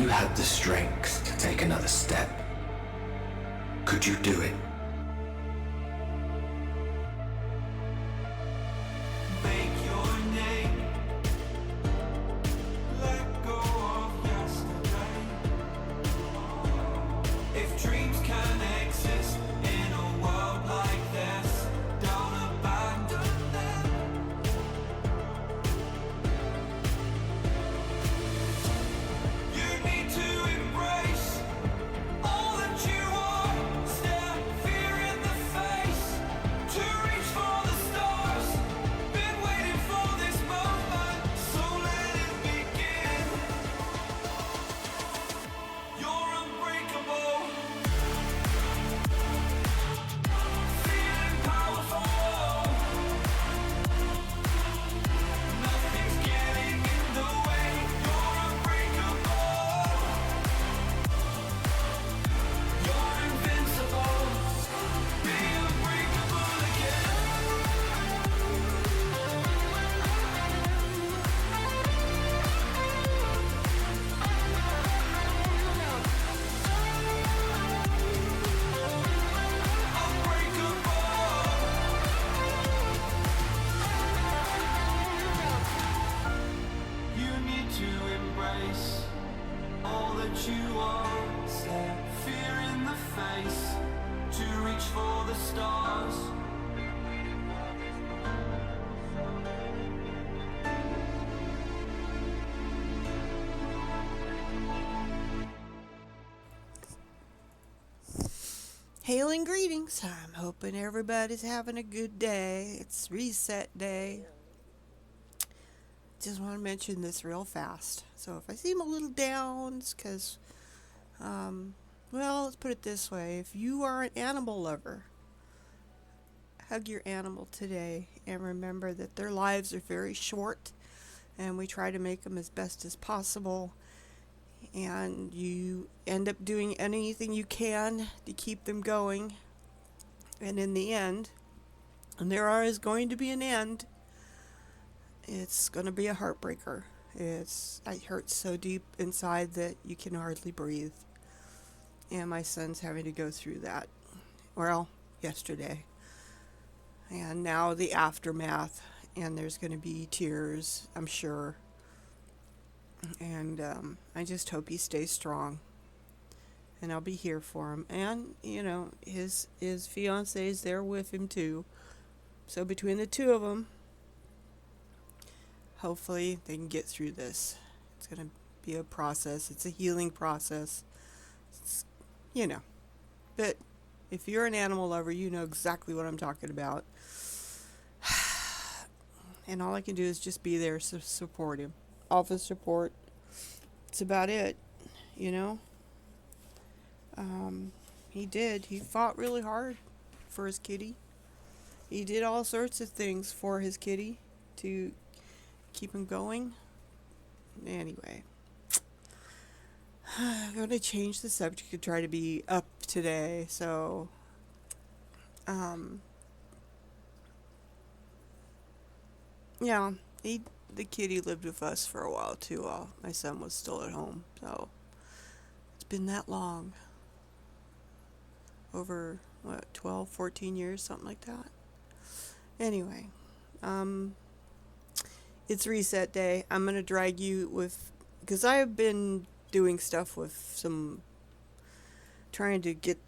had the strength to take another step, could you do it? Hail and greetings. I'm hoping everybody's having a good day. It's reset day. Just want to mention this real fast. So if I seem a little down, it's because, well, let's put it this way. If you are an animal lover, hug your animal today and remember that their lives are very short and we try to make them as best as possible. And you end up doing anything you can to keep them going. And in the end, and there is going to be an end, it's going to be a heartbreaker. It hurts so deep inside that you can hardly breathe. And my son's having to go through that. Well, yesterday. And now the aftermath. And there's going to be tears, I'm sure. And I just hope he stays strong. And I'll be here for him. And, you know, his fiancée is there with him too. So between the two of them, hopefully they can get through this. It's going to be a process. It's a healing process. It's, you know. But if you're an animal lover, you know exactly what I'm talking about. And all I can do is just be there to support him. Office support. It's about it, you know. He fought really hard for his kitty. He did all sorts of things for his kitty to keep him going. Anyway, I'm going to change the subject to try to be up today. So, yeah, the kitty lived with us for a while too while my son was still at home. So it's been that long. Over, 12, 14 years, something like that. Anyway, it's reset day. I'm going to drag you with, because I have been doing stuff with trying to get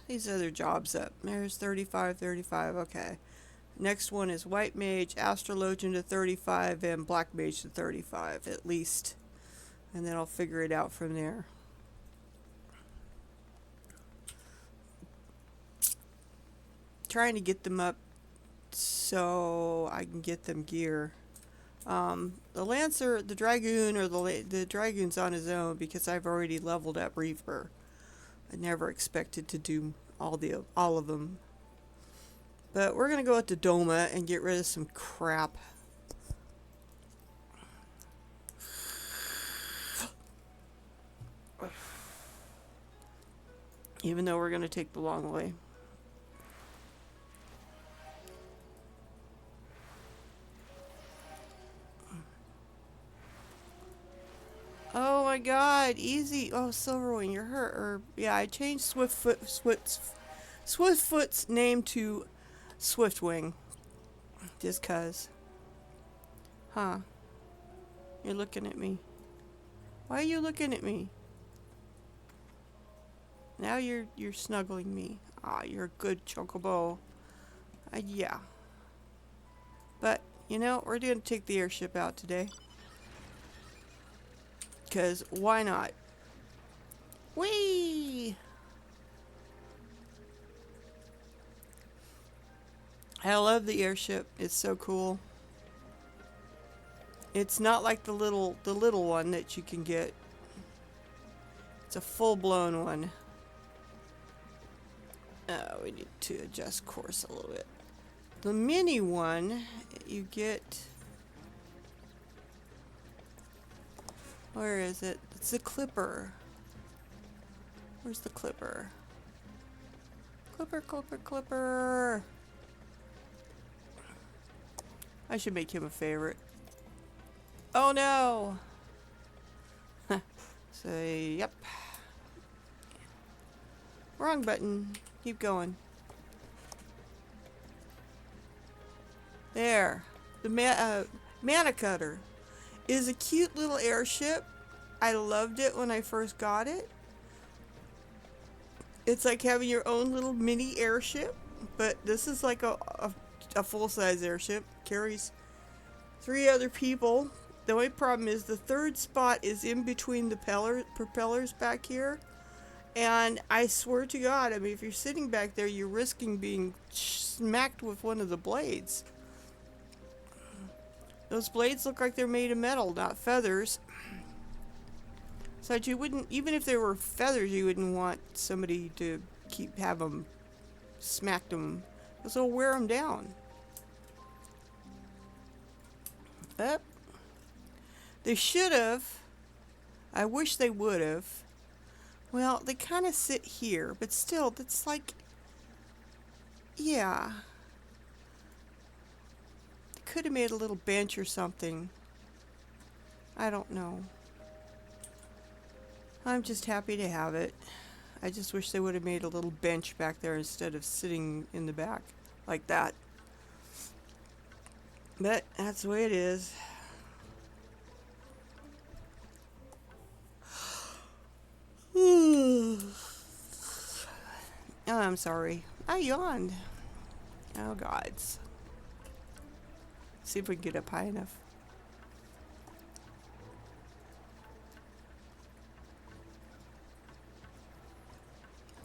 these other jobs up. There's 35, okay. Next one is White Mage, Astrologian to 35, and Black Mage to 35, at least. And then I'll figure it out from there. Trying to get them up so I can get them gear. The Lancer, the Dragoon, or the Dragoon's on his own because I've already leveled up Reaper. I never expected to do all of them. But we're going to go out to Doma and get rid of some crap. Even though we're going to take the long way. god, easy. Oh, Silverwing, you're hurt. Or yeah, I changed Swiftfoot's name to Swiftwing. Just cuz. Huh. You're looking at me. Why are you looking at me? Now you're snuggling me. Ah, you're a good chocobo. Yeah. But, you know, we're going to take the airship out today. Because why not? Whee! I love the airship. It's so cool. It's not like the little one that you can get. It's a full-blown one. We need to adjust course a little bit. The mini one, you get... Where is it? It's the Clipper. Where's the Clipper? Clipper. I should make him a favorite. Oh no! Say, yep. Wrong button. Keep going. There. The Mana Cutter is a cute little airship. I loved it when I first got it. It's like having your own little mini airship, but this is like a full-size airship. Carries 3 other people. The only problem is the third spot is in between the propellers back here. And I swear to God, I mean, if you're sitting back there, you're risking being smacked with one of the blades. Those blades look like they're made of metal, not feathers. So you wouldn't, even if they were feathers, you wouldn't want somebody to have them smack them. Because it'll wear them down. Up. They should have. I wish they would have. Well, they kind of sit here, but still, that's like, yeah. They could have made a little bench or something. I don't know. I'm just happy to have it. I just wish they would have made a little bench back there instead of sitting in the back like that. But that's the way it is. Oh, I'm sorry. I yawned. Oh, gods. See if we can get up high enough.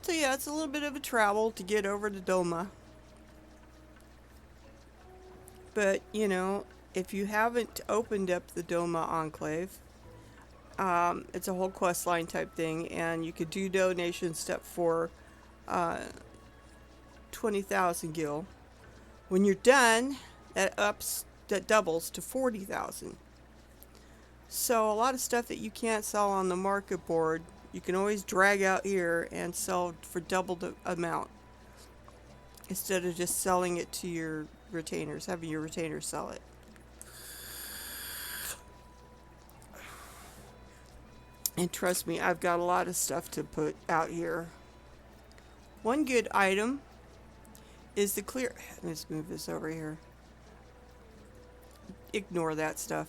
So yeah, it's a little bit of a travel to get over to Doma. But, you know, if you haven't opened up the Doma Enclave, it's a whole quest line type thing, and you could do donation step for 20,000 gil. When you're done, that doubles to 40,000. So a lot of stuff that you can't sell on the market board, you can always drag out here and sell for double the amount, instead of just selling it to your retainers, having your retainers sell it. And trust me, I've got a lot of stuff to put out here. One good item is the clear... Let's move this over here. Ignore that stuff.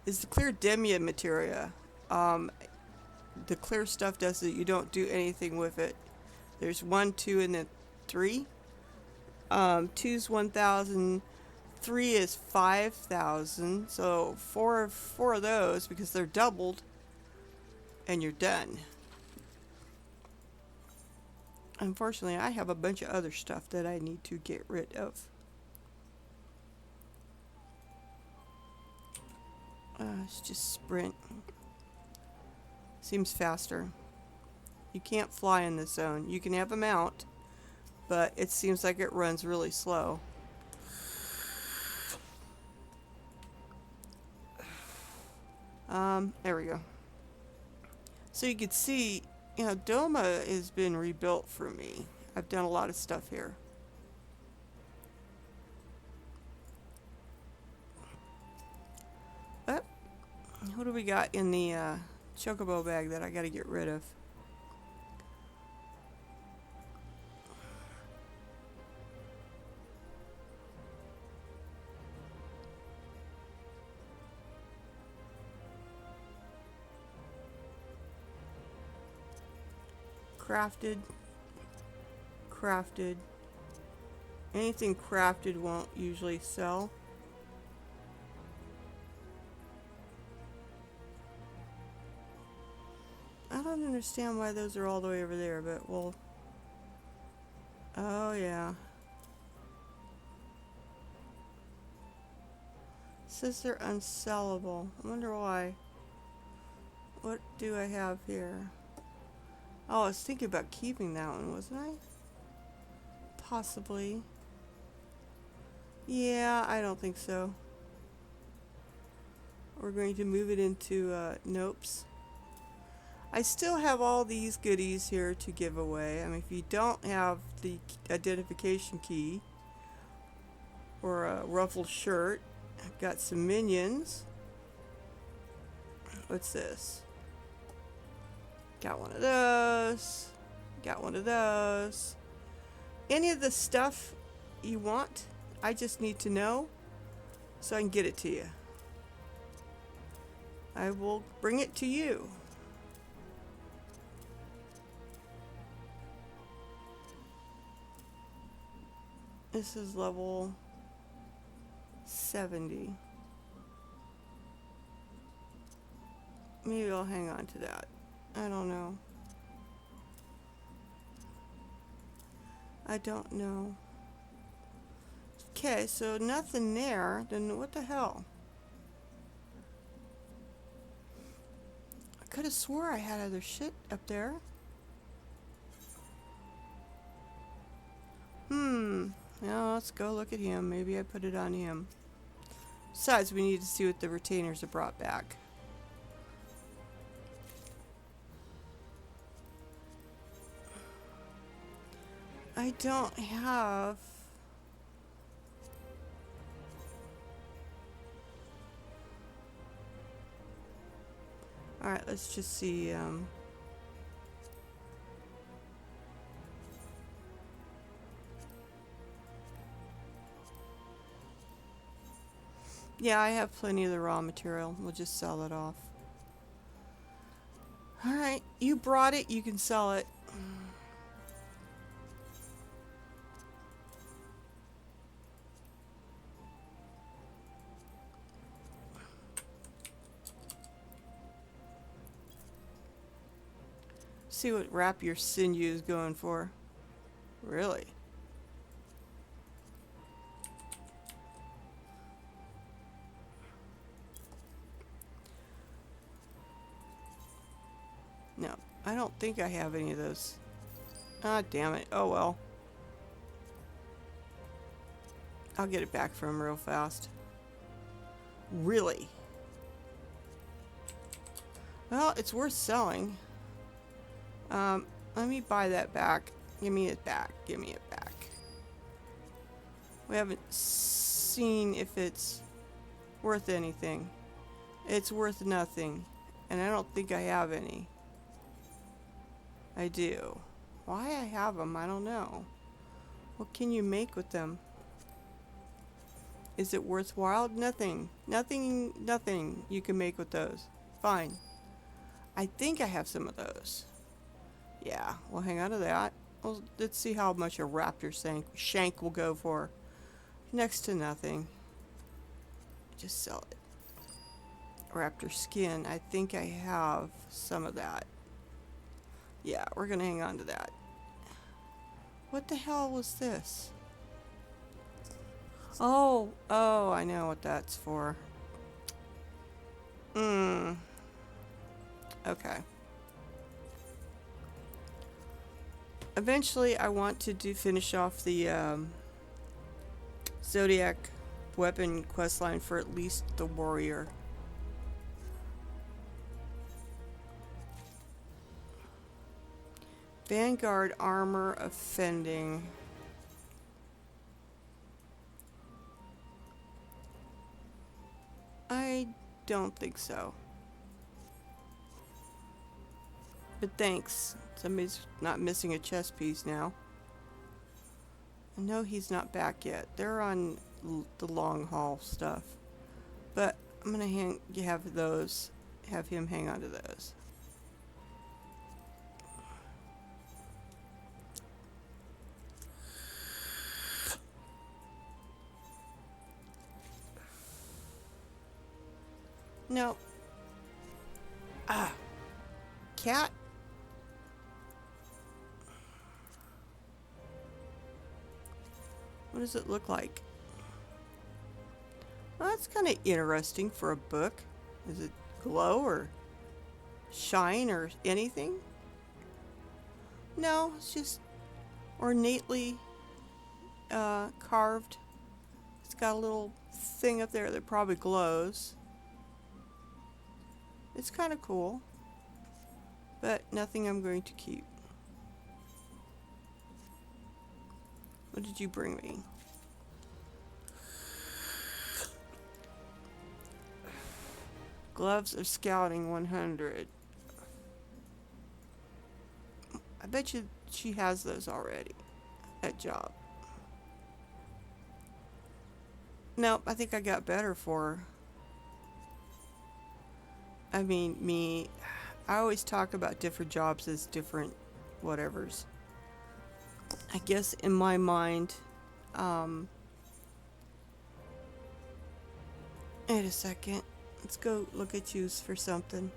Is the clear Demia materia. The clear stuff does it. You don't do anything with it. There's 1, 2, and then 3. 2's 1,000. 3 is 5,000. So four of those, because they're doubled, and you're done. Unfortunately, I have a bunch of other stuff that I need to get rid of. Let's just sprint. Seems faster. You can't fly in this zone. You can have a mount, but it seems like it runs really slow. There we go. So you can see, you know, Doma has been rebuilt for me. I've done a lot of stuff here. What do we got in the chocobo bag that I gotta get rid of. Crafted. Crafted. Anything crafted won't usually sell. I don't understand why those are all the way over there, but we'll... Oh, yeah. It says they're unsellable. I wonder why. What do I have here? Oh, I was thinking about keeping that one, wasn't I? Possibly. Yeah, I don't think so. We're going to move it into Nopes. I still have all these goodies here to give away. I mean, if you don't have the identification key or a ruffled shirt, I've got some minions. What's this? Got one of those. Got one of those. Any of the stuff you want, I just need to know so I can get it to you. I will bring it to you. This is level 70. Maybe I'll hang on to that. I don't know. I don't know. Okay, so nothing there. Then what the hell? I could have swore I had other shit up there. Now let's go look at him. Maybe I put it on him. Besides, we need to see what the retainers have brought back. I don't have... Alright, let's just see. Yeah, I have plenty of the raw material. We'll just sell it off. Alright, you brought it, you can sell it. See what wrap your sinew is going for. Really? No, I don't think I have any of those. Ah, damn it. Oh well. I'll get it back from him real fast. Really? Well, it's worth selling. Let me buy that back. Give me it back. Give me it back. We haven't seen if it's worth anything. It's worth nothing. And I don't think I have any. I do. Why I have them, I don't know. What can you make with them? Is it worthwhile? Nothing. Nothing you can make with those. Fine. I think I have some of those. Yeah, we'll hang on to that. Well, let's see how much a raptor shank will go for. Next to nothing. Just sell it. Raptor skin. I think I have some of that. Yeah, we're gonna hang on to that. What the hell was this? Oh, I know what that's for. Okay. Eventually, I want to finish off the Zodiac weapon questline for at least the warrior. Vanguard armor offending. I don't think so. But thanks. Somebody's not missing a chess piece now. I know he's not back yet. They're on the long haul stuff. But I'm gonna have him hang on to those. No. Ah. Cat? What does it look like? Well, that's kind of interesting for a book. Does it glow or shine or anything? No, it's just ornately carved. It's got a little thing up there that probably glows. It's kind of cool, but nothing I'm going to keep. What did you bring me? Gloves of Scouting 100. I bet you she has those already at job. Nope, I think I got better for her. I mean, I always talk about different jobs as different whatevers. I guess in my mind, wait a second. Let's go look at you for something.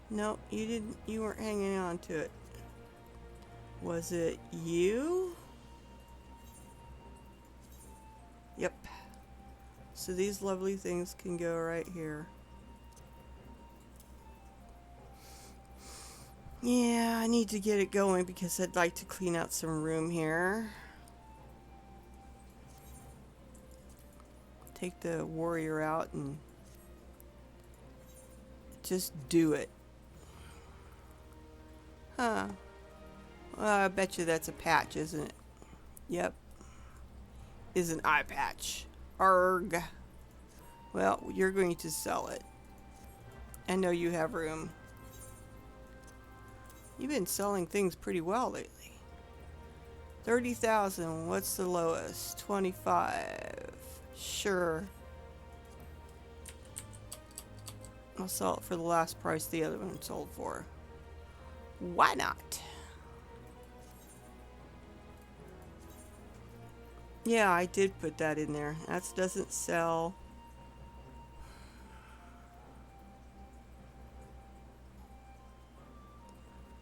No, you didn't. You weren't hanging on to it. Was it you? Yep. So these lovely things can go right here. Yeah, I need to get it going because I'd like to clean out some room here. Take the warrior out and just do it. Huh. Well, I bet you that's a patch, isn't it? Yep. Is an eye patch. Arg. Well, you're going to sell it. I know you have room. You've been selling things pretty well lately. 30,000. What's the lowest? 25. Sure. I'll sell it for the last price the other one sold for. Why not? Yeah, I did put that in there. That doesn't sell.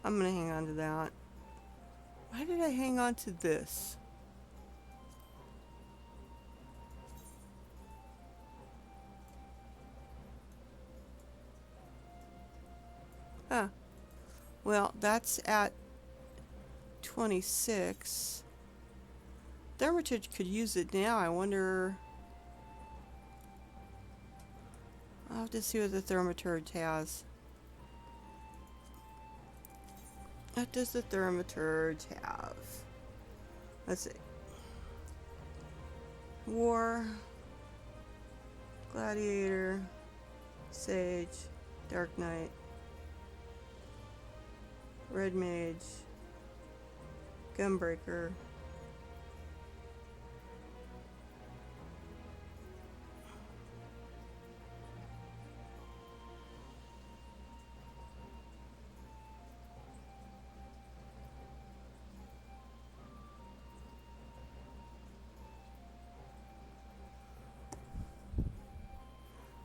I'm gonna hang on to that. Why did I hang on to this? Huh. Well, that's at 26. Thermitage could use it now. I wonder. I'll have to see what the Thermitage has. What does the Thermitage have? Let's see. War, Gladiator, Sage, Dark Knight, Red Mage, Gunbreaker.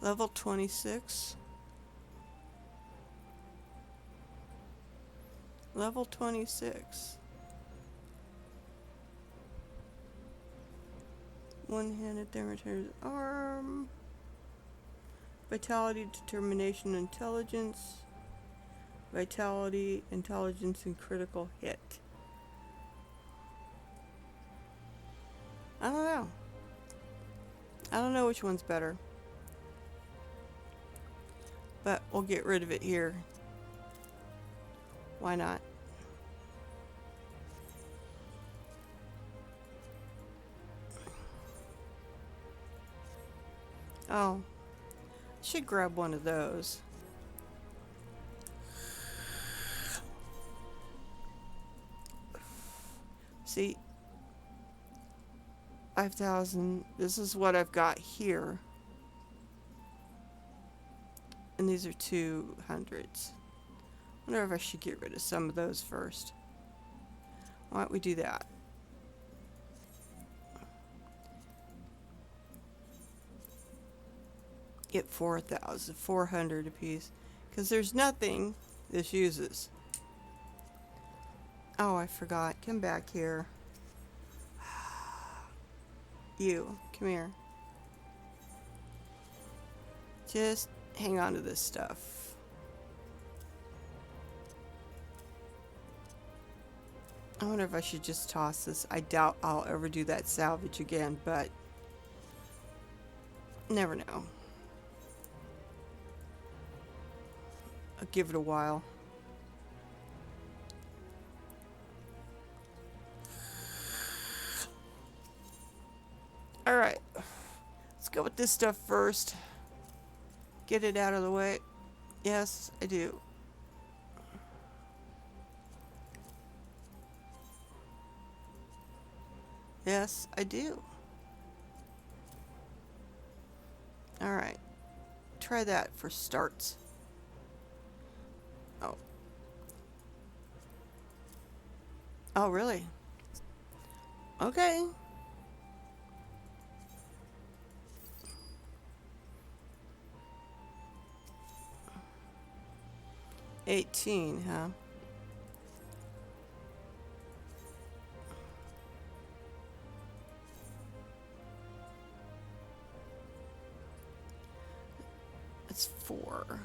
Level 26. Level 26. One-handed Thermitage arm. Vitality, Determination, Intelligence. Vitality, Intelligence, and Critical Hit. I don't know. I don't know which one's better. But we'll get rid of it here. Why not? Oh. Should grab one of those. See, 5,000. This is what I've got here. And these are 200s. I wonder if I should get rid of some of those first. Why don't we do that? Get 4,000, 400 apiece. Because there's nothing this uses. Oh, I forgot. Come back here. You, come here. Just hang on to this stuff. I wonder if I should just toss this. I doubt I'll ever do that salvage again, but never know. I'll give it a while. Alright, let's go with this stuff first. Get it out of the way. Yes, I do. Yes, I do. Alright, try that for starts. Oh. Oh, really? Okay. 18, huh? That's 4.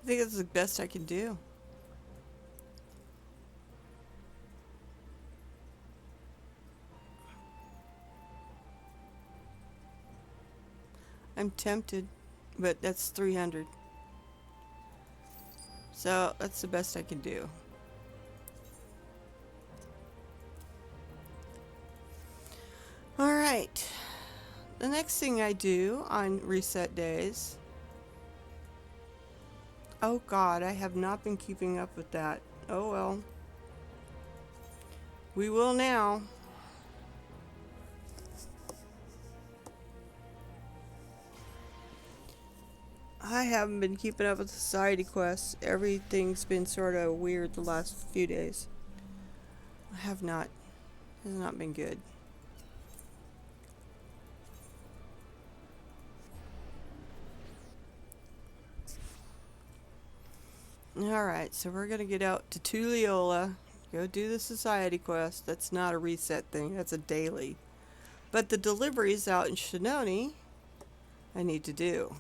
I think that's the best I can do. I'm tempted, but that's 300. So that's the best I can do. Alright. The next thing I do on reset days. Oh God, I have not been keeping up with that. Oh well. We will now. I haven't been keeping up with society quests. Everything's been sort of weird the last few days. I have not. It has not been good. Alright, so we're gonna get out to Tulliola. Go do the society quest. That's not a reset thing, that's a daily. But the deliveries out in Shannoni, I need to do.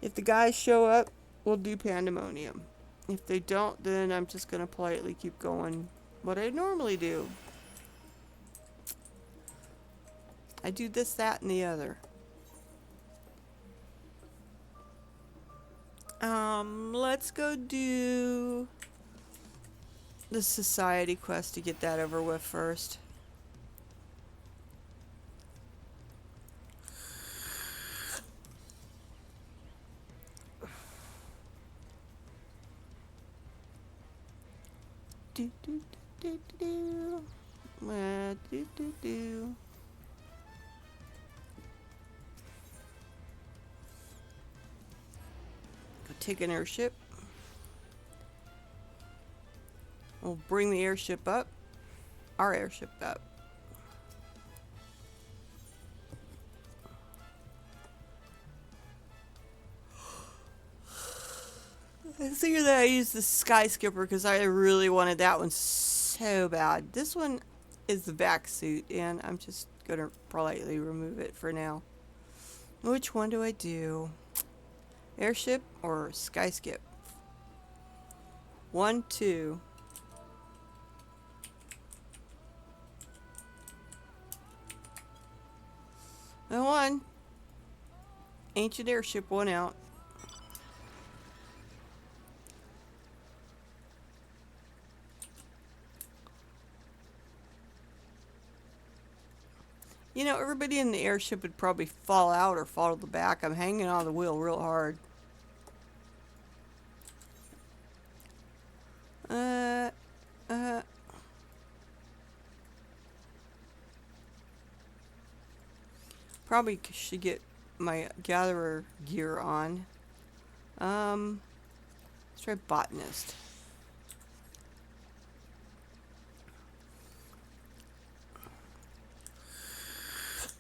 If the guys show up, we'll do Pandemonium. If they don't, then I'm just gonna politely keep going what I normally do. I do this, that, and the other. Let's go do the society quest to get that over with first. Do do do do do do do do. Go take an airship. We'll bring the airship up. Our airship up. I figured that I used the sky skipper because I really wanted that one so too bad. This one is the vac suit, and I'm just gonna politely remove it for now. Which one do I do? Airship or skyskip? 1, 2. And 1. Ancient airship, 1 out. You know, everybody in the airship would probably fall out or fall to the back. I'm hanging on the wheel real hard. Probably should get my gatherer gear on. Let's try botanist.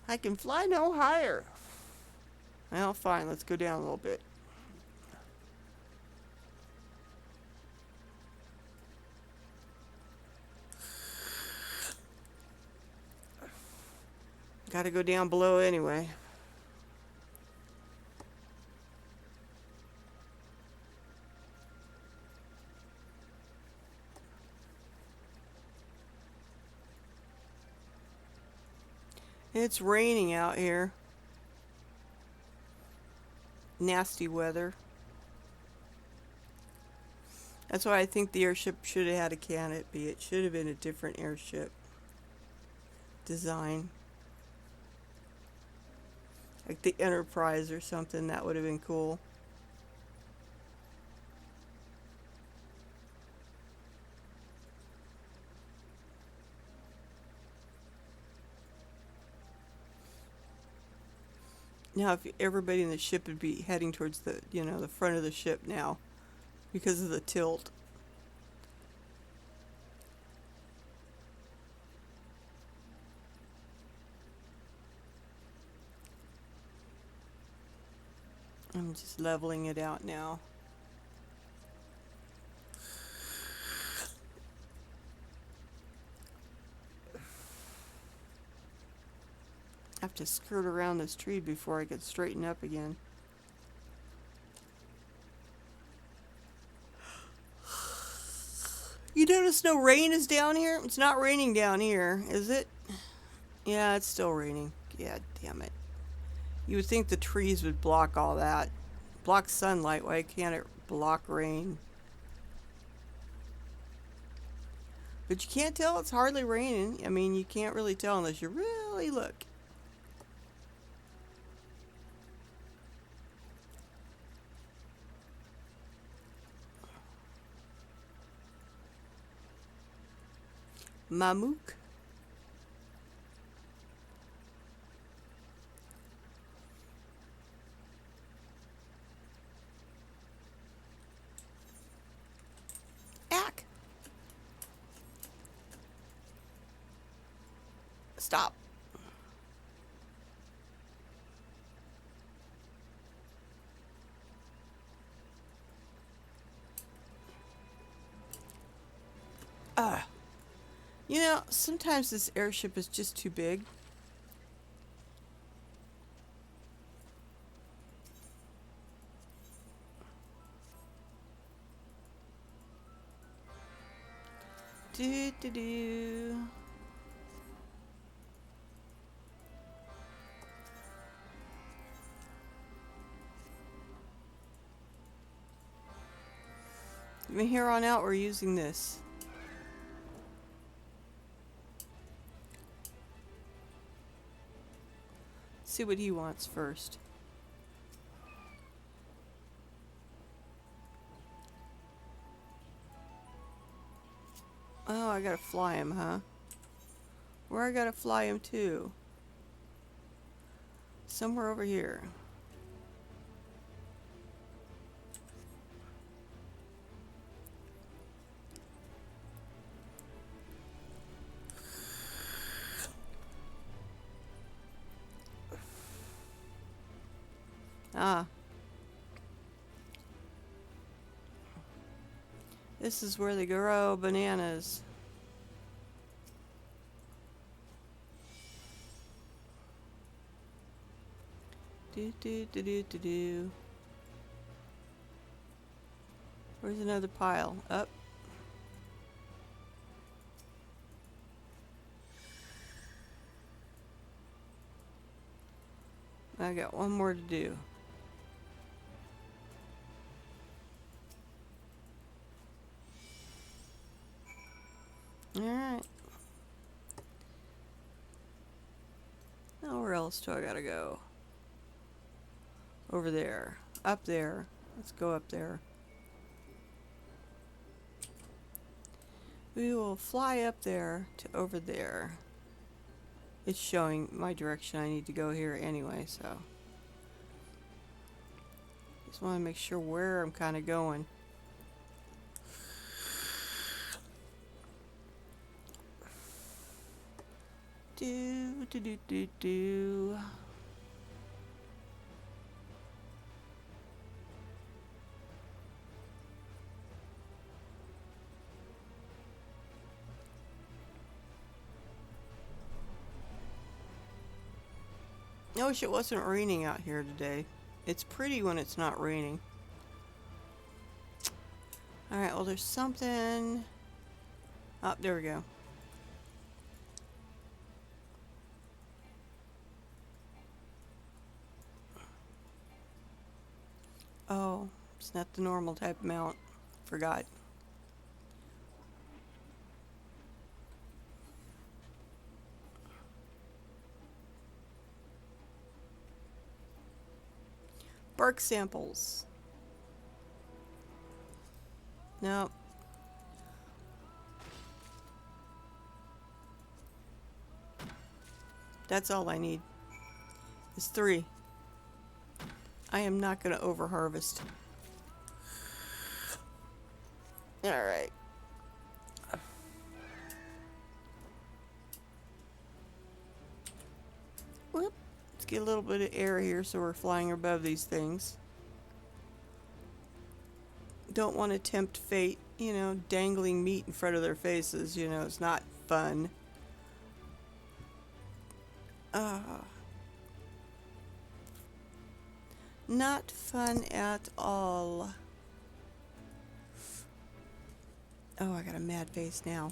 I can fly no higher. Well, fine. Let's go down a little bit. Gotta go down below anyway. It's raining out here. Nasty weather. That's why I think the airship should have had a canopy. It should have been a different airship design. Like the Enterprise or something. That would have been cool. Now, if everybody in the ship would be heading towards the, the front of the ship now because of the tilt. I'm just leveling it out now. I have to skirt around this tree before I get straightened up again. You notice no rain is down here? It's not raining down here, is it? Yeah, it's still raining. Yeah, damn it. You would think the trees would block all that. Block sunlight, why can't it block rain? But you can't tell it's hardly raining. I mean, you can't really tell unless you really look. Mamook. Ack. Stop. You know, sometimes this airship is just too big. Do do do. From here on out, we're using this. See what he wants first. Oh, I gotta fly him, huh? Where I gotta fly him to? Somewhere over here. Ah. This is where they grow bananas. Do. Where's another pile? Up. I got one more to do. Alright. Now where else do I gotta go? Over there. Up there. Let's go up there. We will fly up there to over there. It's showing my direction. I need to go here anyway, so. Just want to make sure where I'm kind of going. Do. I wish it wasn't raining out here today. It's pretty when it's not raining. Alright, well there's something... Oh, there we go. Oh, it's not the normal type of mount. Forgot. Bark samples. No. That's all I need. It's 3. I am not going to over-harvest. Alright. Whoop. Let's get a little bit of air here so we're flying above these things. Don't want to tempt fate, you know, dangling meat in front of their faces, you know, it's not fun. Not fun at all. Oh, I got a mad face now.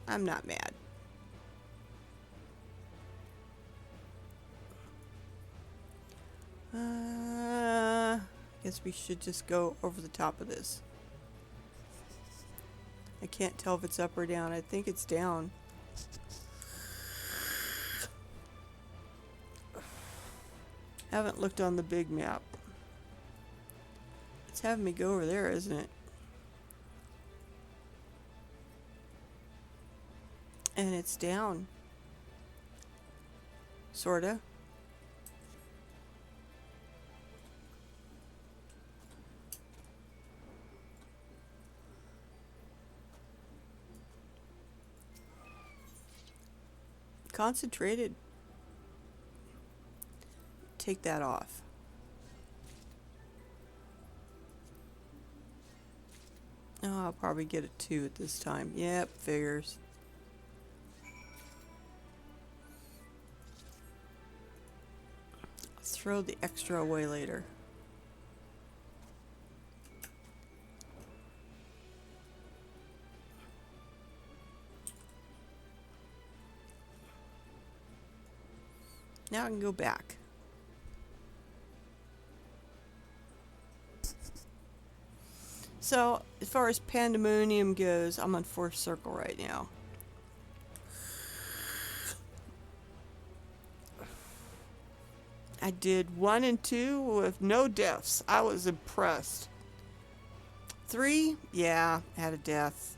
I'm not mad. Guess we should just go over the top of this. I can't tell if it's up or down. I think it's down. Haven't looked on the big map. It's having me go over there, isn't it? And it's down. Sorta. Concentrated. Take that off. Oh, I'll probably get a 2 at this time. Yep, figures. Let's throw the extra away later. Now I can go back. So, as far as Pandemonium goes, I'm on 4th circle right now. I did 1 and 2 with no deaths. I was impressed. 3, yeah, had a death.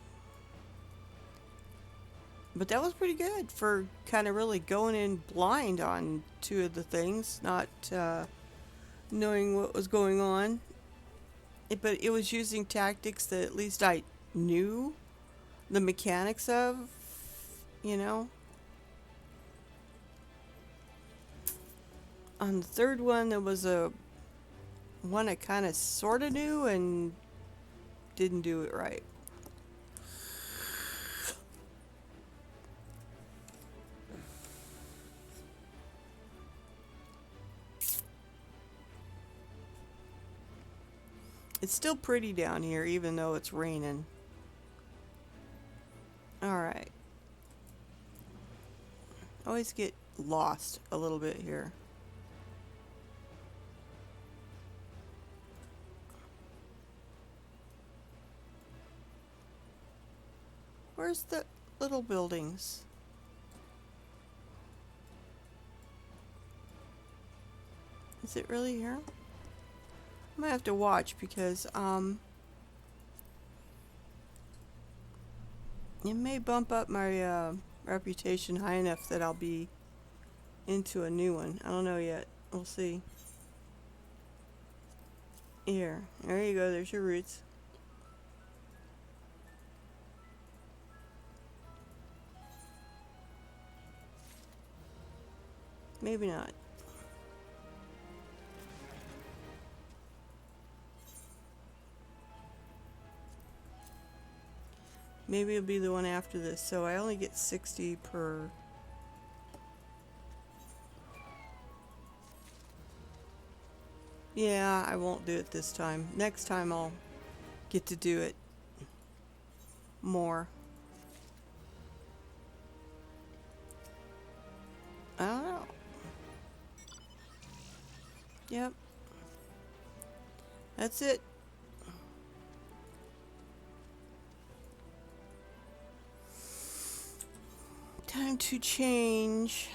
But that was pretty good for kind of really going in blind on 2 of the things, not knowing what was going on. But it was using tactics that at least I knew the mechanics of, you know. On the 3rd one, there was one I kind of sort of knew and didn't do it right. It's still pretty down here, even though it's raining. Alright. Always get lost a little bit here. Where's the little buildings? Is it really here? I'm gonna have to watch because it may bump up my reputation high enough that I'll be into a new one. I don't know yet. We'll see. Here. There you go. There's your roots. Maybe not. Maybe it'll be the one after this. So I only get 60 per... Yeah, I won't do it this time. Next time I'll get to do it more. I don't know. Yep. That's it. Time to change.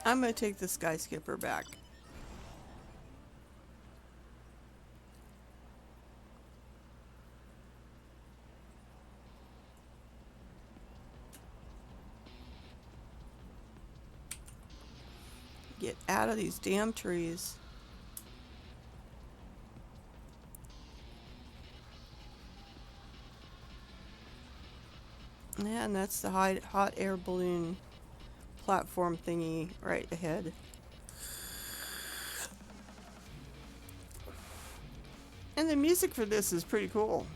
I'm gonna take the sky skipper back. Get out of these damn trees. Yeah, and that's the hot air balloon platform thingy right ahead. And the music for this is pretty cool.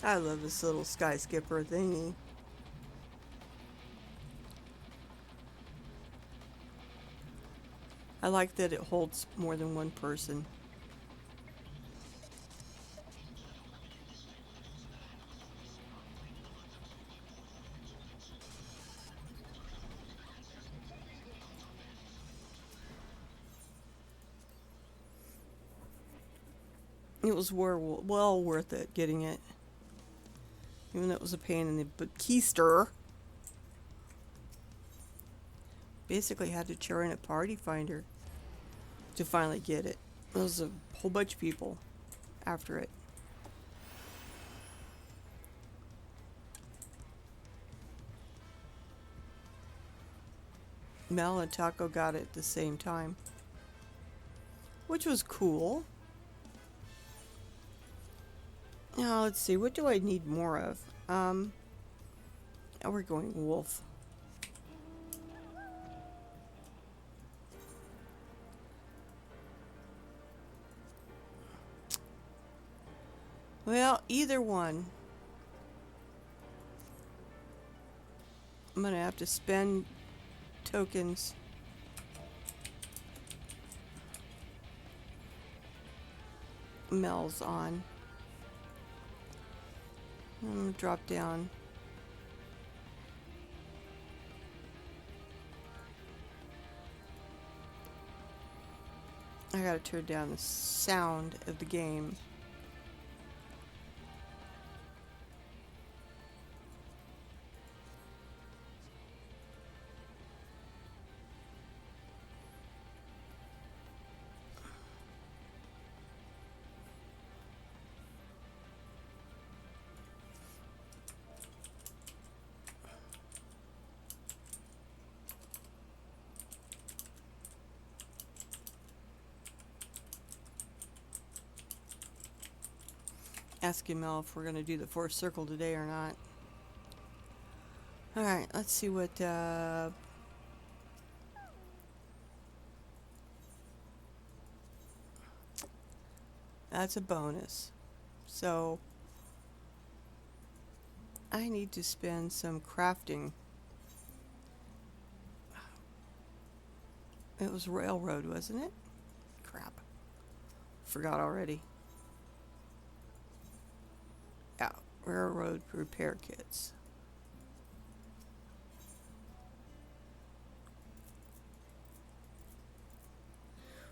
I love this little sky skipper thingy. I like that it holds more than one person. It was well worth it getting it. Even though it was a pain in the keister. Basically had to chair in a party finder to finally get it. There was a whole bunch of people after it. Mel and Taco got it at the same time, which was cool. Now let's see, what do I need more of? Now we're going wolf. Well, either one. I'm gonna have to spend tokens. Mel's on. I'm gonna drop down. I gotta turn down the sound of the game. asking Mel if we're going to do the fourth circle today or not. Alright, let's see what... that's a bonus. So... I need to spend some crafting. It was railroad, wasn't it? Crap. Forgot already. Yeah, railroad repair kits.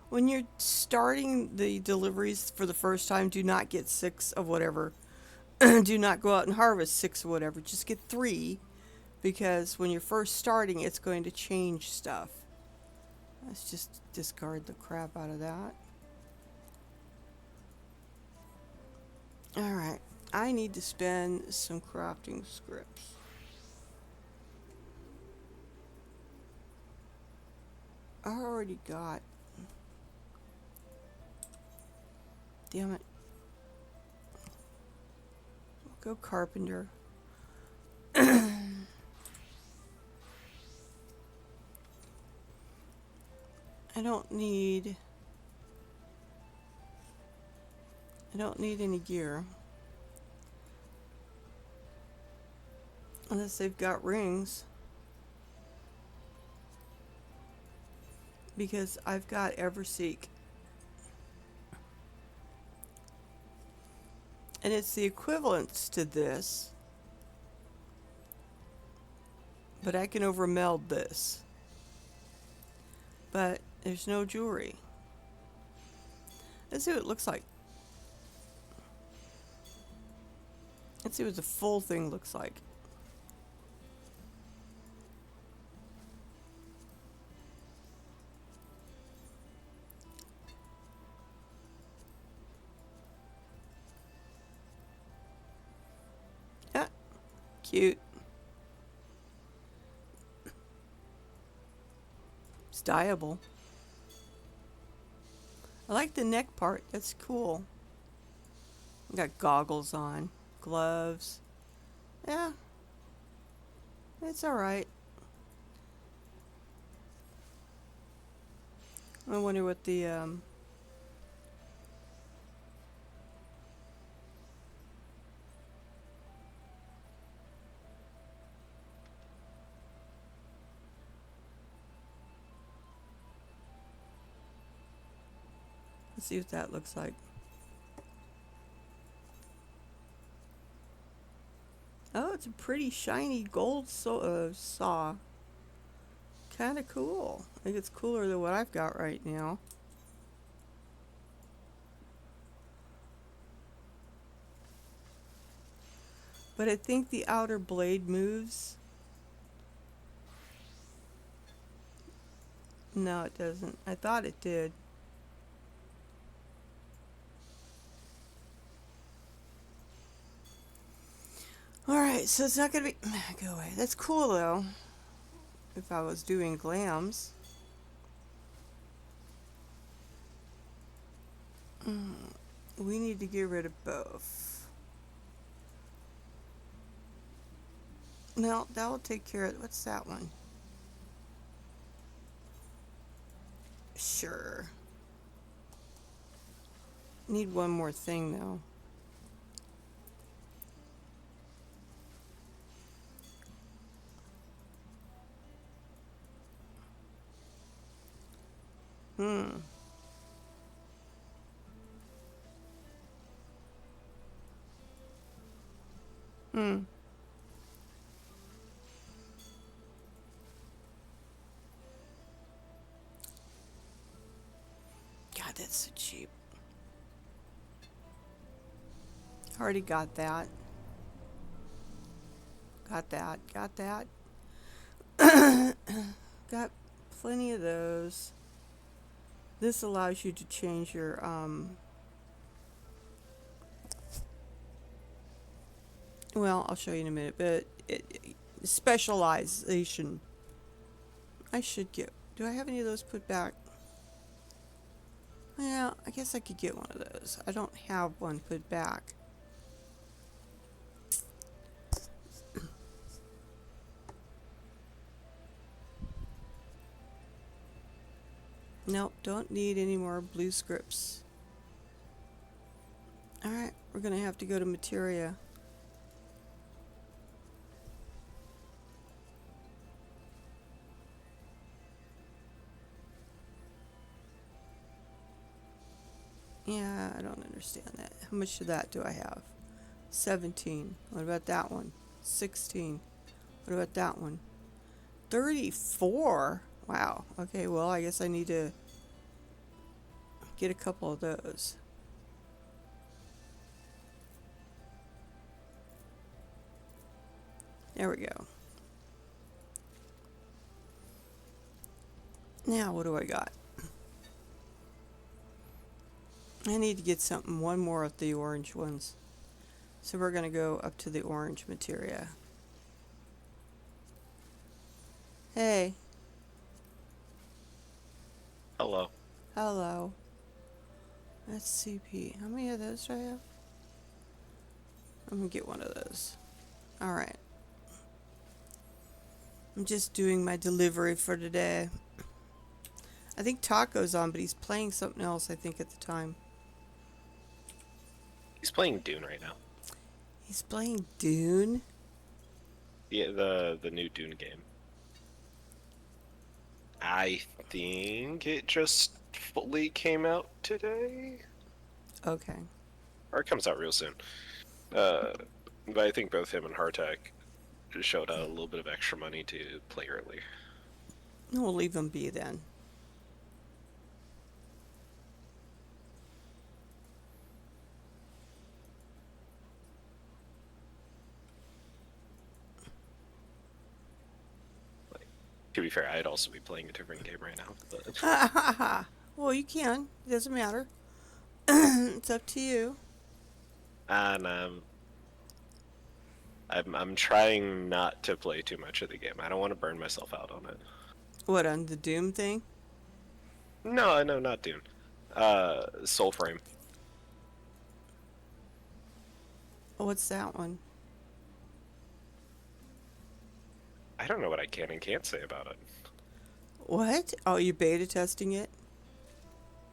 When you're starting the deliveries for the first time, do not get 6 of whatever. Do not go out and harvest 6 of whatever. Just get 3, because when you're first starting, it's going to change stuff. Let's just discard the crap out of that. Alright, I need to spend some crafting scripts. I already got... Damn it. Go carpenter. I don't need any gear. Unless they've got rings. Because I've got Everseek. And it's the equivalence to this. But I can overmeld this. But there's no jewelry. Let's see what it looks like. Let's see what the full thing looks like. Cute. It's dyeable. I like the neck part. That's cool. Got goggles on. Gloves. Yeah. It's alright. I wonder what the let's see what that looks like. Oh, it's a pretty shiny gold saw. Kind of cool. I think it's cooler than what I've got right now. But I think the outer blade moves. No, it doesn't. I thought it did. Alright, so it's not gonna be... Go away. That's cool, though. If I was doing glams. We need to get rid of both. No, that will take care of... What's that one? Sure. Need one more thing, though. Hmm. God, that's so cheap. Already got that. Got that. Got that. Got plenty of those. This allows you to change your, well, I'll show you in a minute, but specialization. I should get, do I have any of those put back? Yeah, I guess I could get one of those. I don't have one put back. Nope, don't need any more blue scripts. Alright, we're gonna have to go to materia. Yeah, I don't understand that. How much of that do I have? 17. What about that one? 16. What about that one? 34? Wow. Okay, well, I guess I need to get a couple of those. There we go. Now, what do I got? I need to get something, one more of the orange ones. So we're going to go up to the orange materia. Hey. Hello. Hello. That's CP. How many of those do I have? I'm going to get one of those. Alright. I'm just doing my delivery for today. I think Taco's on, but he's playing something else, I think, at the time. He's playing Dune right now. He's playing Dune? Yeah, the new Dune game. I think it just fully came out today. Okay. Or it comes out real soon. But I think both him and Hartek showed out a little bit of extra money to play early. We'll leave him be then. To be fair, I'd also be playing a different game right now. But Well, you can. It doesn't matter. It's up to you. and I'm trying not to play too much of the game. I don't want to burn myself out on it. What, on the Doom thing? No, not Dune. Soulframe. What's that one? I don't know what I can and can't say about it. What? Oh, you beta testing it?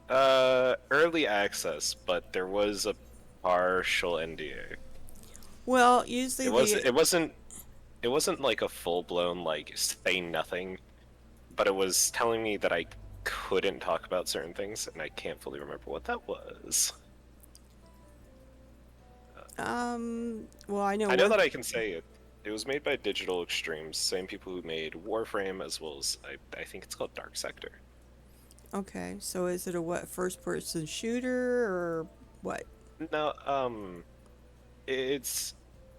Early access, but there was a partial NDA. Well, usually It wasn't like a full-blown like say nothing, but it was telling me that I couldn't talk about certain things, and I can't fully remember what that was. Well, I know I know one. that I can say it. It was made by Digital Extremes, same people who made Warframe, as well as I think it's called Dark Sector. Okay, so is it a what, first-person shooter or what? No, it's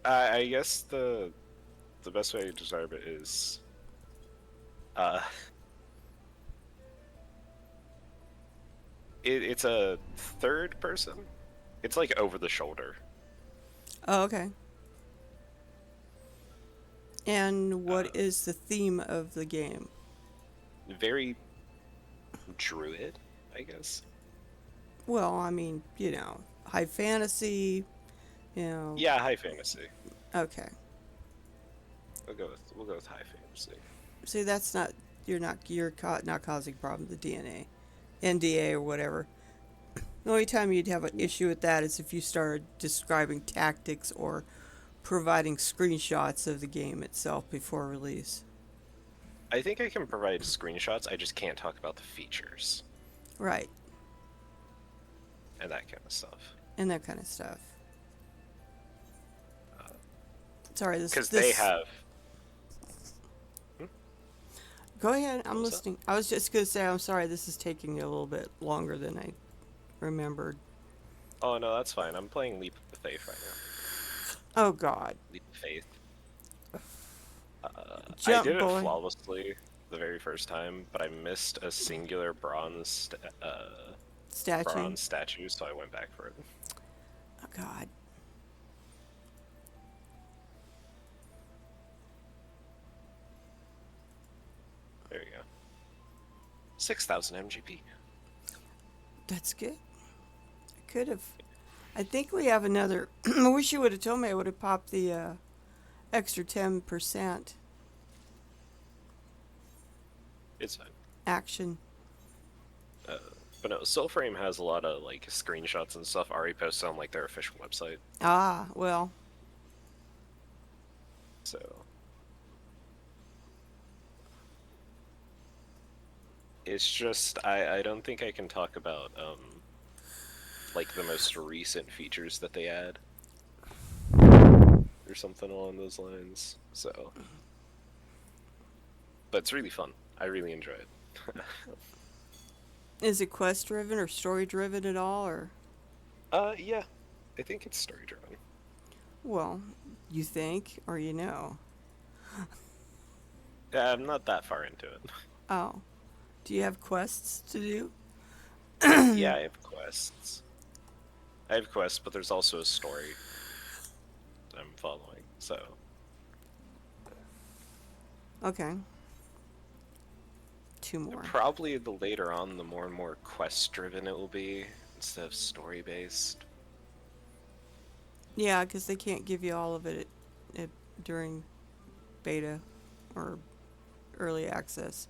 I guess the best way to describe it is uh it's a third person. It's like over the shoulder. Oh, okay. And what is the theme of the game? Very druid, I guess. Well, I mean, high fantasy, Yeah, high fantasy. Okay. We'll go with high fantasy. See, that's not, not causing problem with the NDA or whatever. The only time you'd have an issue with that is if you started describing tactics or providing screenshots of the game itself before release. I think I can provide screenshots, I just can't talk about the features. Right. And that kind of stuff. And that kind of stuff. Sorry, Because they have... Go ahead, I'm What was listening. I was just going to say, I'm sorry, this is taking a little bit longer than I remembered. Oh, no, that's fine. I'm playing Leap of Faith right now. Oh, God. Leap of Faith. Jump, I did it boy. flawlessly the very first time, but I missed a singular bronze statue, so I went back for it. Oh, God. There you go. 6,000 MGP. That's good. I could have. I think we have another. I wish you would have told me. I would have popped the extra 10% It's fine. action. But no, Soulframe has a lot of like screenshots and stuff already posted on like their official website. Ah, well. So it's just I don't think I can talk about like the most recent features that they add or something along those lines. So, but it's really fun. I really enjoy it. Is it quest driven or story driven at all, or? Yeah, I think it's story driven. Well, you think or you know? Yeah, I'm not that far into it. Oh. Do you have quests to do? Yeah, I have quests. I have quests, but there's also a story that I'm following. So Okay. Two more. probably the later on, the more and more quest driven it will be instead of story based. Yeah, because they can't give you all of it during beta or early access.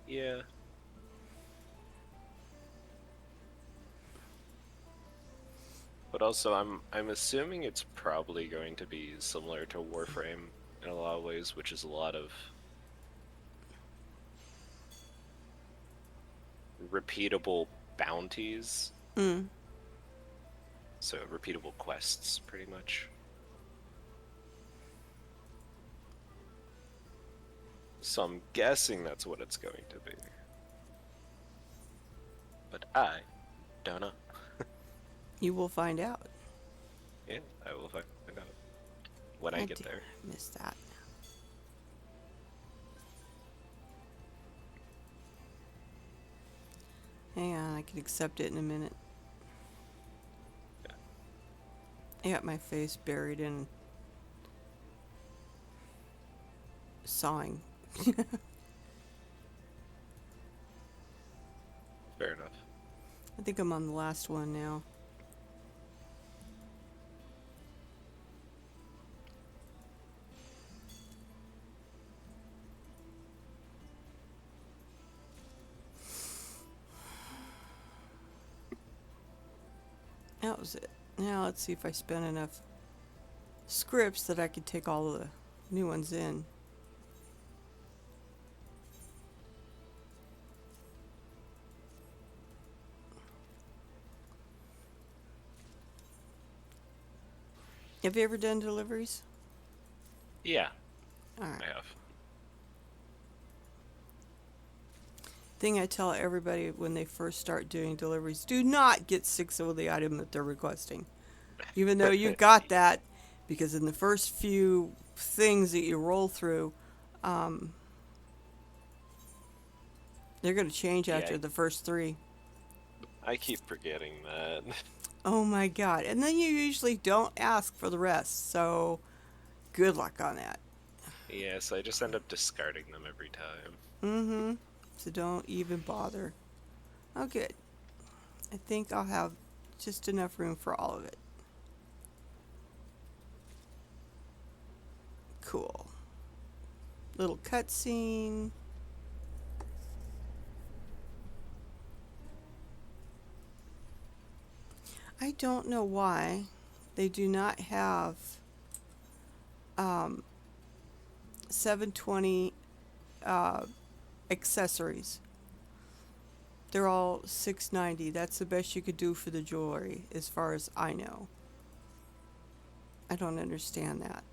Yeah. But also, I'm assuming it's probably going to be similar to Warframe in a lot of ways, which is a lot of repeatable bounties. Mm. So repeatable quests, pretty much. So I'm guessing that's what it's going to be. But I don't know. You will find out. Yeah, I will find out when I get there. Missed that. Hang on, I can accept it in a minute. Yeah. I got my face buried in sawing. Fair enough. I think I'm on the last one now. That was it. Now let's see if I spend enough scripts that I could take all of the new ones in. Have you ever done deliveries? Yeah, All right. I have. Thing I tell everybody when they first start doing deliveries, do not get 6 of the item that they're requesting. Even though you've got that, because in the first few things that you roll through, they're going to change after the first 3. I keep forgetting that. Oh my god. And then you usually don't ask for the rest, so good luck on that. Yeah, so I just end up discarding them every time. Mm-hmm. So don't even bother. Oh, good. I think I'll have just enough room for all of it. Cool. Little cutscene. I don't know why they do not have 720 accessories. They're all 690. That's the best you could do for the jewelry, as far as I know. I don't understand that.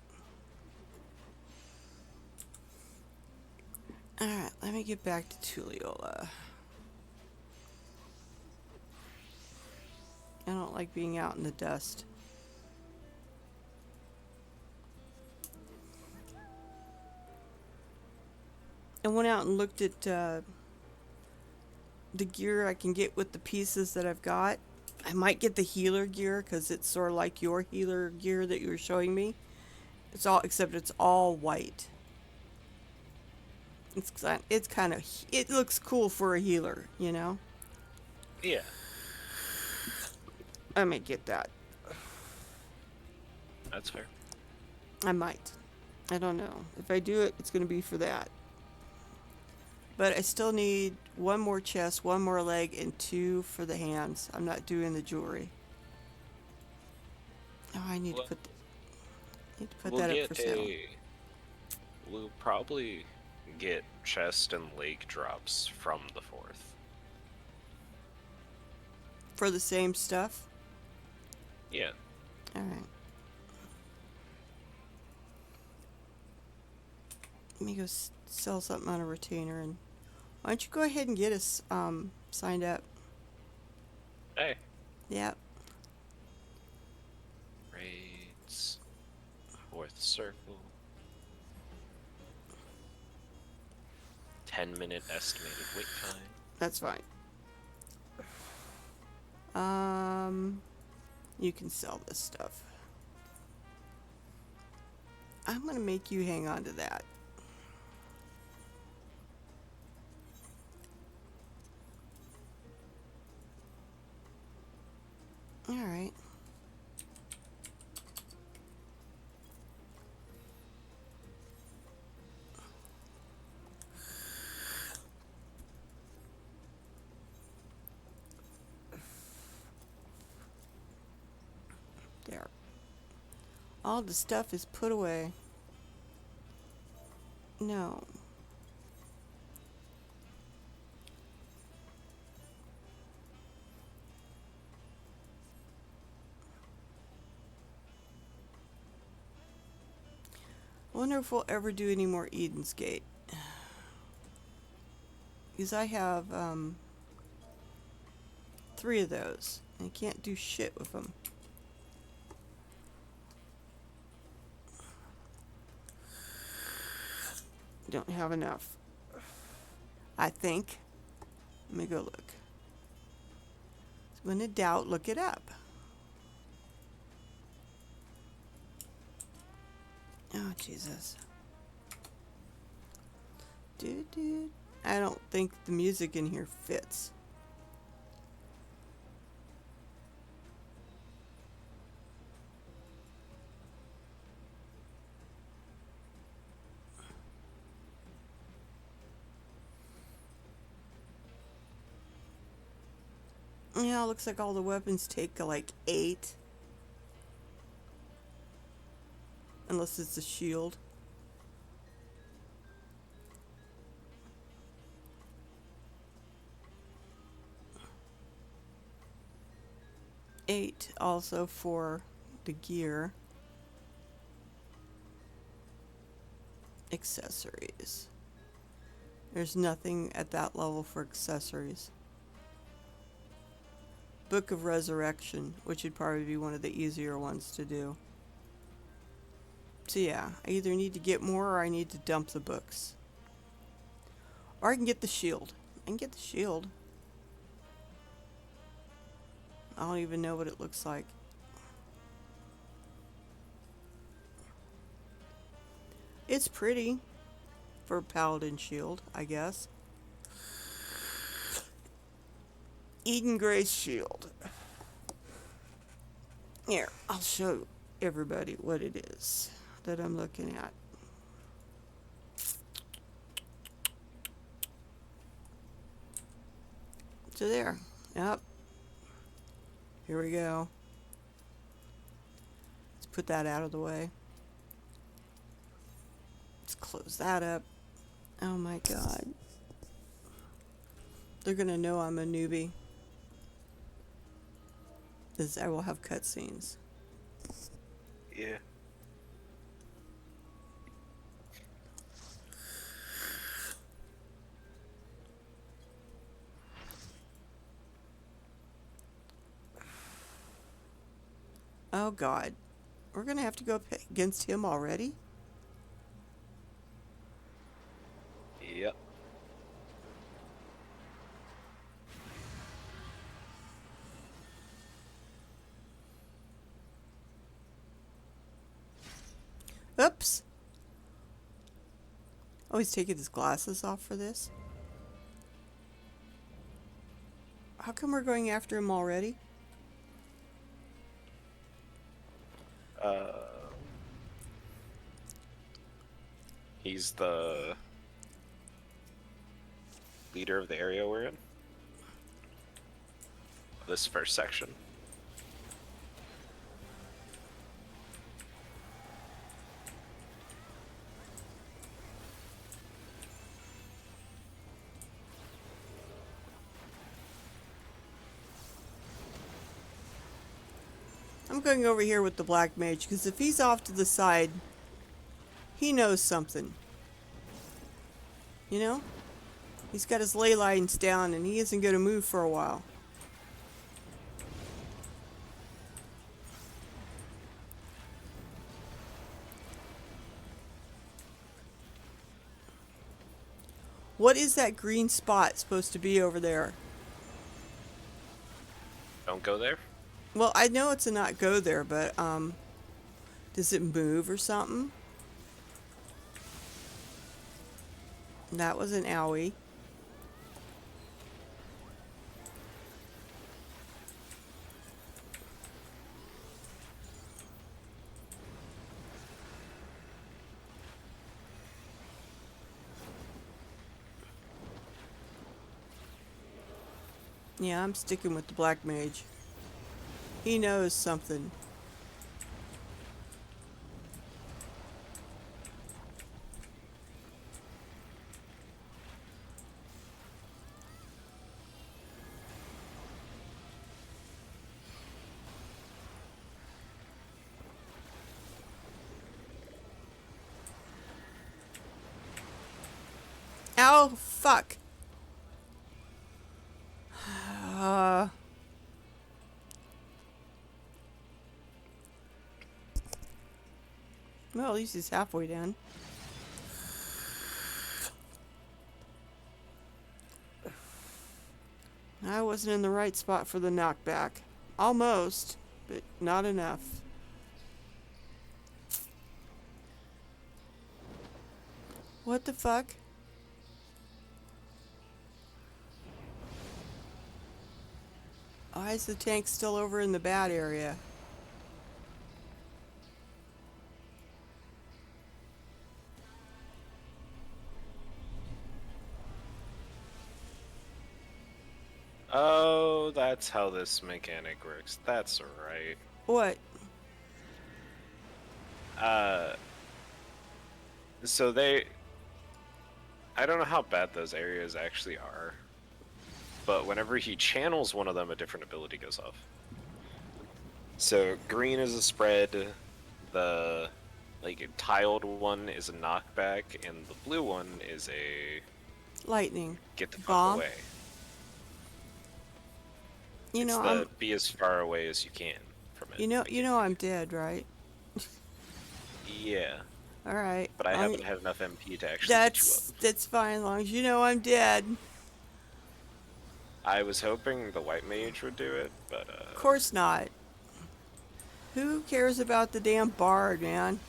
Alright, let me get back to Tulliola. I don't like being out in the dust. I went out and looked at the gear I can get with the pieces that I've got. I might get the healer gear because it's sort of like your healer gear that you were showing me. It's all, except it's all white. It's kind of, it looks cool for a healer, you know? Yeah. I may get that. That's fair. I might. I don't know. If I do it, it's going to be for that. But I still need one more chest, one more leg, and 2 for the hands. I'm not doing the jewelry. Oh, I need to Well, put we'll that up for get sale. we'll probably get chest and leg drops from the 4th. For the same stuff? Yeah. Alright. Let me go sell something on a retainer, and why don't you go ahead and get us signed up? Hey. Yep. Raids. 4th circle. 10-minute estimated wait time. That's fine. You can sell this stuff. I'm gonna make you hang on to that. Alright. There. All the stuff is put away. No. Wonder if we'll ever do any more Eden's Gate. Because I have 3 of those. And I can't do shit with them. Don't have enough. I think. Let me go look. So when in doubt, look it up. Oh, Jesus. Dude. I don't think the music in here fits. Yeah, looks like all the weapons take like 8. Unless it's a shield. Eight also for the gear. Accessories. There's nothing at that level for accessories. Book of Resurrection, which would probably be one of the easier ones to do. So yeah, I either need to get more or I need to dump the books. Or I can get the shield. I can get the shield. I don't even know what it looks like. It's pretty for a paladin shield, I guess. Eden Grace shield. Here, I'll show everybody what it is that I'm looking at. So there. Yep. Here we go. Let's put that out of the way. Let's close that up. Oh my god. They're gonna know I'm a newbie. Because I will have cutscenes. Yeah. Oh god. We're gonna have to go up against him already? Yep. Oops. Oh, he's taking his glasses off for this? How come we're going after him already? He's the leader of the area we're in. This first section. I'm going over here with the black mage, because if he's off to the side, he knows something. You know? He's got his ley lines down, and he isn't going to move for a while. What is that green spot supposed to be over there? Don't go there. Well, I know it's a not go there, but, does it move or something? That was an owie. Yeah, I'm sticking with the black mage. He knows something. Ow, fuck. Well, at least he's halfway down. I wasn't in the right spot for the knockback. Almost, but not enough. What the fuck? Why is the tank still over in the bad area? Oh, that's how this mechanic works. That's right. What? So I don't know how bad those areas actually are, but whenever he channels one of them, a different ability goes off. So green is a spread, the tiled one is a knockback, and the blue one is a Lightning. get the fuck Bomb. away. You It's know, be as far away as you can from it. you know I'm dead, right? Yeah, All right. but I haven't had enough MP to actually get you up. That's fine, as long as you know I'm dead. I was hoping the white mage would do it, but Of course not. Who cares about the damn bard, man?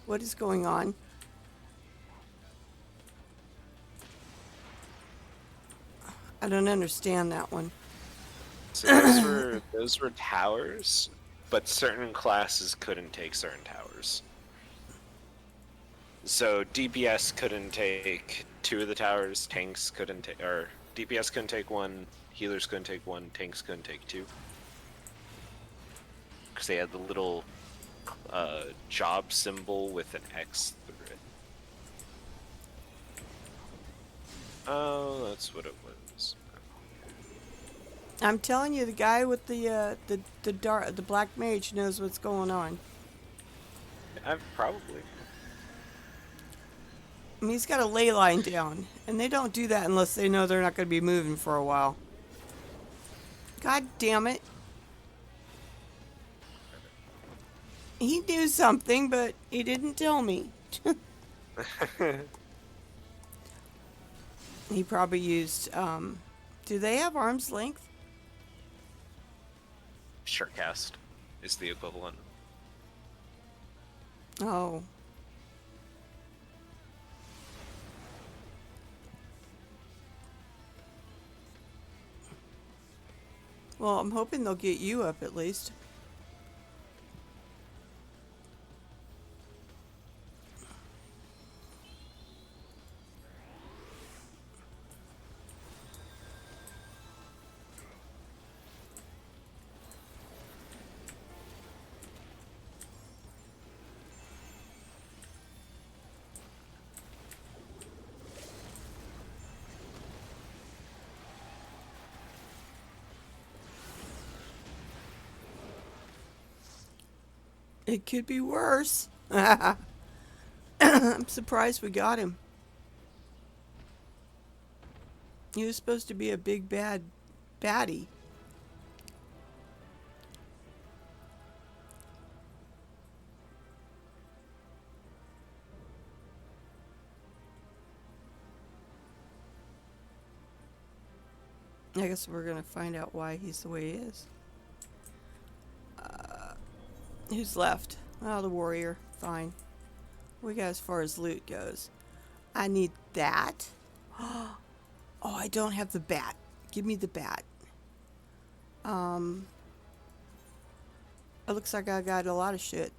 What is going on? I don't understand that one. so those were towers, but certain classes couldn't take certain towers. So DPS couldn't take 2 of the towers, tanks couldn't take, or DPS couldn't take 1, healers couldn't take 1, tanks couldn't take 2. Because they had the little job symbol with an X through it. Oh, that's what it was. I'm telling you, the guy with the black mage knows what's going on. Probably. I mean, he's got a ley line down, and they don't do that unless they know they're not going to be moving for a while. God damn it. He knew something, but he didn't tell me. He probably used, do they have arm's length? Shortcast is the equivalent. Oh. Well, I'm hoping they'll get you up at least. It could be worse. I'm surprised we got him. He was supposed to be a big bad baddie. I guess we're gonna find out why he's the way he is. Who's left? Oh, the warrior. Fine. We got as far as loot goes. I need that. Oh, I don't have the bat. Give me the bat. It looks like I got a lot of shit.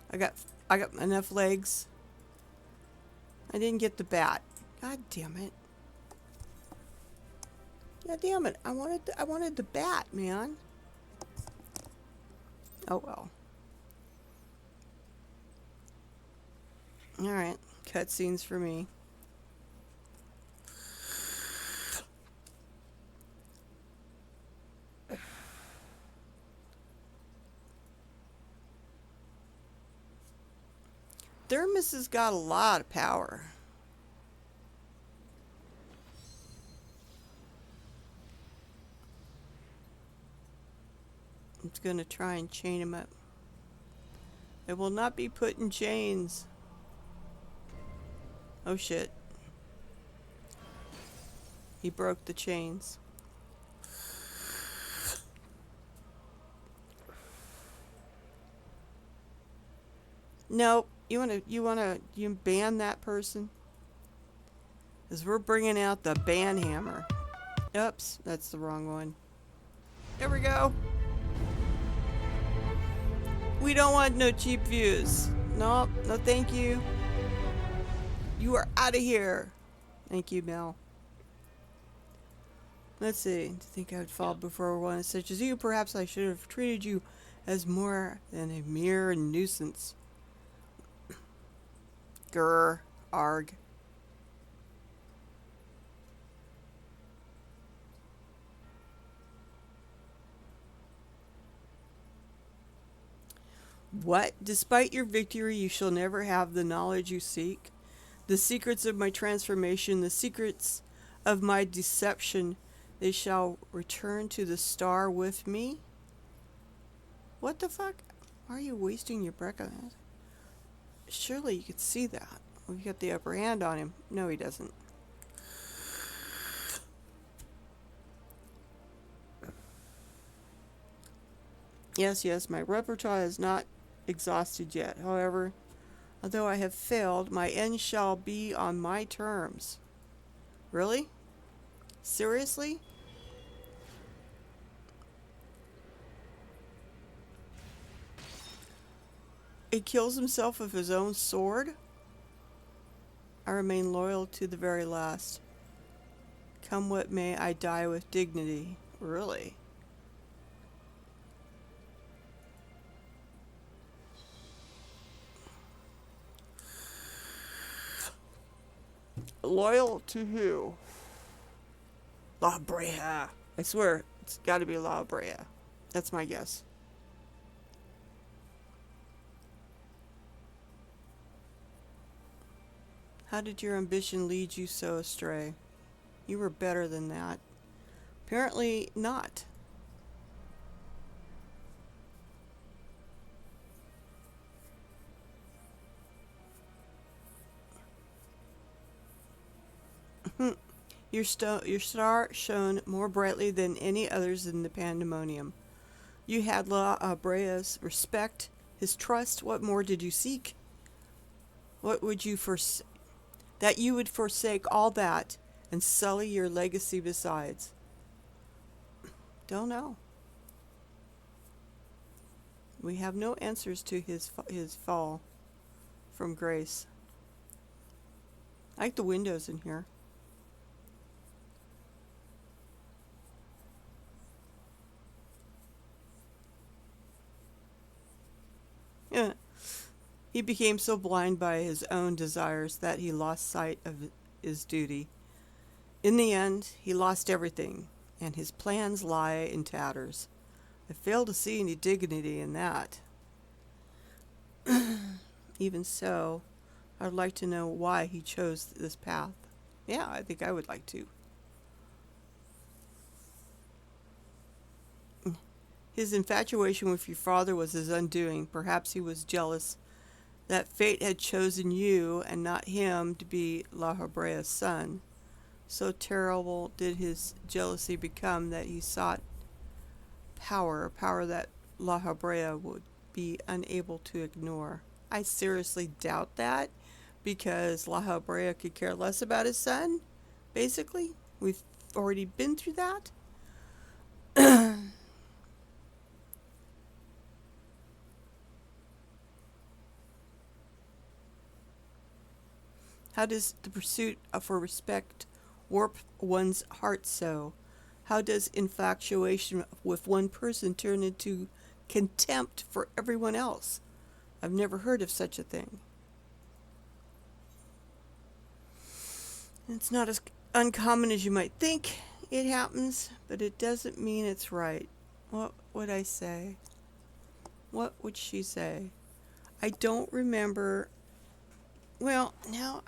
I got enough legs. I didn't get the bat. God damn it. God damn it. I wanted the bat, man. Oh well. Alright. Cutscenes for me. Thermos has got a lot of power. It's gonna try and chain him up. It will not be put in chains. Oh shit. He broke the chains. Nope. You ban that person? Because we're bringing out the ban hammer. Oops, that's the wrong one. There we go. We don't want no cheap views. Nope, no thank you. You are out of here. Thank you, Mel. Let's see. To think I would fall before one such as you, perhaps I should have treated you as more than a mere nuisance. Grr. Arg. What? Despite your victory, you shall never have the knowledge you seek. The secrets of my transformation, the secrets of my deception, they shall return to the star with me? What the fuck? Why are you wasting your breath on that? Surely you could see that. We got the upper hand on him. No, he doesn't. Yes, my repertoire is not exhausted yet. However, although I have failed, my end shall be on my terms. Really? Seriously? He kills himself with his own sword? I remain loyal to the very last. Come what may, I die with dignity. Really? Loyal to who? La Brea. I swear, it's gotta be La Brea. That's my guess. How did your ambition lead you so astray? You were better than that. Apparently not. Your star shone more brightly than any others in the Pandemonium. You had La Brea's respect, his trust. What more did you seek? What would you that you would forsake all that and sully your legacy besides? Don't know. We have no answers to his fall from grace. I like the windows in here. Yeah. He became so blind by his own desires that he lost sight of his duty. In the end, he lost everything, and his plans lie in tatters. I fail to see any dignity in that. Even so, I'd like to know why he chose this path. Yeah, I think I would like to. His infatuation with your father was his undoing. Perhaps he was jealous that fate had chosen you and not him to be La Habrea's son. So terrible did his jealousy become that he sought power, a power that La Habrea would be unable to ignore. I seriously doubt that, because La Habrea could care less about his son, basically. We've already been through that. How does the pursuit for respect warp one's heart so? How does infatuation with one person turn into contempt for everyone else? I've never heard of such a thing. It's not as uncommon as you might think. It happens, but it doesn't mean it's right. What would I say? What would she say? I don't remember. Well, now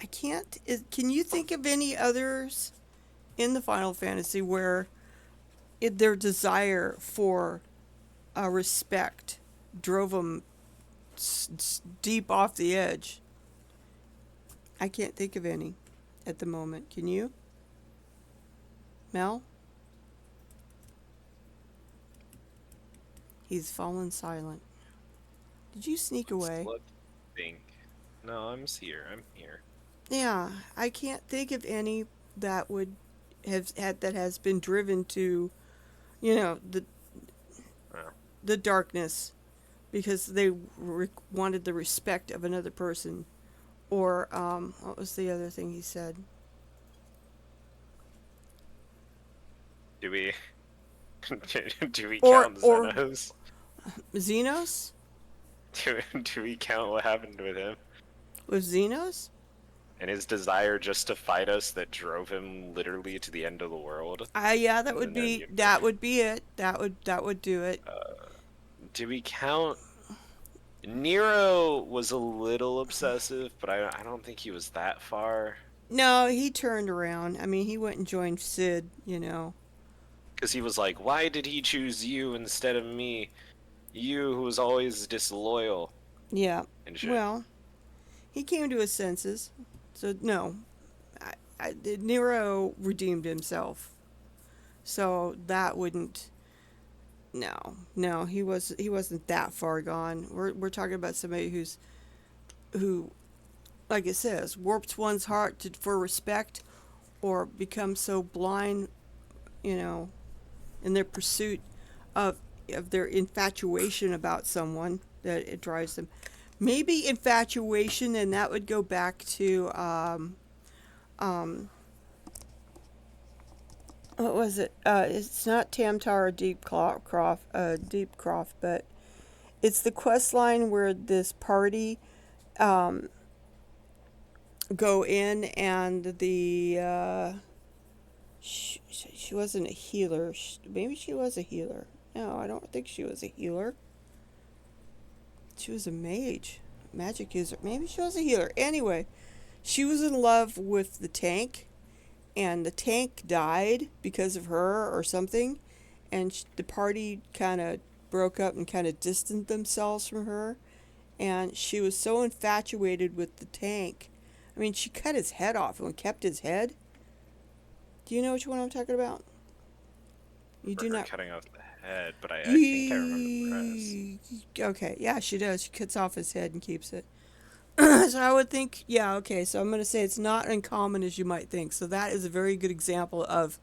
I can't. Can you think of any others in the Final Fantasy where their desire for respect drove them deep off the edge? I can't think of any at the moment. Can you? Mel? He's fallen silent. Did you sneak away? Think. No, I'm here. I'm here. Yeah, I can't think of any that would have had that has been driven to, the darkness because they wanted the respect of another person, or what was the other thing he said? Do we count Xenos? Xenos? Do we count what happened with him? With Xenos? And his desire just to fight us that drove him literally to the end of the world. Yeah, that would be it. That would do it. Do we count? Nero was a little obsessive, but I don't think he was that far. No, he turned around. I mean, he went and joined Sid, Because he was like, why did he choose you instead of me? You, who was always disloyal. Yeah. Well, he came to his senses. So, no. Nero redeemed himself. So, that wouldn't... No, he wasn't that far gone. We're talking about somebody who, like it says, warps one's heart for respect, or becomes so blind, in their pursuit of their infatuation about someone that it drives them. Maybe infatuation, and that would go back to what was it? It's not Tamtar or Deepcroft, but it's the quest line where this party go in, and the she wasn't a healer. Maybe she was a healer. No, I don't think she was a healer. She was a mage, magic user. Maybe she was a healer. Anyway, she was in love with the tank, and the tank died because of her or something, and the party kind of broke up and kind of distanced themselves from her, and she was so infatuated with the tank. I mean, she cut his head off and kept his head. Do you know which one I'm talking about? You do not. Cutting off the head, but I think I remember the rest. Okay, yeah, she does. She cuts off his head and keeps it. So I would think, yeah, okay, so I'm going to say it's not uncommon as you might think. So that is a very good example of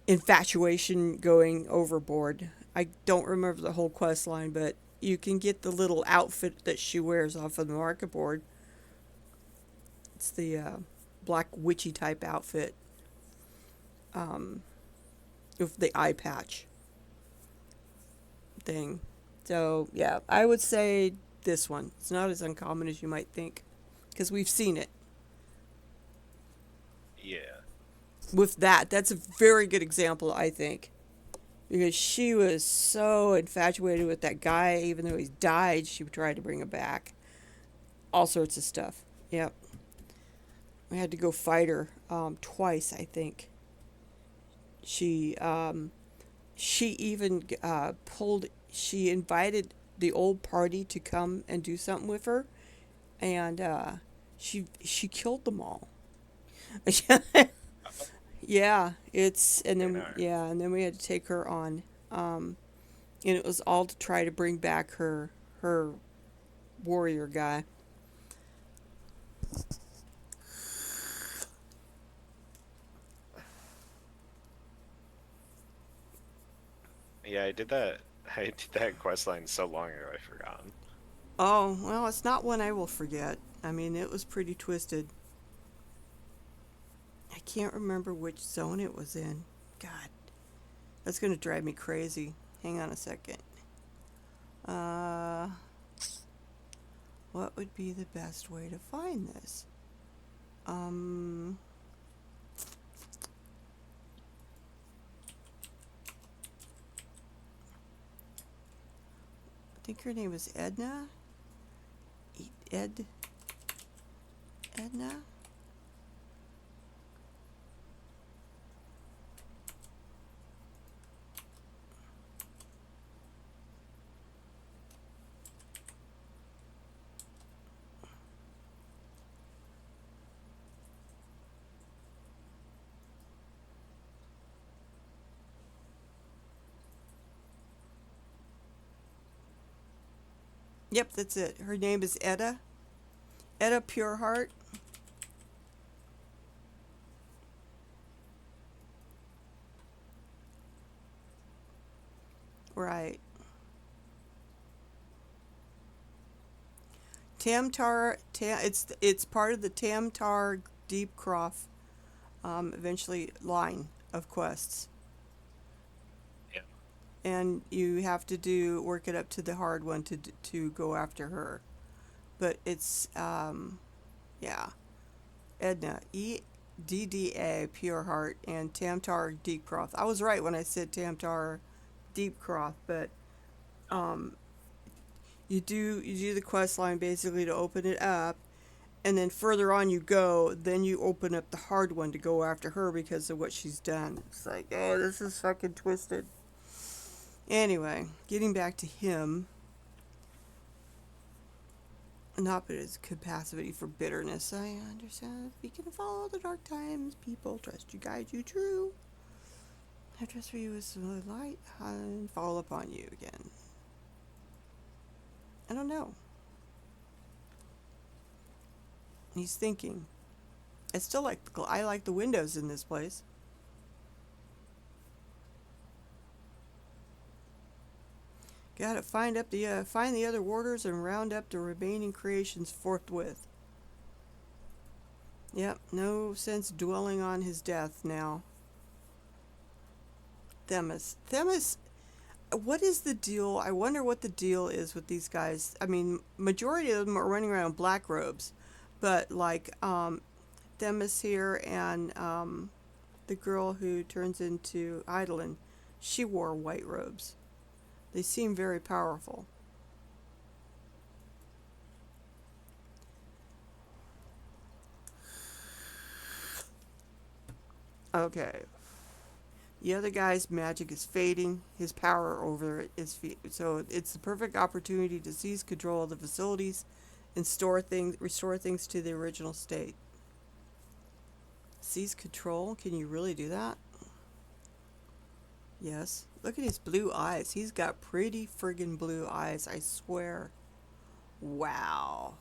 infatuation going overboard. I don't remember the whole quest line, but you can get the little outfit that she wears off of the market board. It's the black witchy type outfit with the eye patch thing. So, yeah, I would say this one. It's not as uncommon as you might think because we've seen it. Yeah. With that's a very good example, I think. Because she was so infatuated with that guy, even though he's died, she tried to bring him back. All sorts of stuff. Yep. We had to go fight her twice, I think. She even she invited the old party to come and do something with her, and she killed them all. Yeah, and then we had to take her on, and it was all to try to bring back her warrior guy. Yeah, I did that. I did that quest line so long ago, I forgot. Oh, well, it's not one I will forget. I mean, it was pretty twisted. I can't remember which zone it was in. God, that's going to drive me crazy. Hang on a second. What would be the best way to find this? I think her name was Edna. Edna? Yep, that's it. Her name is Etta. Etta Pureheart. Right. It's part of the Tamtar Deepcroft eventually line of quests. Yeah. And you have to work it up to the hard one to go after her. But it's yeah, Edna, EDDA Pureheart, and Tamtar Deepcroft. I was right when I said Tamtar Deepcroft, but you do the quest line basically to open it up, and then further on you go, then you open up the hard one to go after her because of what she's done. It's like, oh, this is fucking twisted. Anyway, getting back to him. Not but his capacity for bitterness. I understand. We can follow the dark times. People trust you, guide you true. I trust for you is the light and fall upon you again. I don't know. He's thinking. I like the windows in this place. Gotta find the other warders and round up the remaining creations forthwith. Yep, no sense dwelling on his death now. Themis, what is the deal? I wonder what the deal is with these guys. I mean, majority of them are running around in black robes, but like Themis here and the girl who turns into Eidolon, she wore white robes. They seem very powerful. Okay. The other guy's magic is fading. His power over it is so it's the perfect opportunity to seize control of the facilities and restore things to the original state. Seize control? Can you really do that? Yes. Look at his blue eyes. He's got pretty friggin' blue eyes, I swear. Wow.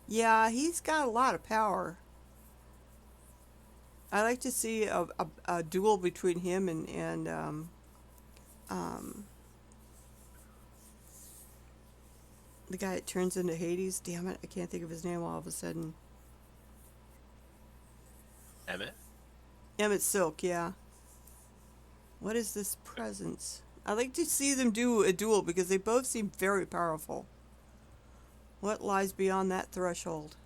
Yeah, he's got a lot of power. I like to see a duel between him and um, the guy that turns into Hades. Damn it, I can't think of his name all of a sudden. Emmett? Emmett Silk, yeah. What is this presence? I like to see them do a duel because they both seem very powerful. What lies beyond that threshold?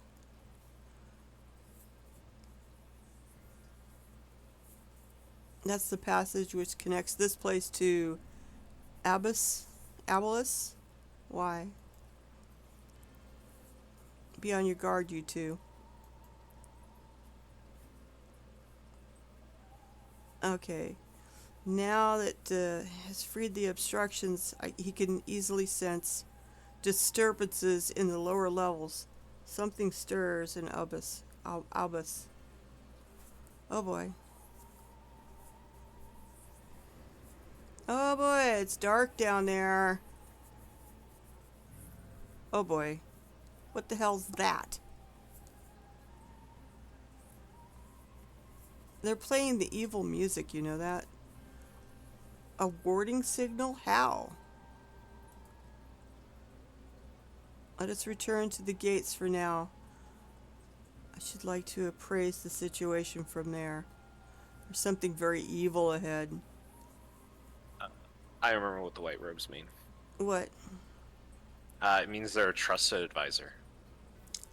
That's the passage which connects this place to Abyss? Why? Be on your guard, you two. Okay. Now that has freed the obstructions, he can easily sense disturbances in the lower levels. Something stirs in Abyss. Abyss. Oh boy. Oh boy, it's dark down there. Oh boy. What the hell's that? They're playing the evil music, you know that? A warding signal? How? Let us return to the gates for now. I should like to appraise the situation from there. There's something very evil ahead. I remember what the white robes mean. What? It means they're a trusted advisor.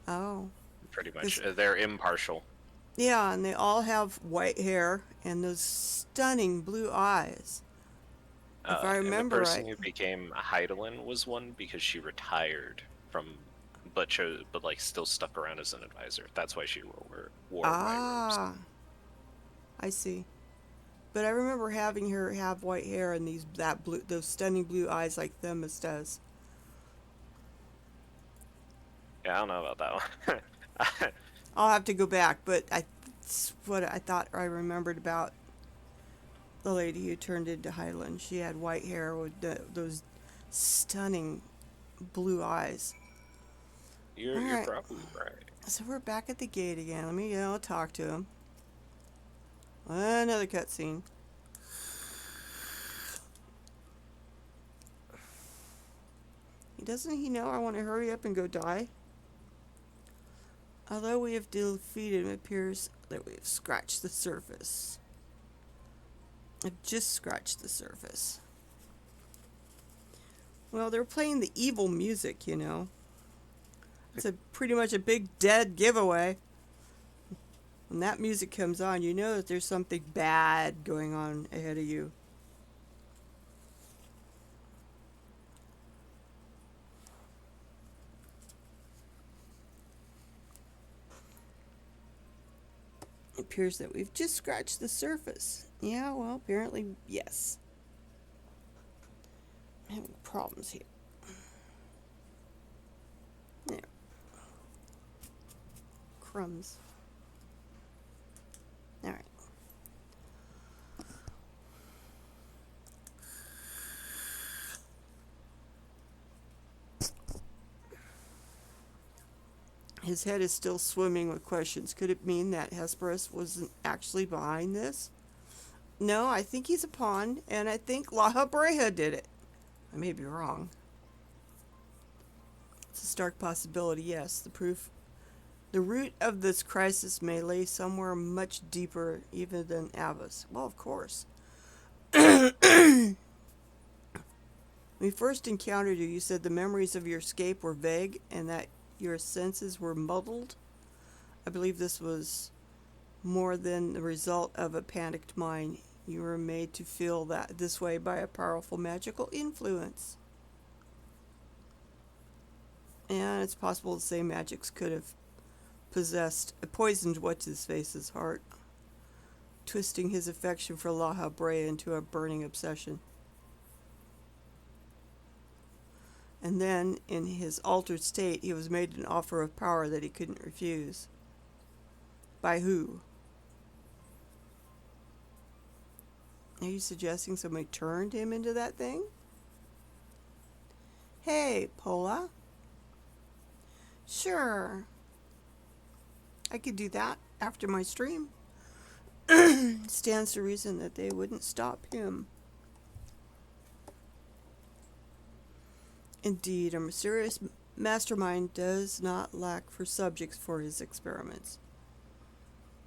Oh. Pretty much. They're impartial. Yeah, and they all have white hair and those stunning blue eyes. If I remember and the person right. who became Heidelin was one because she retired from, but like still stuck around as an advisor. That's why she wore white robes. I see. But I remember having her have white hair and those stunning blue eyes like Themis does. Yeah, I don't know about that one. I'll have to go back, but it's what I thought I remembered about the lady who turned into Highland. She had white hair with those stunning blue eyes. You're right. probably right. So we're back at the gate again. Let me talk to him. Another cutscene. Doesn't he know I want to hurry up and go die? Although we have defeated him, it appears that we have scratched the surface. I've just scratched the surface. Well, they're playing the evil music, you know. It's pretty much a big dead giveaway. When that music comes on, you know that there's something bad going on ahead of you. It appears that we've just scratched the surface. Yeah, well, apparently, yes. I'm having problems here. There. Crumbs. Alright. His head is still swimming with questions. Could it mean that Hesperus wasn't actually behind this? No, I think he's a pawn, and I think La Habrea did it. I may be wrong. It's a stark possibility, yes. The root of this crisis may lay somewhere much deeper even than Abyss. Well, of course. When we first encountered you, you said the memories of your escape were vague and that your senses were muddled. I believe this was more than the result of a panicked mind. You were made to feel that this way by a powerful magical influence. And it's possible the same magics could have poisoned What's-His-Face's heart, twisting his affection for La Habrea into a burning obsession. And then, in his altered state, he was made an offer of power that he couldn't refuse. By who? Are you suggesting somebody turned him into that thing? Hey, Pola. Sure. I could do that after my stream. stands to reason that they wouldn't stop him. Indeed, a mysterious mastermind does not lack for subjects for his experiments,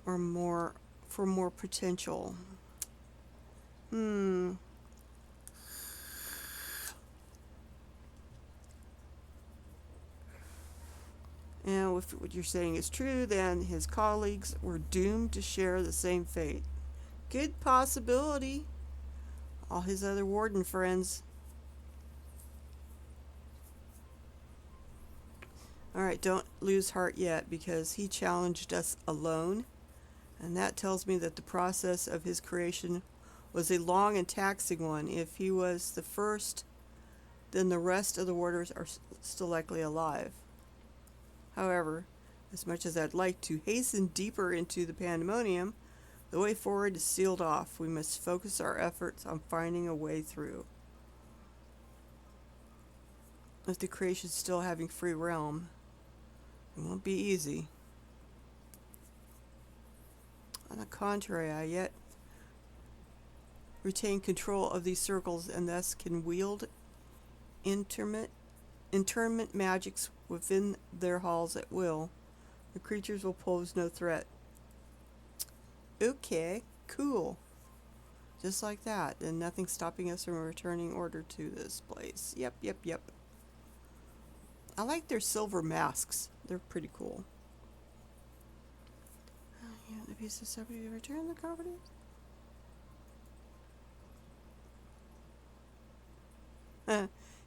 or more potential. And if what you're saying is true, then his colleagues were doomed to share the same fate. Good possibility. All his other warden friends. Alright, don't lose heart yet, because he challenged us alone, and that tells me that the process of his creation was a long and taxing one. If he was the first, then the rest of the warders are still likely alive. However, as much as I'd like to hasten deeper into the pandemonium, the way forward is sealed off. We must focus our efforts on finding a way through. With the creation still having free realm, it won't be easy. On the contrary, I yet retain control of these circles and thus can wield internment magics within their halls at will. The creatures will pose no threat. Okay, cool. Just like that, and nothing stopping us from returning order to this place. Yep. I like their silver masks. They're pretty cool. Yeah, the piece of somebody to return the confidence.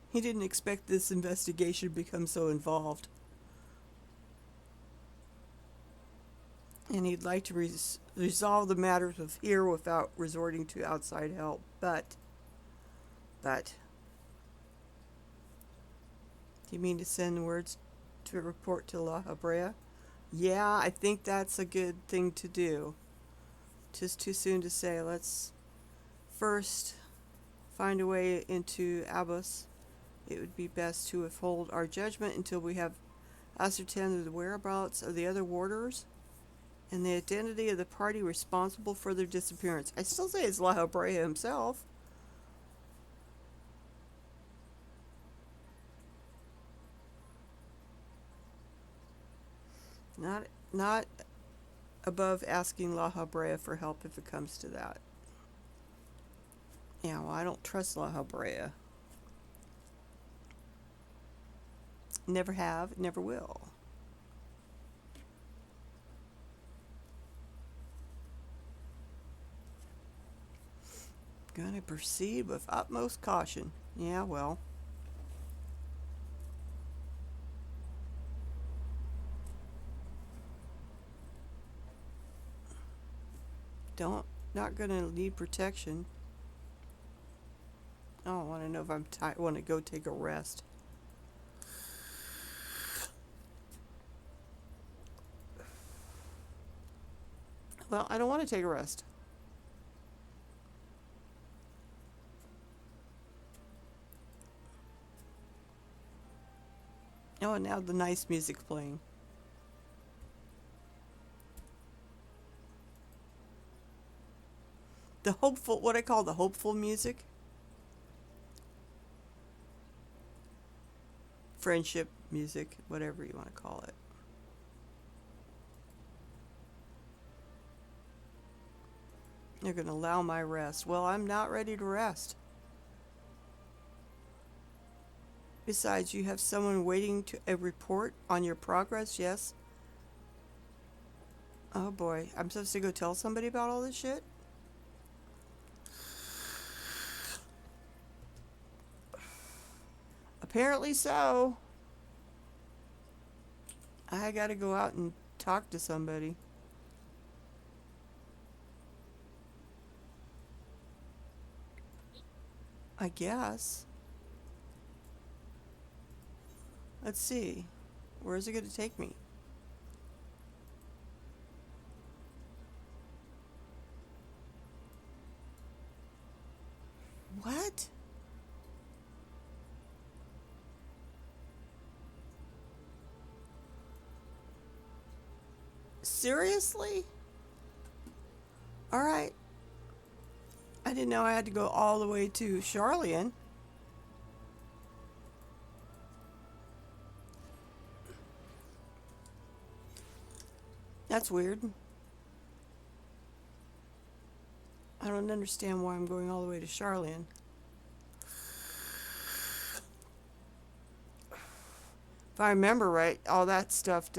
He didn't expect this investigation to become so involved. And he'd like to resolve the matters of here without resorting to outside help. But, do you mean to send words to report to La Habrea? Yeah, I think that's a good thing to do. Just too soon to say. Let's first find a way into Abbas. It would be best to withhold our judgment until we have ascertained the whereabouts of the other warders and the identity of the party responsible for their disappearance. I still say it's La Habrea himself. Not above asking La Habrea for help if it comes to that. Yeah, well, I don't trust La Habrea. Never have, never will. Gonna proceed with utmost caution. Yeah, well. Not gonna need protection. I don't want to know if I'm tired. Want to go take a rest. Well, I don't want to take a rest. Oh, and now the nice music's playing. The hopeful, what I call the hopeful music. Friendship music, whatever you want to call it. You're going to allow my rest. Well, I'm not ready to rest. Besides, you have someone waiting to a report on your progress, yes? Oh boy, I'm supposed to go tell somebody about all this shit? Apparently so. I gotta go out and talk to somebody. I guess. Let's see. Where is it going to take me? What? Seriously? Alright. I didn't know I had to go all the way to Charlian. That's weird. I don't understand why I'm going all the way to Charlian. If I remember right, all that stuff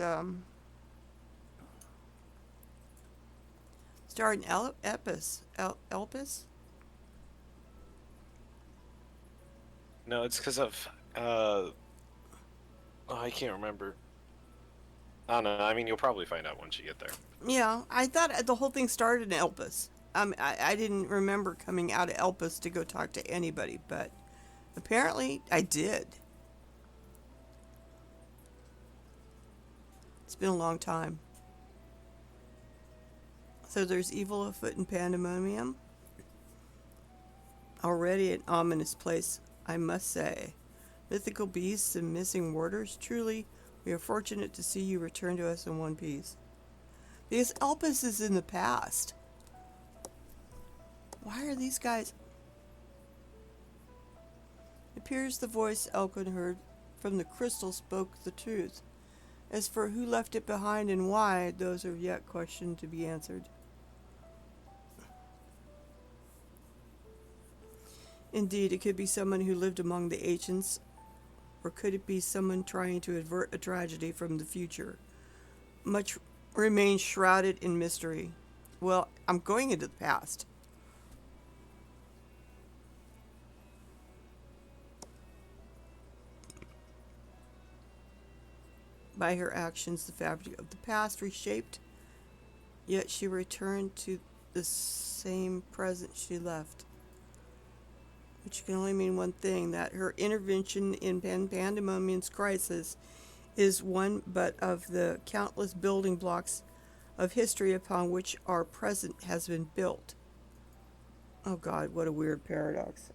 started in Elpis? No, it's because of I can't remember. I don't know. I mean, you'll probably find out once you get there. Yeah, I thought the whole thing started in Elpis. I didn't remember coming out of Elpis to go talk to anybody, but apparently I did. It's been a long time. So there's evil afoot in Pandemonium. Already an ominous place, I must say. Mythical beasts and missing warders. Truly, we are fortunate to see you return to us in one piece. Because Elpis is in the past. Why are these guys... It appears the voice Elkin heard from the crystal spoke the truth. As for who left it behind and why, those are yet questions to be answered. Indeed, it could be someone who lived among the ancients, or could it be someone trying to avert a tragedy from the future? Much remains shrouded in mystery. Well, I'm going into the past. By her actions, the fabric of the past reshaped, yet she returned to the same present she left. Which can only mean one thing, that her intervention in Pandemonium's crisis is one but of the countless building blocks of history upon which our present has been built. Oh God, what a weird paradox.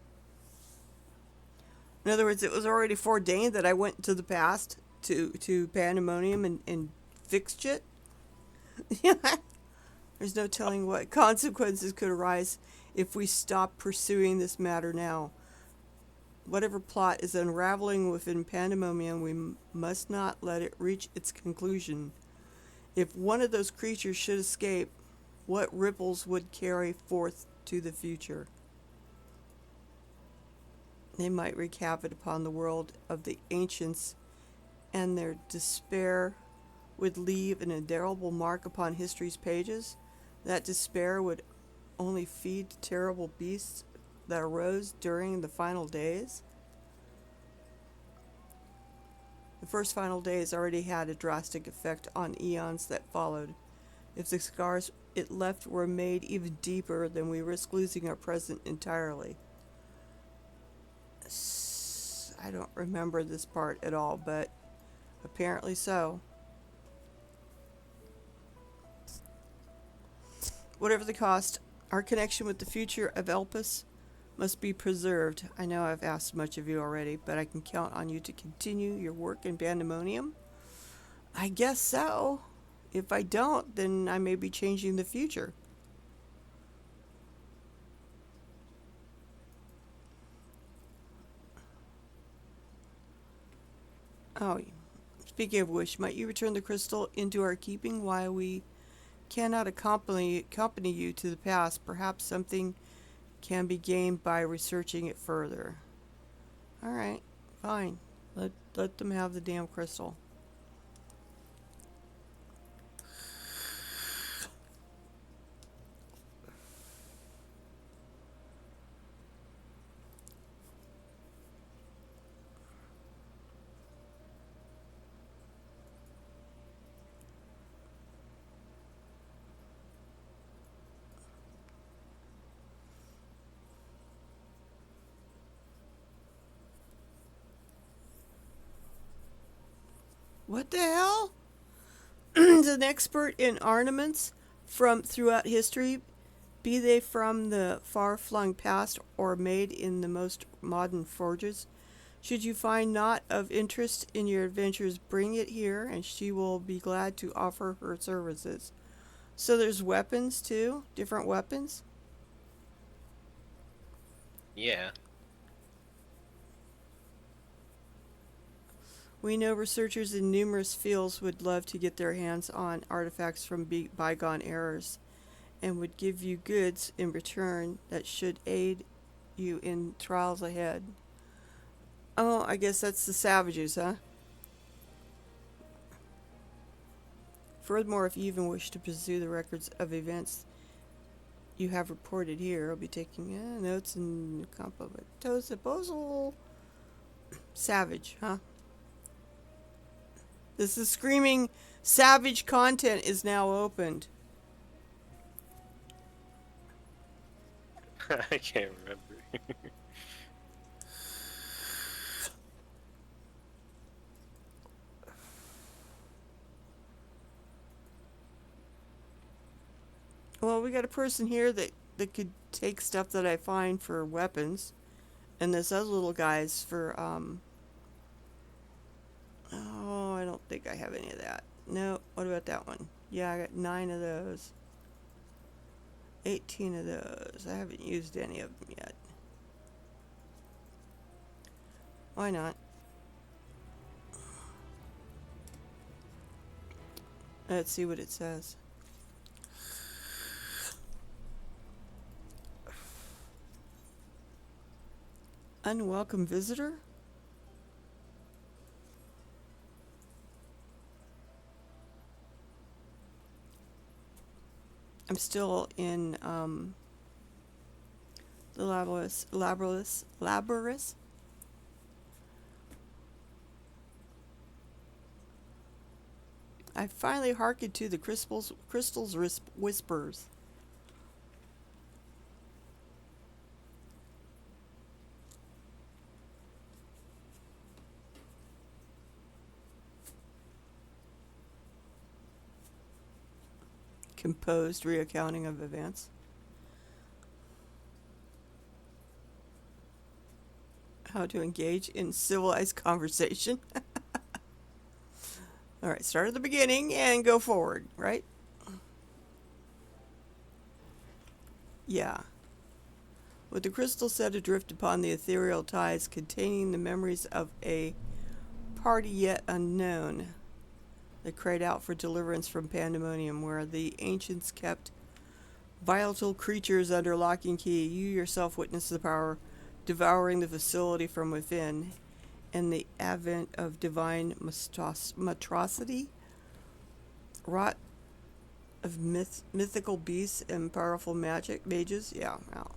In other words, it was already foreordained that I went to the past to Pandemonium and fixed it. There's no telling what consequences could arise if we stop pursuing this matter now. Whatever plot is unraveling within Pandemonium, we must not let it reach its conclusion. If one of those creatures should escape, what ripples would carry forth to the future? They might wreak havoc upon the world of the ancients, and their despair would leave an indelible mark upon history's pages. That despair would only feed terrible beasts that arose during the final days. The first final days already had a drastic effect on eons that followed. If the scars it left were made even deeper, then we risk losing our present entirely. I don't remember this part at all, but apparently so. Whatever the cost, our connection with the future of Elpis must be preserved. I know I've asked much of you already, but I can count on you to continue your work in Pandemonium? I guess so. If I don't, then I may be changing the future. Oh, speaking of which, might you return the crystal into our keeping while we cannot accompany you to the past? Perhaps something can be gained by researching it further. Alright, fine. Let them have the damn crystal. What the hell? Is an expert in ornaments from throughout history, be they from the far-flung past or made in the most modern forges. Should you find naught of interest in your adventures, bring it here, and she will be glad to offer her services. So there's weapons too? Different weapons? Yeah. We know researchers in numerous fields would love to get their hands on artifacts from bygone eras and would give you goods in return that should aid you in trials ahead. Oh, I guess that's the savages, huh? Furthermore, if you even wish to pursue the records of events you have reported here, I'll be taking notes and composable. Savage, huh? This is screaming savage content is now opened. I can't remember. Well, we got a person here that could take stuff that I find for weapons. And this other little guy's for, oh, I don't think I have any of that. No, what about that one? Yeah, I got 9 of those. 18 of those. I haven't used any of them yet. Why not? Let's see what it says. Unwelcome visitor? I'm still in the laborious. I finally hearkened to the crystals whispers. Composed reaccounting of events. How to engage in civilized conversation. All right, start at the beginning and go forward, right? Yeah. With the crystal set adrift upon the ethereal tides containing the memories of a party yet unknown, they cried out for deliverance from Pandemonium, where the ancients kept volatile creatures under lock and key. You yourself witnessed the power devouring the facility from within, and the advent of divine monstrosity, wrought of mythical beasts and powerful mages. Yeah, wow.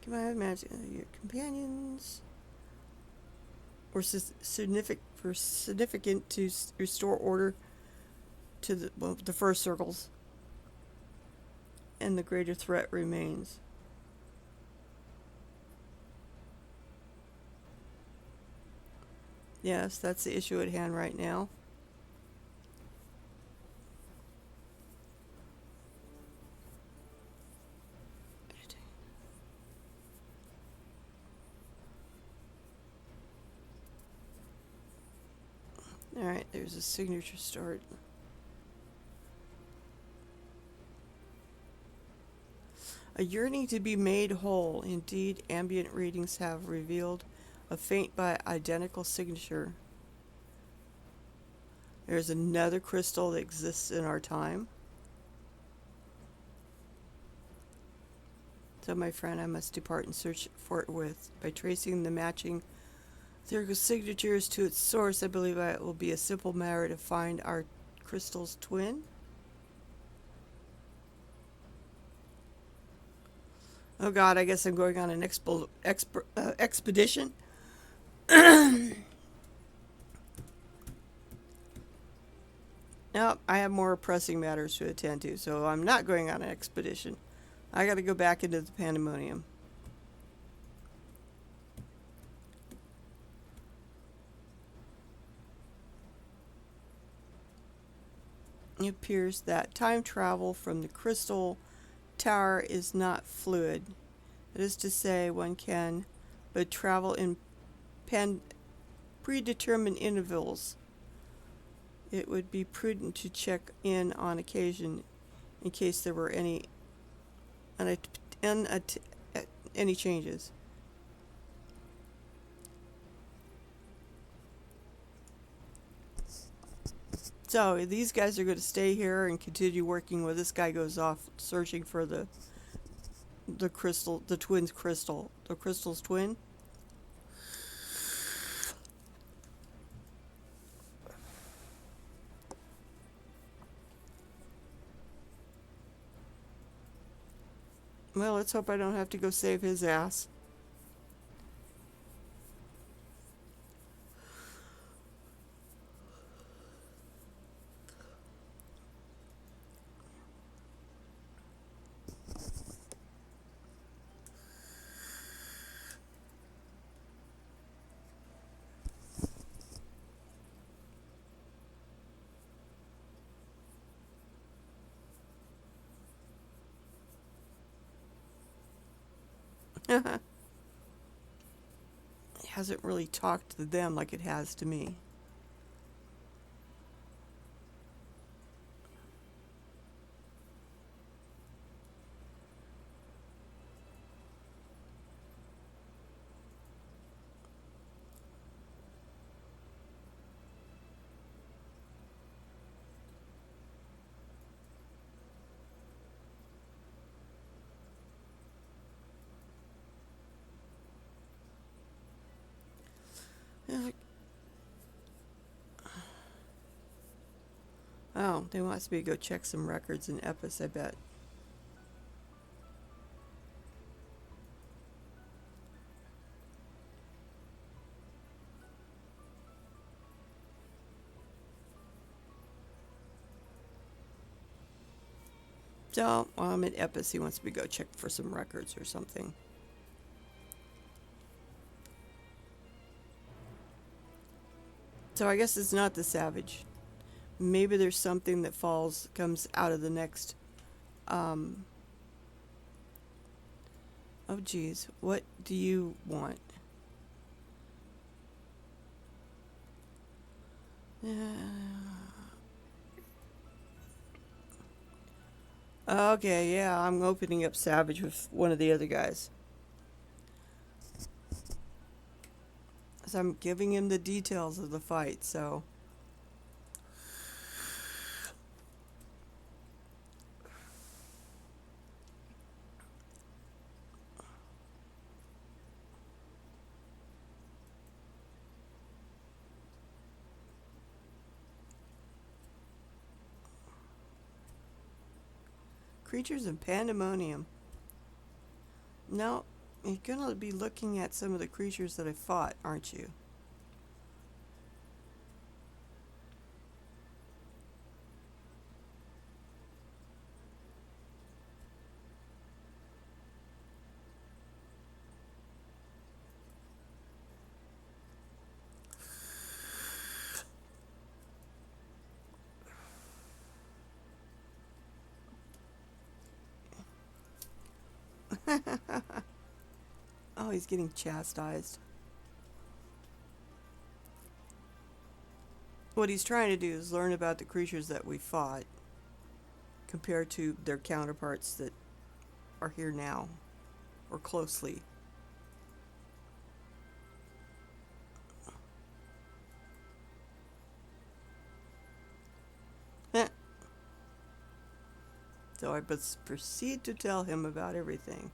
Can I imagine your companions were significant to restore order to the first circles, and the greater threat remains. Yes, that's the issue at hand right now. Alright, there's a signature start. A yearning to be made whole. Indeed, ambient readings have revealed a faint but identical signature. There's another crystal that exists in our time. So, my friend, I must depart and search forthwith. By tracing the matching ethereal signatures to its source, I believe it will be a simple matter to find our crystal's twin. Oh God, I guess I'm going on an expedition. Nope, I have more pressing matters to attend to, so I'm not going on an expedition. I gotta go back into the Pandemonium. It appears that time travel from the crystal tower is not fluid. That is to say, one can but travel in predetermined intervals. it would be prudent to check in on occasion in case there were any any changes. So these guys are going to stay here and continue working while this guy goes off searching for the crystal, the twin's crystal, the crystal's twin. Well, let's hope I don't have to go save his ass. It hasn't really talked to them like it has to me. Oh, they wants me to go check some records in Epis, I bet. So, while I'm at Epis, he wants me to go check for some records or something. So I guess it's not the Savage. Maybe there's something that comes out of the next, oh geez, what do you want? Okay, yeah, I'm opening up Savage with one of the other guys. So I'm giving him the details of the fight, so... Creatures in Pandemonium. Now, you're gonna be looking at some of the creatures that I fought, aren't you? Oh, he's getting chastised. What he's trying to do is learn about the creatures that we fought compared to their counterparts that are here now, or closely. So I must proceed to tell him about everything.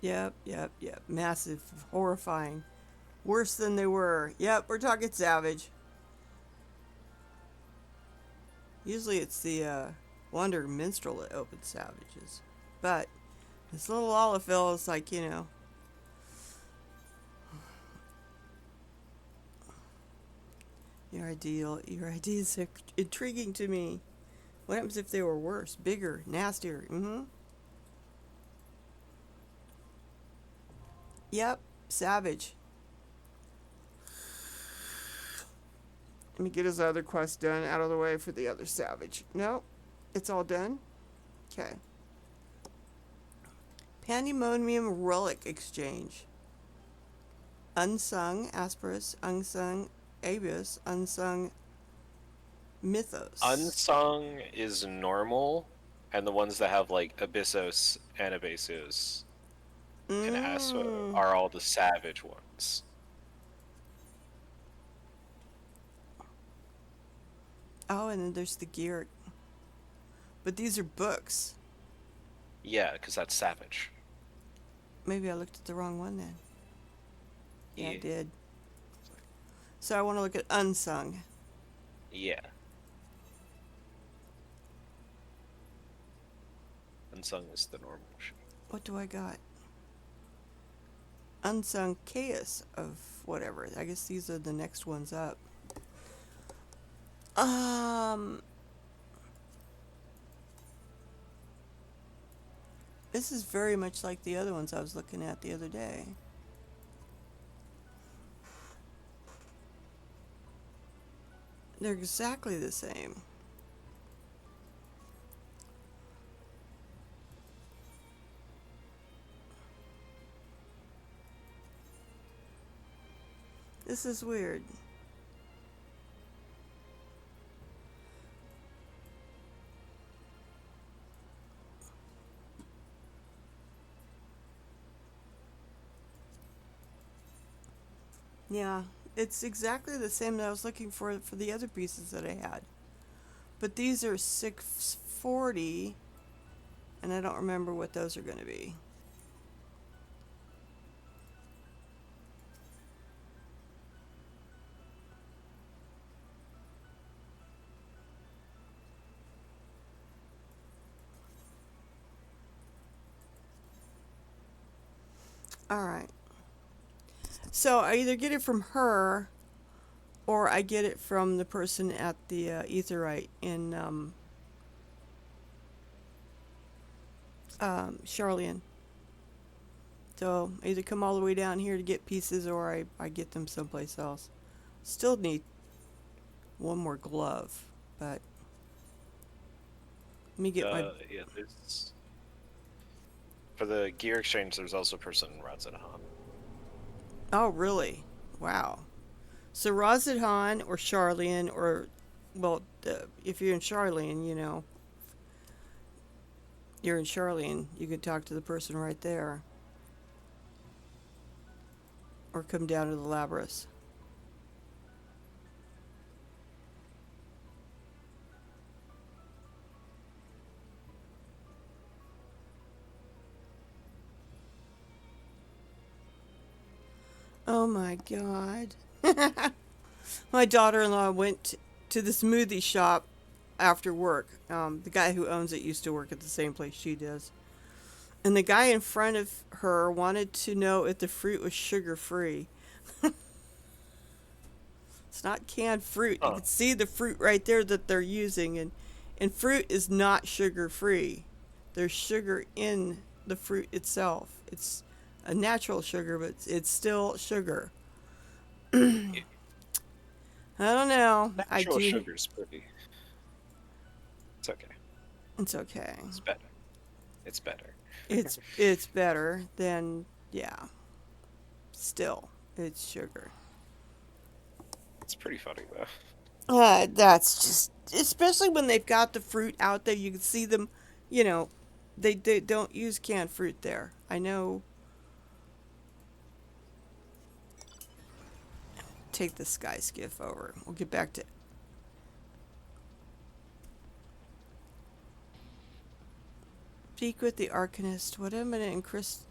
Yep. Massive, horrifying. Worse than they were. Yep, we're talking Savage. Usually it's the Wander Minstrel that opens Savages. But this little Olafil is like, you know... Your ideas are intriguing to me. What happens if they were worse, bigger, nastier? Yep, Savage. Let me get his other quest done out of the way for the other savage. No, it's all done. Okay. Pandemonium Relic Exchange. Unsung Asperus, Unsung Abius, Unsung Mythos. Unsung is normal, and the ones that have like Abyssos and Abasos and Aspo are all the savage ones. Oh, and then there's the gear. But these are books. Yeah, because that's savage. Maybe I looked at the wrong one then. Yeah, I Yeah. did. So I want to look at Unsung. Yeah. Unsung is the normal shit. What do I got? Unsung Chaos of whatever. I guess these are the next ones up. This is very much like the other ones I was looking at the other day. They're exactly the same. This is weird. Yeah, it's exactly the same that I was looking for the other pieces that I had. But these are 640, and I don't remember what those are going to be. All right. So I either get it from her, or I get it from the person at the Etherite in Charlian. So I either come all the way down here to get pieces, or I get them someplace else. Still need one more glove, but let me get my... Yeah, there's... For the gear exchange, there's also a person in Razadahan. Oh, really? Wow. So Razadhan or Charlian, or, well, if you're in Charlian, you know, you're in Charlian, you could talk to the person right there. Or come down to the Labrys. Oh my God. My daughter-in-law went to the smoothie shop after work. The guy who owns it used to work at the same place she does. And the guy in front of her wanted to know if the fruit was sugar-free. It's not canned fruit. You can see the fruit right there that they're using. And fruit is not sugar-free. There's sugar in the fruit itself. It's a natural sugar, but it's still sugar. I don't know. Natural sugar's pretty. It's okay. It's okay. It's better. It's better. It's better than, yeah. Still, it's sugar. It's pretty funny though. That's just, especially when they've got the fruit out there, you can see them, you know, they don't use canned fruit there. I know. Take the sky skiff over. We'll get back to... Speak with the Arcanist. What am I in Chris...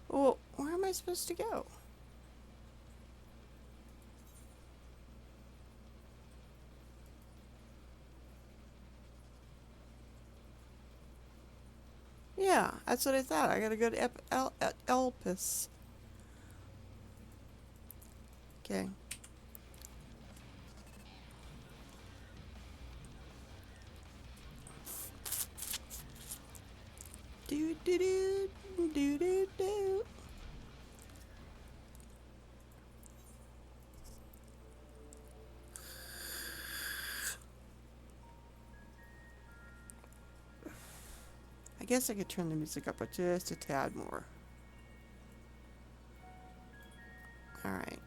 Well, where am I supposed to go? Yeah, that's what I thought. I gotta go to Elpis. Okay. Do do do do do do. I guess I could turn the music up just a tad more. Alright.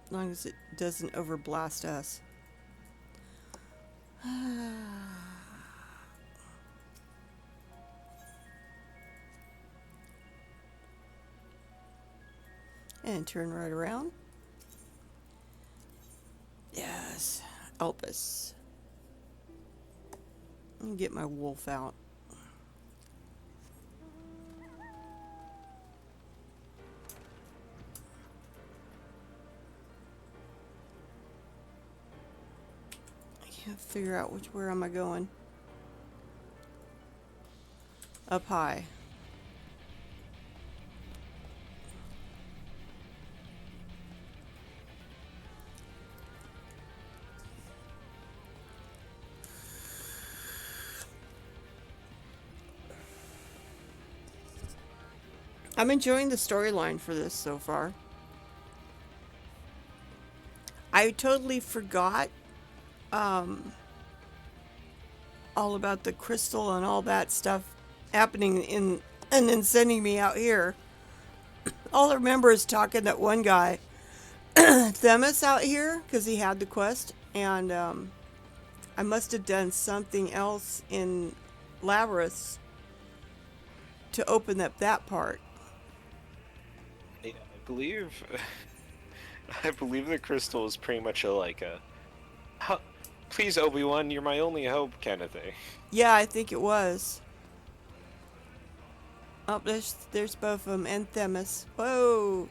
As long as it doesn't overblast us. And turn right around. Yes. Elpis. Let me get my wolf out. I can't figure out where am I going. Up high. I'm enjoying the storyline for this so far. I totally forgot all about the crystal and all that stuff happening in and then sending me out here. All I remember is talking that one guy, Themis, out here because he had the quest, and I must have done something else in Labyrinth to open up that part. Yeah, I believe the crystal is pretty much please Obi-Wan, you're my only hope kind of thing. Yeah, I think it was. Oh, there's both of them and Themis. Whoa,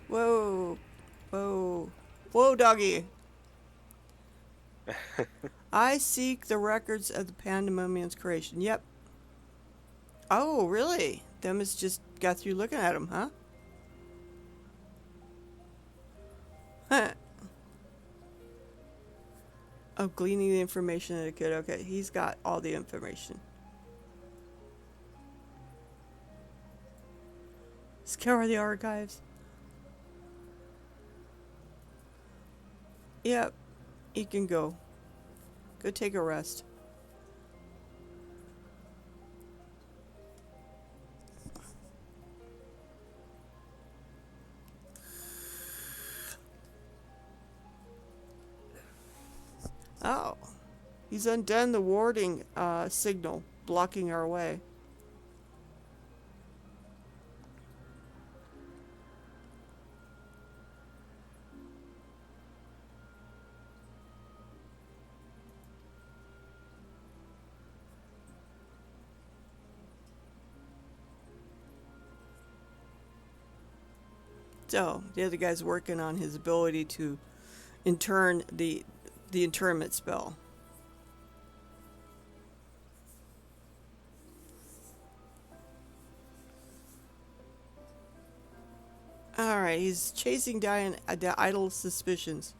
whoa, whoa, whoa, doggy. I seek the records of the Pandemonium's creation. Yep. Oh, really? Themis just got through looking at him, huh? Huh. Oh, gleaning the information that it could. Okay, he's got all the information. Scour the archives. Yep, he can go. Go take a rest. Oh, he's undone the warding signal blocking our way. So the other guy's working on his ability to intern the internment spell. Alright, he's chasing down the idle suspicions.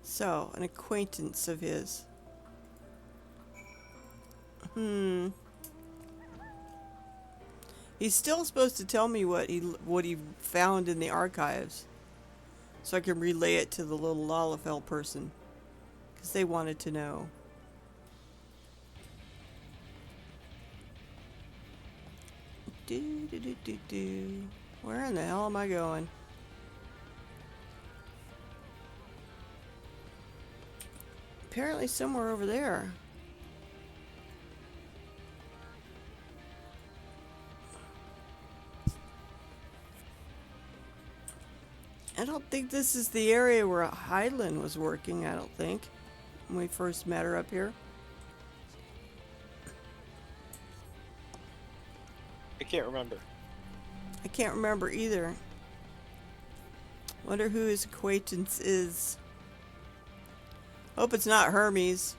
So, an acquaintance of his. He's still supposed to tell me what he found in the archives, so I can relay it to the little Lalafell person, because they wanted to know. Where in the hell am I going? Apparently somewhere over there. I don't think this is the area where Hyland was working, I don't think, when we first met her up here. I can't remember. I can't remember either. Wonder who his acquaintance is. Hope it's not Hermes.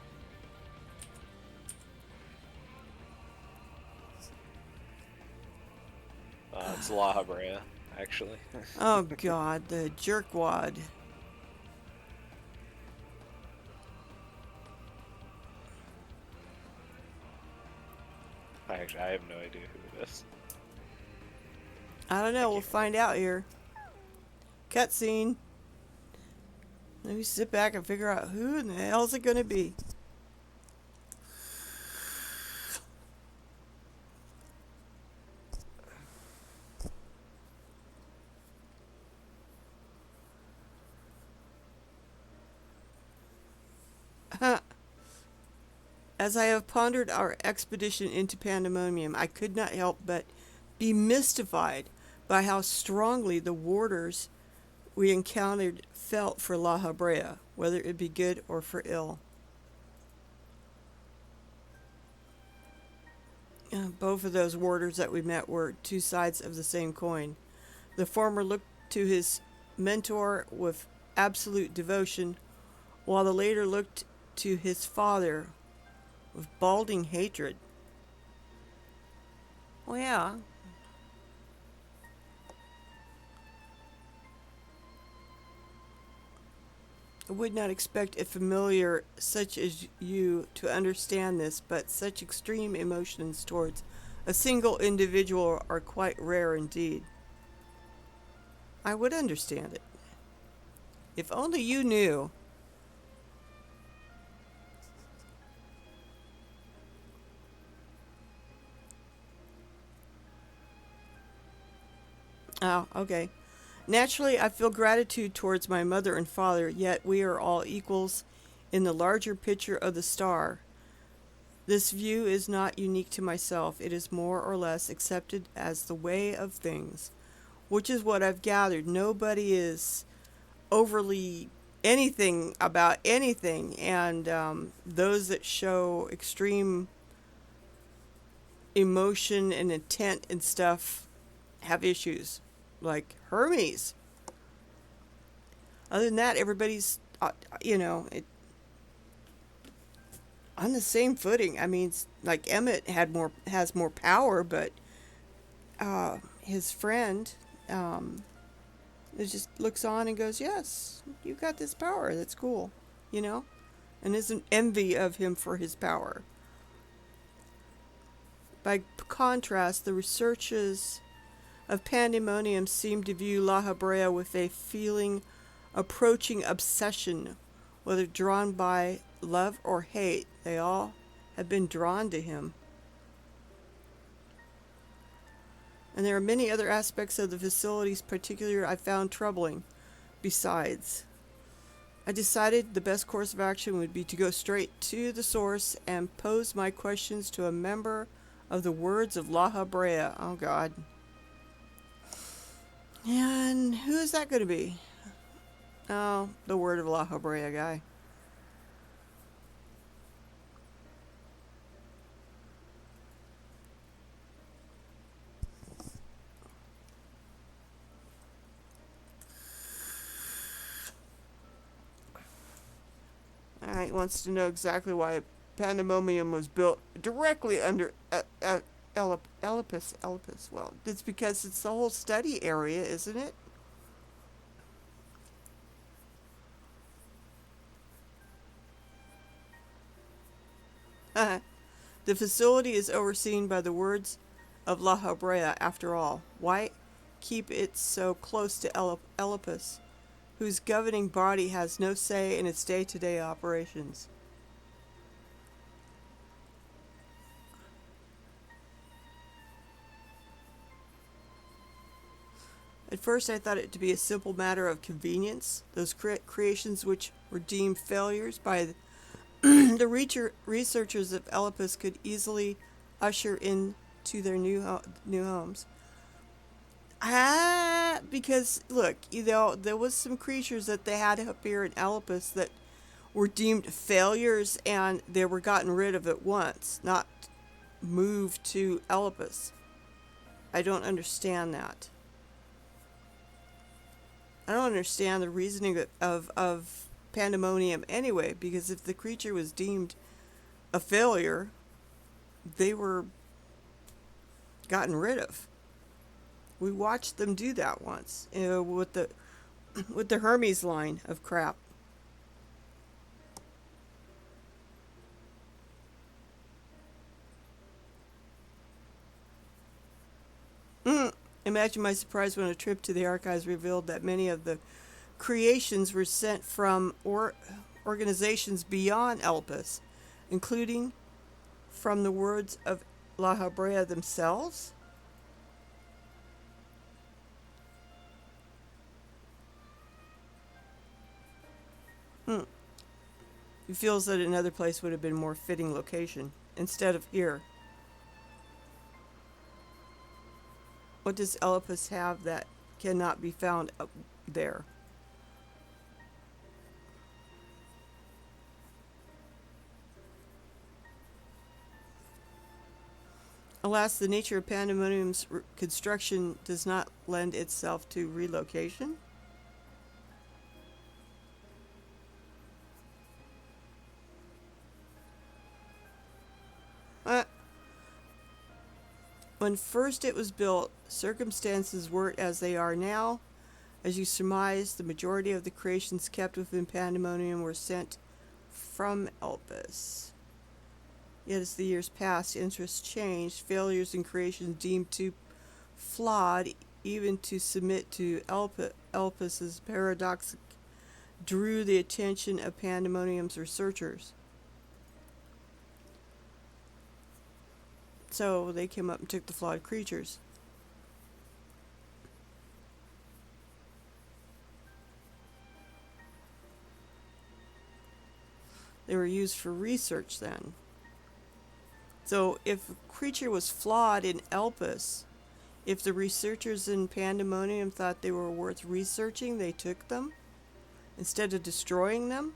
It's La Habrea, actually. Oh god, the jerkwad. I have no idea who it is. I don't know, we'll find out here. Cutscene. Let me sit back and figure out who in the hell is it gonna be. As I have pondered our expedition into Pandemonium, I could not help but be mystified by how strongly the warders we encountered felt for La Habrea, whether it be good or for ill. Both of those warders that we met were two sides of the same coin. The former looked to his mentor with absolute devotion, while the later looked to his father with balding hatred. Well, yeah. I would not expect a familiar such as you to understand this, but such extreme emotions towards a single individual are quite rare indeed. I would understand it. If only you knew. Oh, okay. Naturally, I feel gratitude towards my mother and father, yet we are all equals in the larger picture of the star. This view is not unique to myself. It is more or less accepted as the way of things, which is what I've gathered. Nobody is overly anything about anything, and those that show extreme emotion and intent and stuff have issues. Like Hermes. Other than that, everybody's, on the same footing. I mean, like Emmett has more power, but his friend, it just looks on and goes, "Yes, you got this power. That's cool," and isn't envy of him for his power. By contrast, the researchers of Pandemonium seem to view La Habrea with a feeling approaching obsession. Whether drawn by love or hate, they all have been drawn to him. And there are many other aspects of the facilities particular I found troubling. Besides, I decided the best course of action would be to go straight to the source and pose my questions to a member of the Words of La Habrea. Oh God. And who is that going to be? Oh, the Word of La Habrea guy. Alright, wants to know exactly why Pandemonium was built directly under Elipus. Well, it's because it's the whole study area, isn't it? The facility is overseen by the Words of La Habrea, after all. Why keep it so close to Elipus, whose governing body has no say in its day-to-day operations? At first I thought it to be a simple matter of convenience. Those creations which were deemed failures by the researchers of Elipus could easily usher into their new homes. Because, look, there was some creatures that they had up here in Elipus that were deemed failures, and they were gotten rid of at once, not moved to Elipus. I don't understand that. I don't understand the reasoning of Pandemonium anyway, because if the creature was deemed a failure, they were gotten rid of. We watched them do that once, with the Hermes line of crap. Imagine my surprise when a trip to the archives revealed that many of the creations were sent from organizations beyond Elpis, including from the words of La Habrea themselves. He feels that another place would have been more fitting location instead of here. What does Elpis have that cannot be found up there? Alas, the nature of Pandemonium's construction does not lend itself to relocation. When first it was built, circumstances weren't as they are now. As you surmise, the majority of the creations kept within Pandemonium were sent from Elpis. Yet as the years passed, interests changed, failures in creations deemed too flawed even to submit to Elpis's paradox drew the attention of Pandemonium's researchers. So they came up and took the flawed creatures. They were used for research then. So if a creature was flawed in Elpis, if the researchers in Pandemonium thought they were worth researching, they took them instead of destroying them.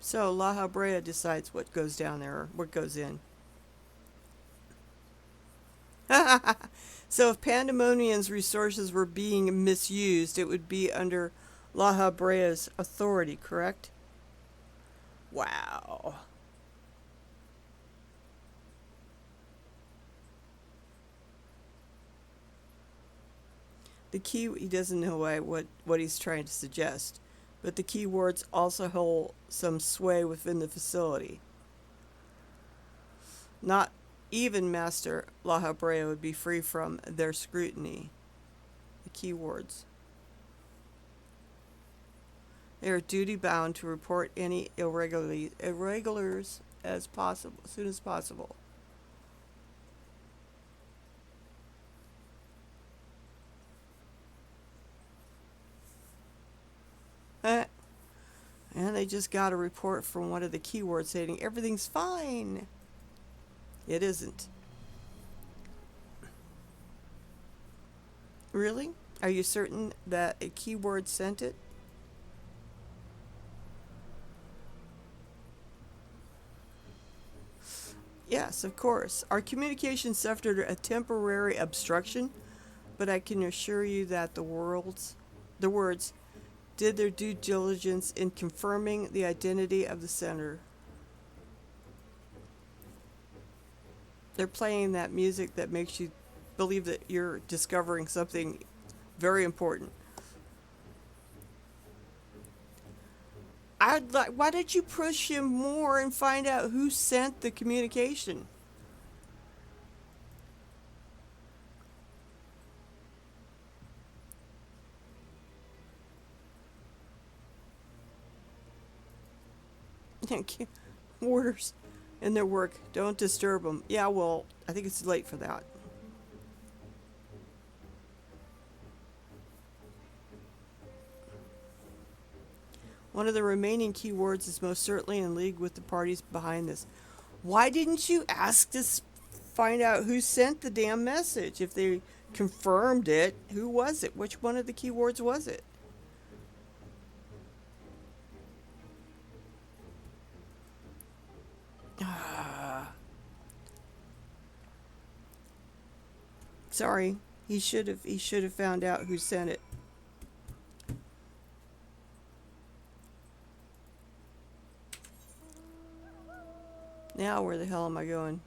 So La Habrea decides what goes down there, or what goes in. So if Pandemonium's resources were being misused, it would be under La Habrea's authority, correct? Wow. The key, he doesn't know what he's trying to suggest, but the keywords also hold some sway within the facility. Not even Master La Habrea would be free from their scrutiny. The keywords. They are duty bound to report any irregulars as soon as possible. And they just got a report from one of the keywords saying everything's fine. It isn't. Really? Are you certain that a keyword sent it? Yes, of course. Our communication suffered a temporary obstruction, but I can assure you that the words did their due diligence in confirming the identity of the sender. They're playing that music that makes you believe that you're discovering something very important. Why don't you push him more and find out who sent the communication? Warders in their work. Don't disturb them. Yeah, well, I think it's late for that. One of the remaining keywords is most certainly in league with the parties behind this. Why didn't you ask to find out who sent the damn message? If they confirmed it, who was it? Which one of the keywords was it? Sorry. He should have found out who sent it. Now where the hell am I going?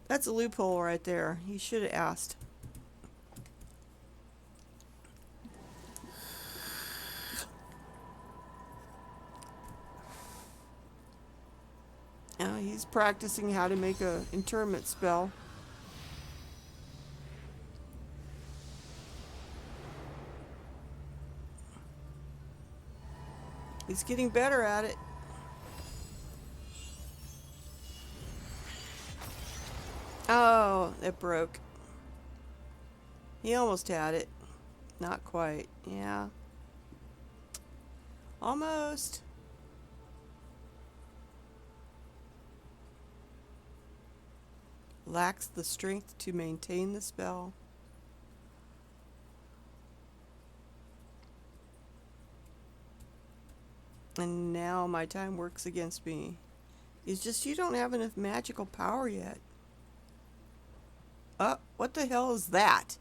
That's a loophole right there. He should have asked. He's practicing how to make a interment spell. He's getting better at it. Oh, it broke. He almost had it. Not quite. Yeah. Almost. Lacks the strength to maintain the spell. And now my time works against me. It's just you don't have enough magical power yet. What the hell is that?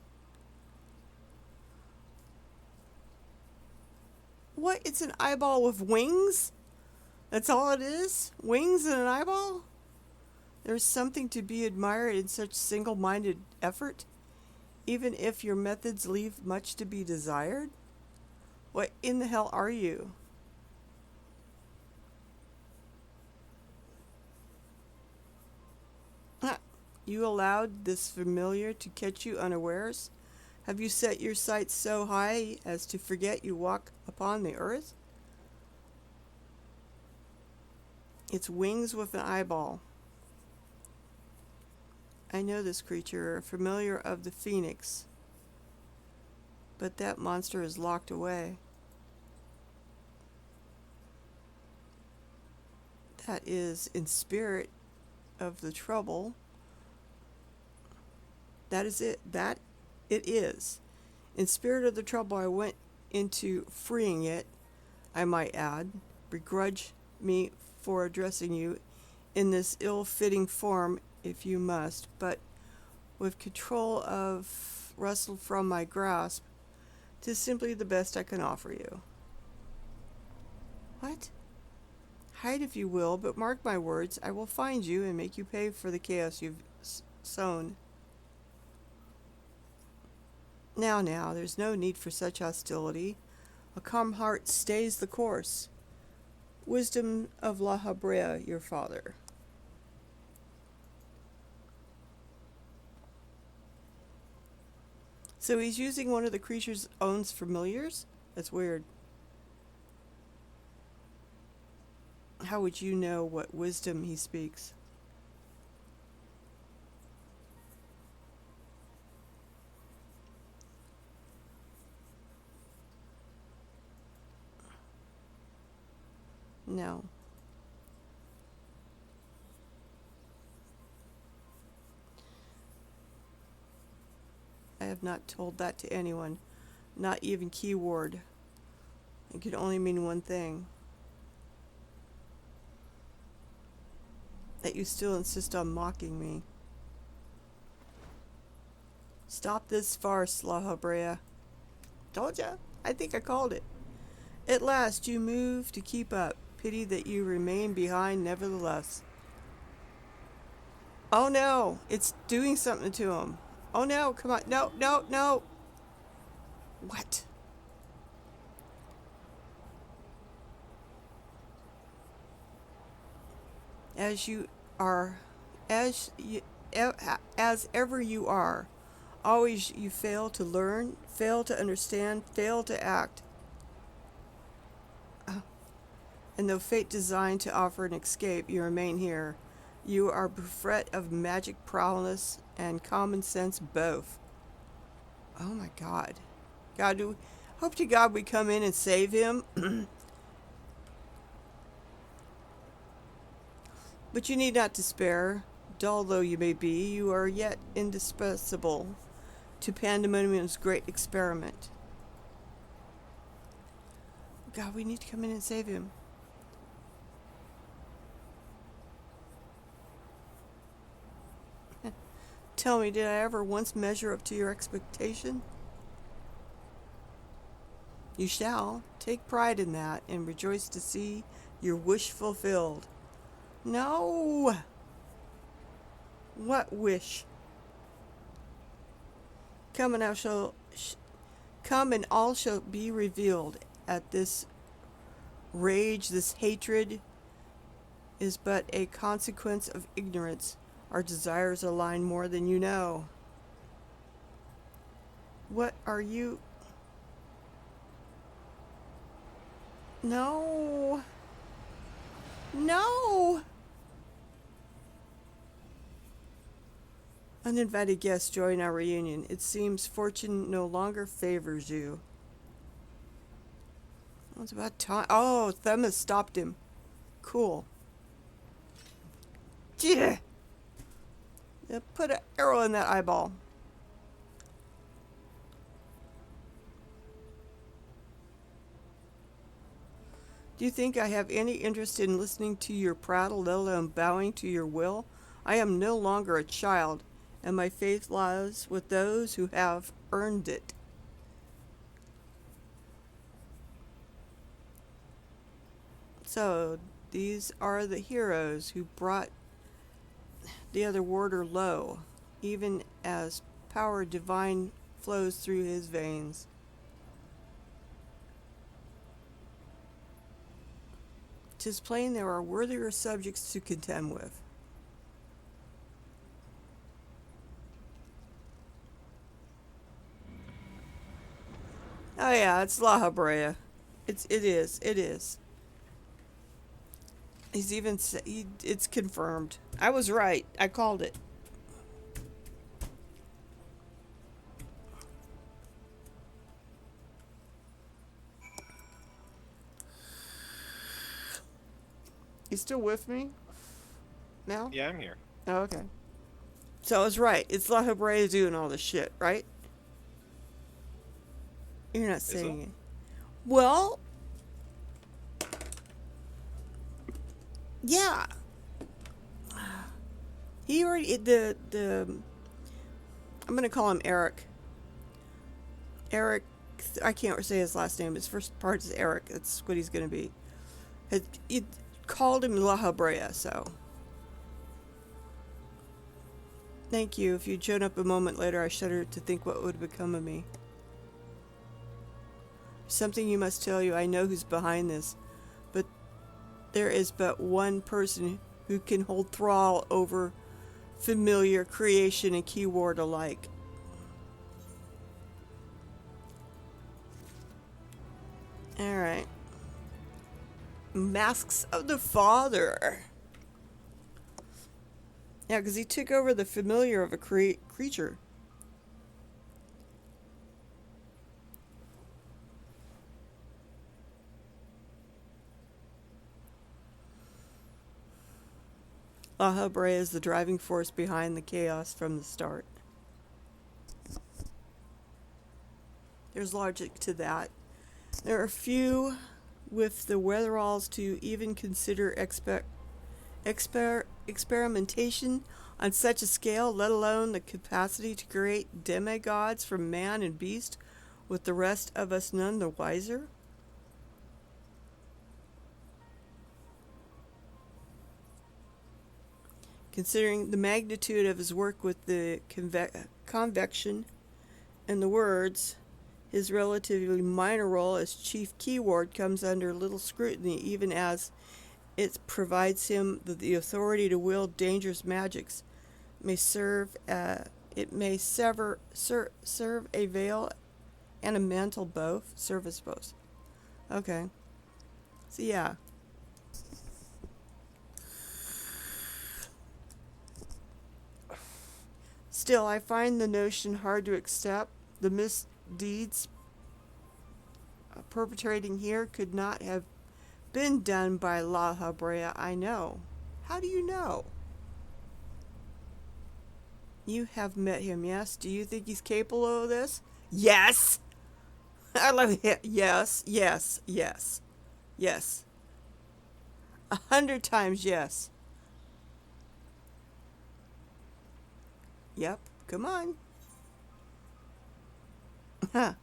What? It's an eyeball with wings? That's all it is? Wings and an eyeball? There's something to be admired in such single-minded effort, even if your methods leave much to be desired? What in the hell are you? You allowed this familiar to catch you unawares? Have you set your sights so high as to forget you walk upon the earth? Its wings with an eyeball. I know this creature, a familiar of the phoenix. But that monster is locked away. That is in spirit of the trouble. That is it. That it is. In spirit of the trouble, I went into freeing it, I might add. Begrudge me for addressing you in this ill-fitting form if you must, but with control of wrestled from my grasp, 'tis simply the best I can offer you. What? Hide if you will, but mark my words, I will find you and make you pay for the chaos you've sown. Now, there's no need for such hostility. A calm heart stays the course. Wisdom of La Habrea, your father. So he's using one of the creature's own familiars? That's weird. How would you know what wisdom he speaks? No. I have not told that to anyone, not even Keyword. It could only mean one thing. That you still insist on mocking me. Stop this farce, La Habrea. Told ya. I think I called it. At last you move to keep up. Pity that you remain behind nevertheless. Oh no, it's doing something to him. Oh no, come on. No. What? As ever you are, always you fail to learn, fail to understand, fail to act. And though fate designed to offer an escape, you remain here. You are bereft of magic prowess and common sense both. Oh my God. God, hope to God we come in and save him. But you need not despair. Dull though you may be, you are yet indispensable to Pandemonium's great experiment. God, we need to come in and save him. Tell me, did I ever once measure up to your expectation? You shall. Take pride in that and rejoice to see your wish fulfilled. No! What wish? Come and all shall be revealed. At this rage, this hatred is but a consequence of ignorance. Our desires align more than you know. What are you? No. No. Uninvited guests join our reunion. It seems fortune no longer favors you. It's about time. Oh, Themis stopped him. Cool. Yeah. Put an arrow in that eyeball. Do you think I have any interest in listening to your prattle, let alone bowing to your will? I am no longer a child, and my faith lies with those who have earned it. So, these are the heroes who brought the other warder low, even as power divine flows through his veins. "'Tis plain there are worthier subjects to contend with." Oh yeah, it's La Habrea. It is. He's even it's confirmed. I was right. I called it. You still with me now? Yeah, I'm here. Oh, okay. So I was right. It's La Habrea doing all this shit, right? You're not saying it. Well, yeah. He already I'm gonna call him Eric. Eric, I can't say his last name. His first part is Eric. That's what he's gonna be. He called him La Habrea, so. Thank you. If you'd shown up a moment later, I shuddered to think what would have become of me. Something you must tell you. I know who's behind this, but there is but one person who can hold thrall over familiar, creation, and keyword alike. Alright. Masks of the Father. Yeah, because he took over the familiar of a creature. La Habrea is the driving force behind the chaos from the start. There's logic to that. There are few with the wherewithals to even consider experimentation on such a scale, let alone the capacity to create demigods from man and beast, with the rest of us none the wiser. Considering the magnitude of his work with the convection and the words, his relatively minor role as chief keyword comes under little scrutiny, even as it provides him the authority to wield dangerous magics. It may serve a veil and a mantle both. Service both. Okay. So yeah. Still, I find the notion hard to accept. The misdeeds perpetrating here could not have been done by La Habrea, I know. How do you know? You have met him, yes? Do you think he's capable of this? Yes! I love it. Yes, yes, yes, yes. 100 times yes. Yep, come on. Huh.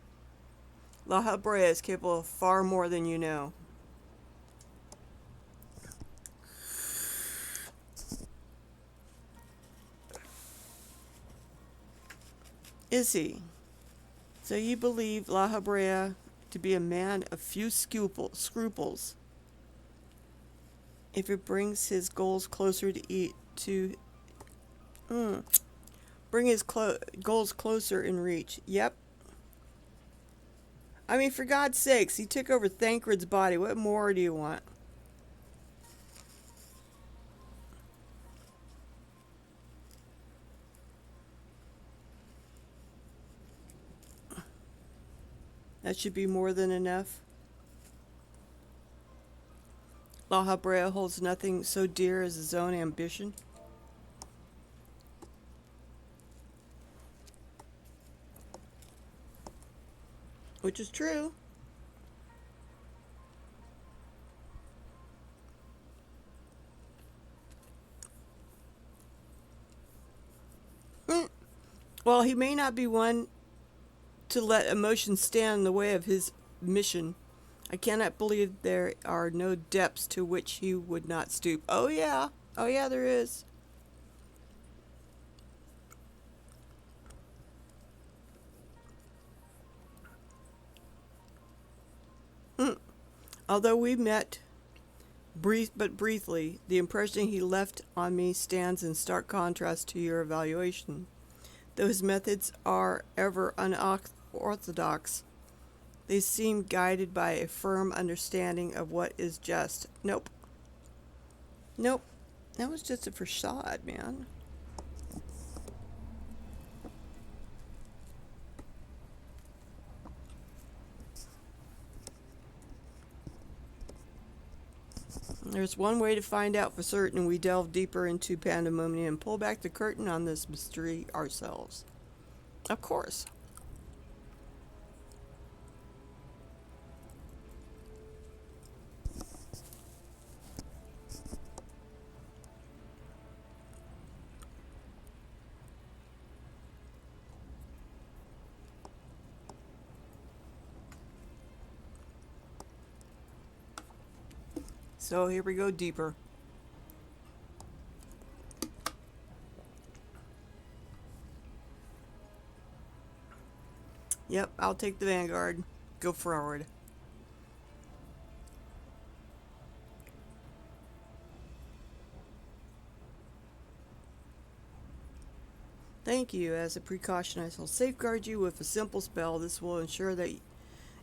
La Habrea is capable of far more than you know. Is he? So you believe La Habrea to be a man of few scruples if it brings his goals closer bring his goals closer in reach. Yep. I mean, for God's sakes, he took over Thancred's body. What more do you want? That should be more than enough. La Habrea holds nothing so dear as his own ambition. Which is true. Well, he may not be one to let emotion stand in the way of his mission. I cannot believe there are no depths to which he would not stoop. Oh yeah. Oh yeah, there is. Although we met briefly, the impression he left on me stands in stark contrast to your evaluation. Though his methods are ever unorthodox, they seem guided by a firm understanding of what is just. Nope. Nope. That was just a facade, man. There's one way to find out for certain. We delve deeper into Pandemonium and pull back the curtain on this mystery ourselves. Of course. So here we go deeper. Yep, I'll take the Vanguard. Go forward. Thank you. As a precaution, I shall safeguard you with a simple spell. This will ensure that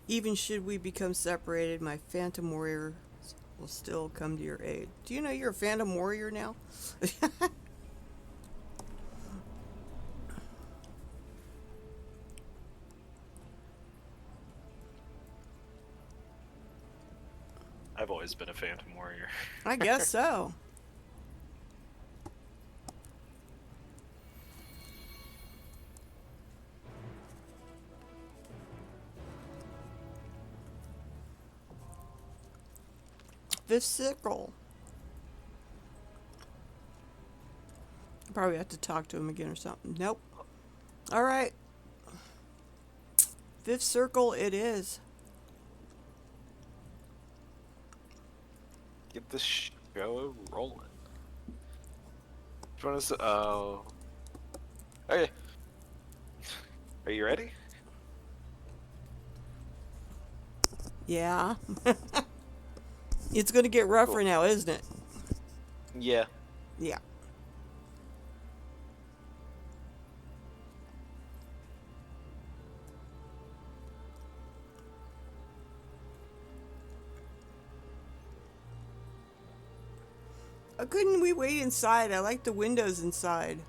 even should we become separated, my Phantom Warrior will still come to your aid. Do you know you're a Phantom Warrior now? I've always been a Phantom Warrior. I guess so. Fifth Sickle. Probably have to talk to him again or something. Nope. All right. Fifth Circle it is. Get this show rolling. Which one is the... Oh. Okay. Are you ready? Yeah. It's going to get rougher Cool. now, isn't it? Yeah. Yeah. Couldn't we wait inside? I like the windows inside.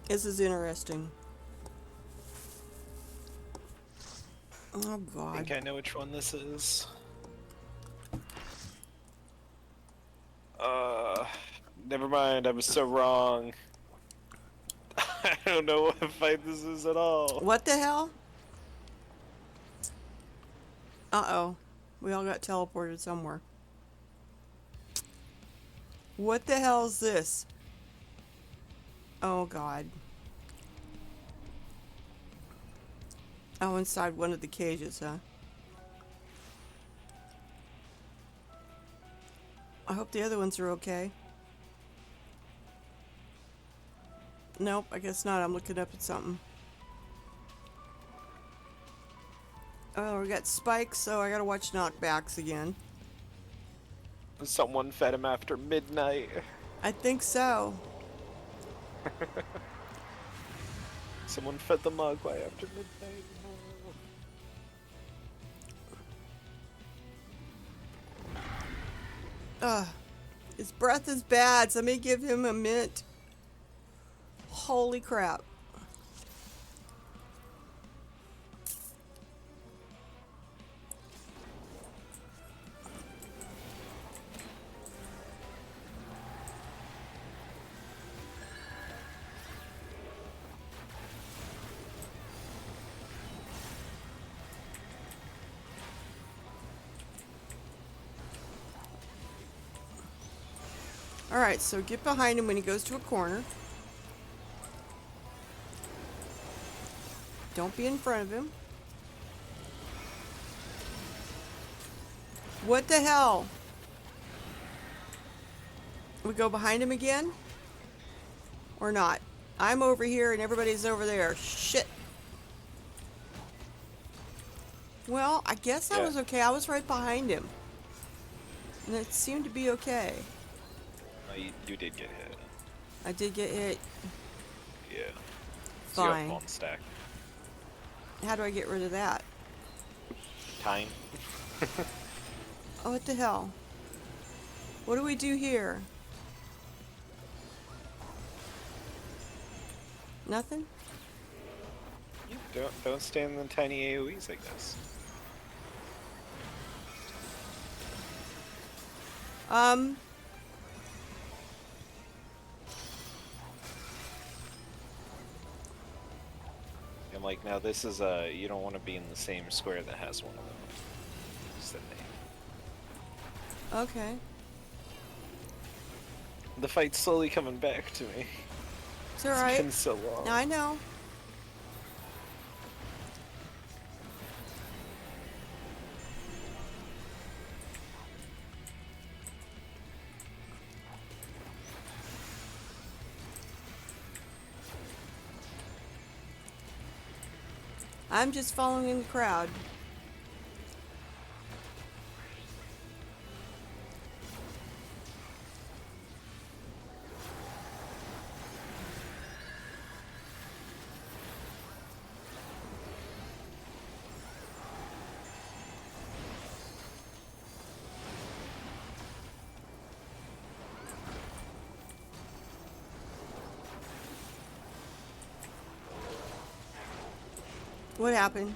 This is interesting. Oh, I God. think I know which one this is. Never mind, I was so wrong. I don't know what fight this is at all. What the hell? Uh-oh. We all got teleported somewhere. What the hell is this? Oh, God. Oh, inside one of the cages, huh? I hope the other ones are okay. Nope, I guess not. I'm looking up at something. Oh, we got spikes, so I gotta watch knockbacks again. Someone fed him after midnight. I think so. Someone fed the Mogwai after midnight. Ugh. His breath is bad. Somebody give him a mint. Holy crap. Alright, so get behind him when he goes to a corner. Don't be in front of him. What the hell? We go behind him again? Or not? I'm over here and everybody's over there. Shit. Well, I guess I was okay. I was right behind him. And it seemed to be okay. You did get hit. I did get hit. Yeah. So you have Fine. one stack. How do I get rid of that? Time. Oh, what the hell? What do we do here? Nothing? Don't stand in the tiny AoEs like this. I'm like, now this is you don't want to be in the same square that has one of them. Just the name. Okay. The fight's slowly coming back to me. It's alright. It's been so long. I know. I'm just following the crowd. What happened?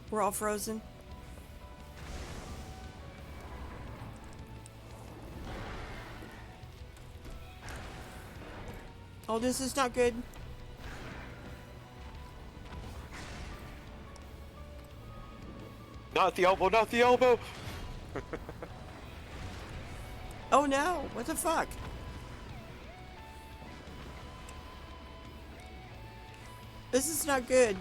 We're all frozen. Oh, this is not good. Not the elbow, not the elbow! Oh no, what the fuck? This is not good.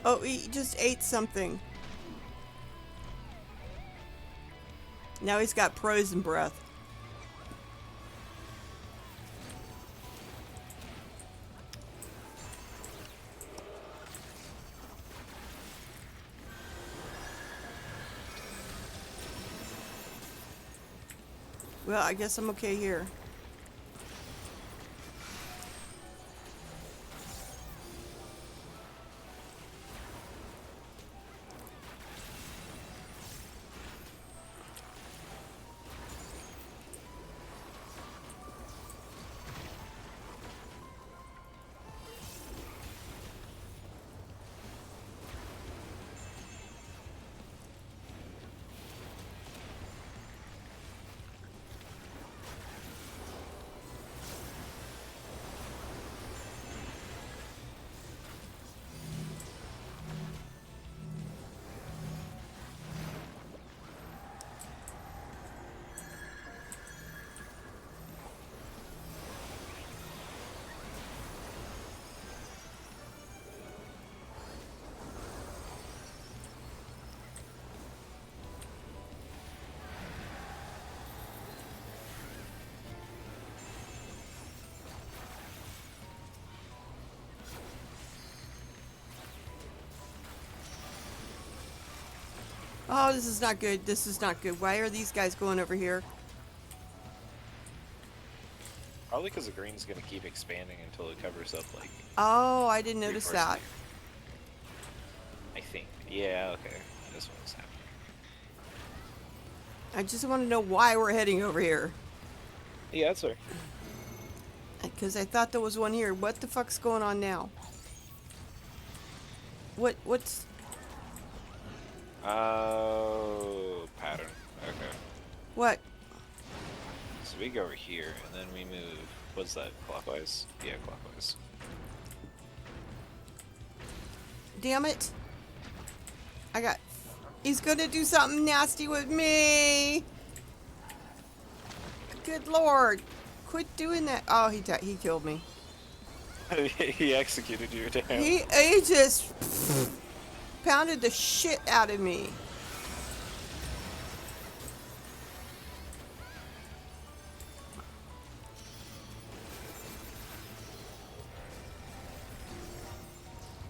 Oh, he just ate something. Now he's got poison breath. Well, I guess I'm okay here. Oh, this is not good. This is not good. Why are these guys going over here? Probably because the green's gonna keep expanding until it covers up like. Oh, I didn't notice three-fourths that. of the- I think. Yeah. Okay. This one's happening. I just want to know why we're heading over here. Yeah, that's her. Because I thought there was one here. What the fuck's going on now? What's... Oh, pattern. Okay. What? So we go over here, and then we move. What's that? Clockwise? Yeah, clockwise. Damn it. I got... He's gonna do something nasty with me. Good lord. Quit doing that. Oh, he killed me. He executed you, damn. He just pounded the shit out of me.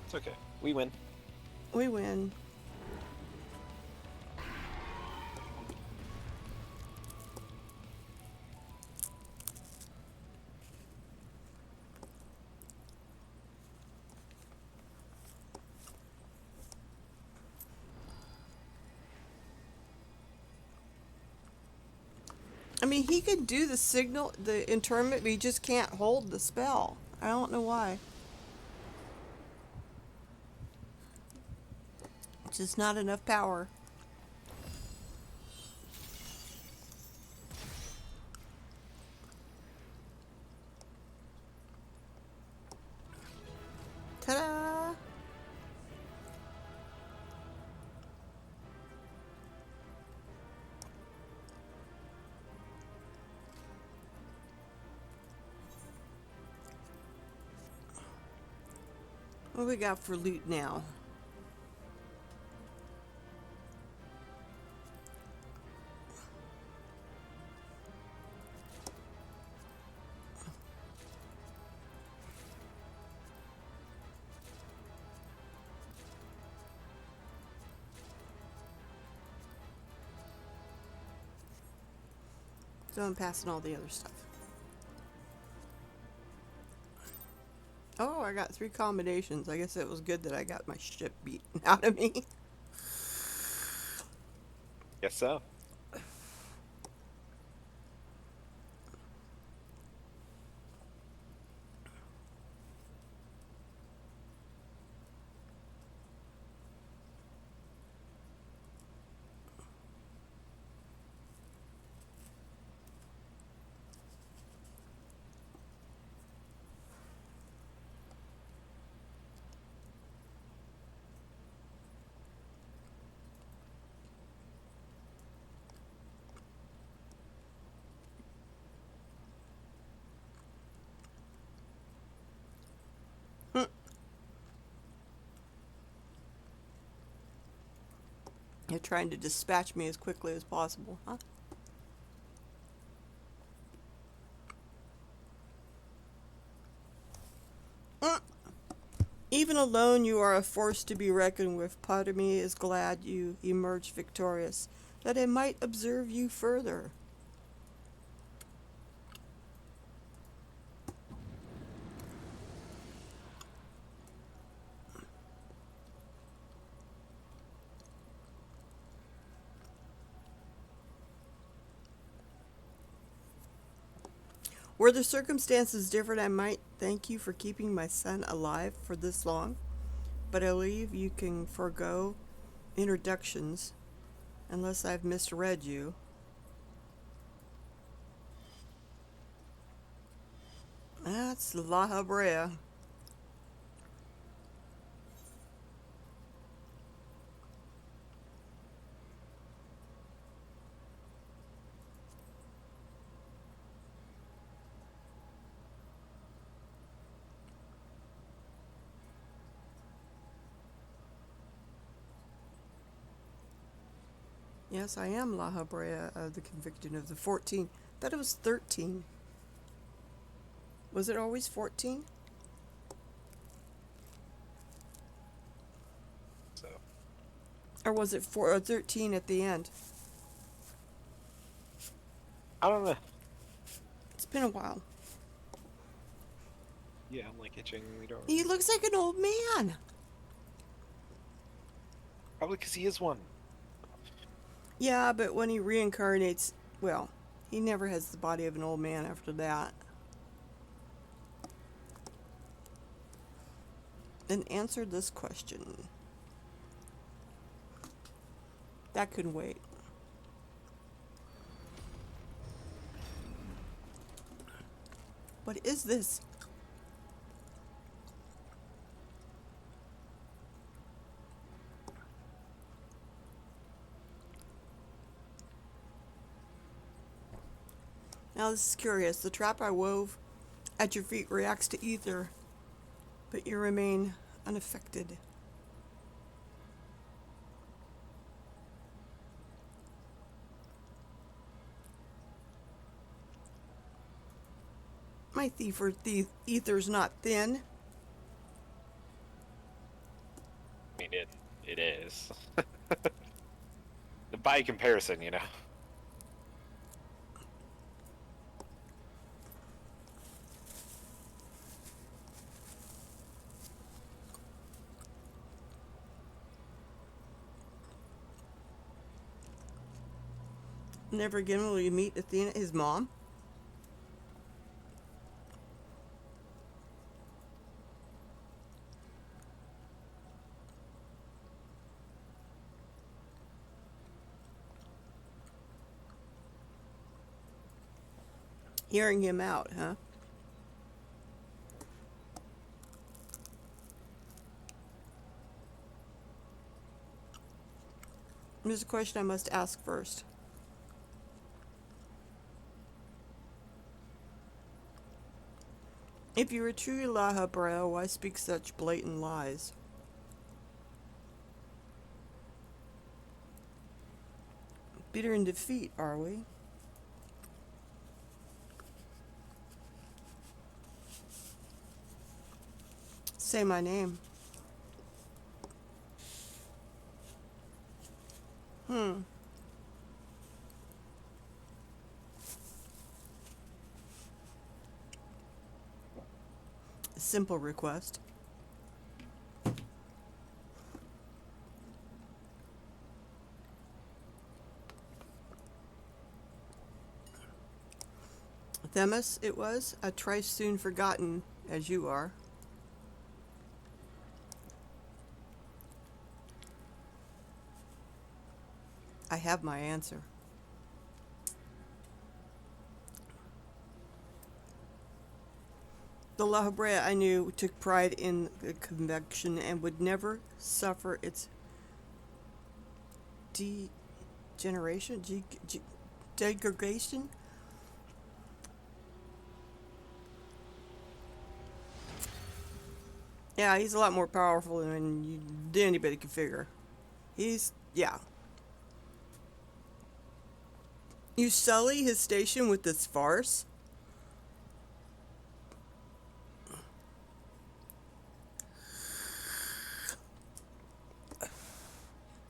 It's okay. We win. We win. I mean, he could do the signal, the interment, but he just can't hold the spell. I don't know why. Just not enough power. Ta-da! What we got for loot now? So I'm passing all the other stuff. Oh, I got 3 combinations. I guess it was good that I got my shit beaten out of me. Guess so. You're trying to dispatch me as quickly as possible, huh? Even alone, you are a force to be reckoned with. Part of me is glad you emerged victorious, that I might observe you further. Were the circumstances different, I might thank you for keeping my son alive for this long, but I believe you can forego introductions unless I've misread you. That's La Habrea. Yes, I am La Habrea of the convicted of the 14. Thought it was 13. Was it always 14? So. Or was it 4 or 13 at the end? I don't know. It's been a while. Yeah, I'm like itching. We don't. He looks like an old man. Probably because he is one. Yeah, but when he reincarnates, well, he never has the body of an old man after that. Then answer this question. That could wait. What is this? Now this is curious. The trap I wove at your feet reacts to ether, but you remain unaffected. My ether's not thin. I mean, it is. By comparison, you know. Never again will you meet Athena, his mom. Hearing him out, huh? There's a question I must ask first. If you are truly Lahabrea, why speak such blatant lies? Bitter in defeat, are we? Say my name. A simple request. Themis, it was, a trice soon forgotten, as you are. I have my answer. The Lahabrea I knew took pride in the convection and would never suffer its degeneration, degradation. Yeah, he's a lot more powerful than anybody could figure. Yeah. You sully his station with this farce?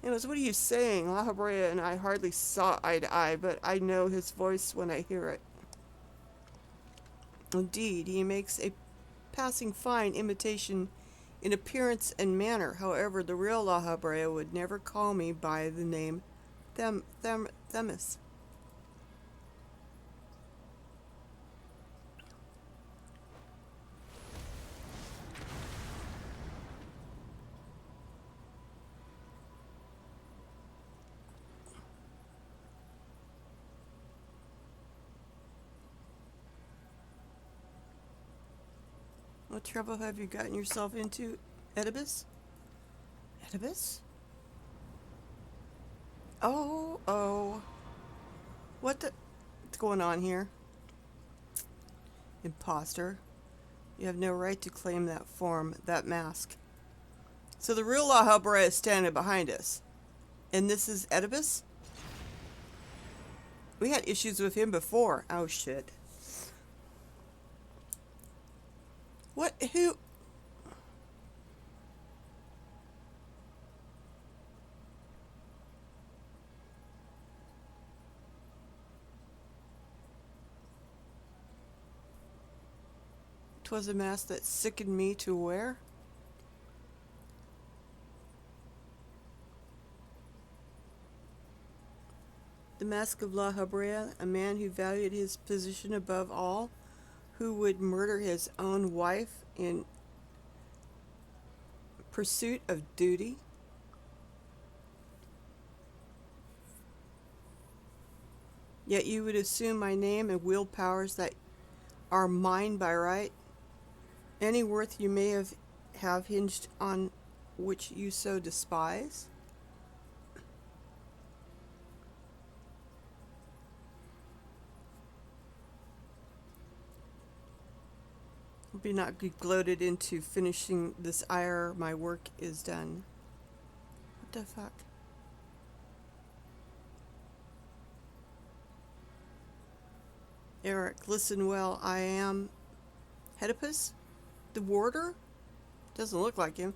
Anyways, what are you saying? Lahabrea and I hardly saw eye to eye, but I know his voice when I hear it. Indeed, he makes a passing fine imitation in appearance and manner. However, the real Lahabrea would never call me by the name Themis. What trouble have you gotten yourself into, Oedipus? Oedipus? Oh. What's going on here? Imposter. You have no right to claim that form, that mask. So the real Lahabrea is standing behind us. And this is Oedipus? We had issues with him before. Oh, shit. What? Who? 'Twas a mask that sickened me to wear. The Mask of La Habrea, a man who valued his position above all, who would murder his own wife in pursuit of duty. Yet you would assume my name and wield powers that are mine by right. Any worth you may have hinged on which you so despise. Be not gloated into finishing this ire, my work is done. What the fuck? Eric, listen well. I am Oedipus, the warder? Doesn't look like him.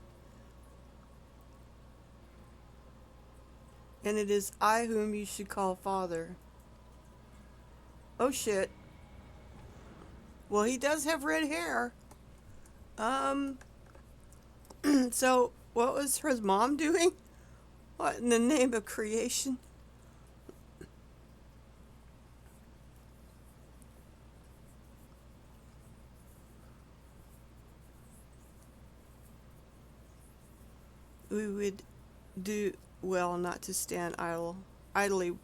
And it is I whom you should call father. Oh shit. Well, he does have red hair. So what was his mom doing? What in the name of creation? We would do well not to stand idly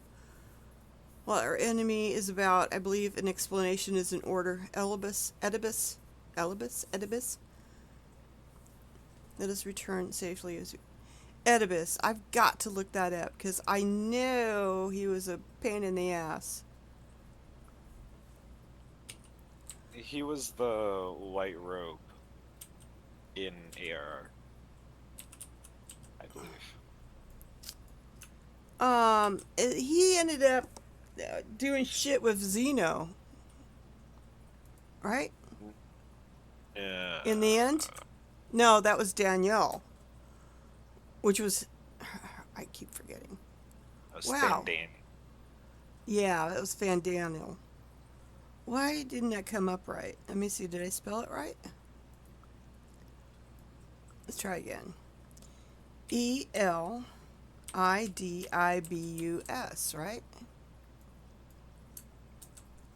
while our enemy is about. I believe an explanation is in order. Oedipus. Let us return safely as Oedipus. I've got to look that up because I know he was a pain in the ass. He was the white robe in ARR, I believe. He ended up doing shit with Zeno, right? In the end? No, that was Danielle. Which was... I keep forgetting. That was Wow. Van Yeah, that was Van Daniel. Why didn't that come up right? Let me see, did I spell it right? Let's try again. Elidibus, right?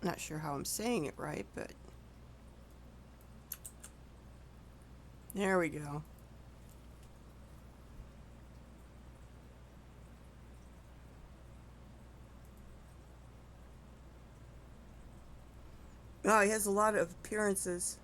Not sure how I'm saying it right, but... There we go. Oh, he has a lot of appearances.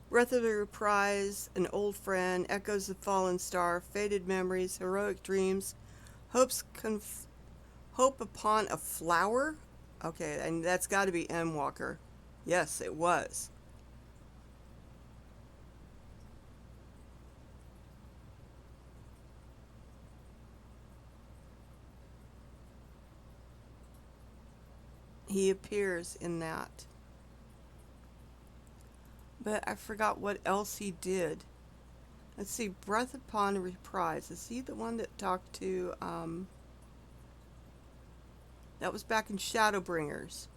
Breath of the Reprise, an old friend, echoes of fallen star, faded memories, heroic dreams, hope upon a flower? Okay, and that's got to be M. Walker. Yes, it was. He appears in that. But I forgot what else he did. Let's see, Breath Upon Reprise. Is he the one that talked to, that was back in Shadowbringers.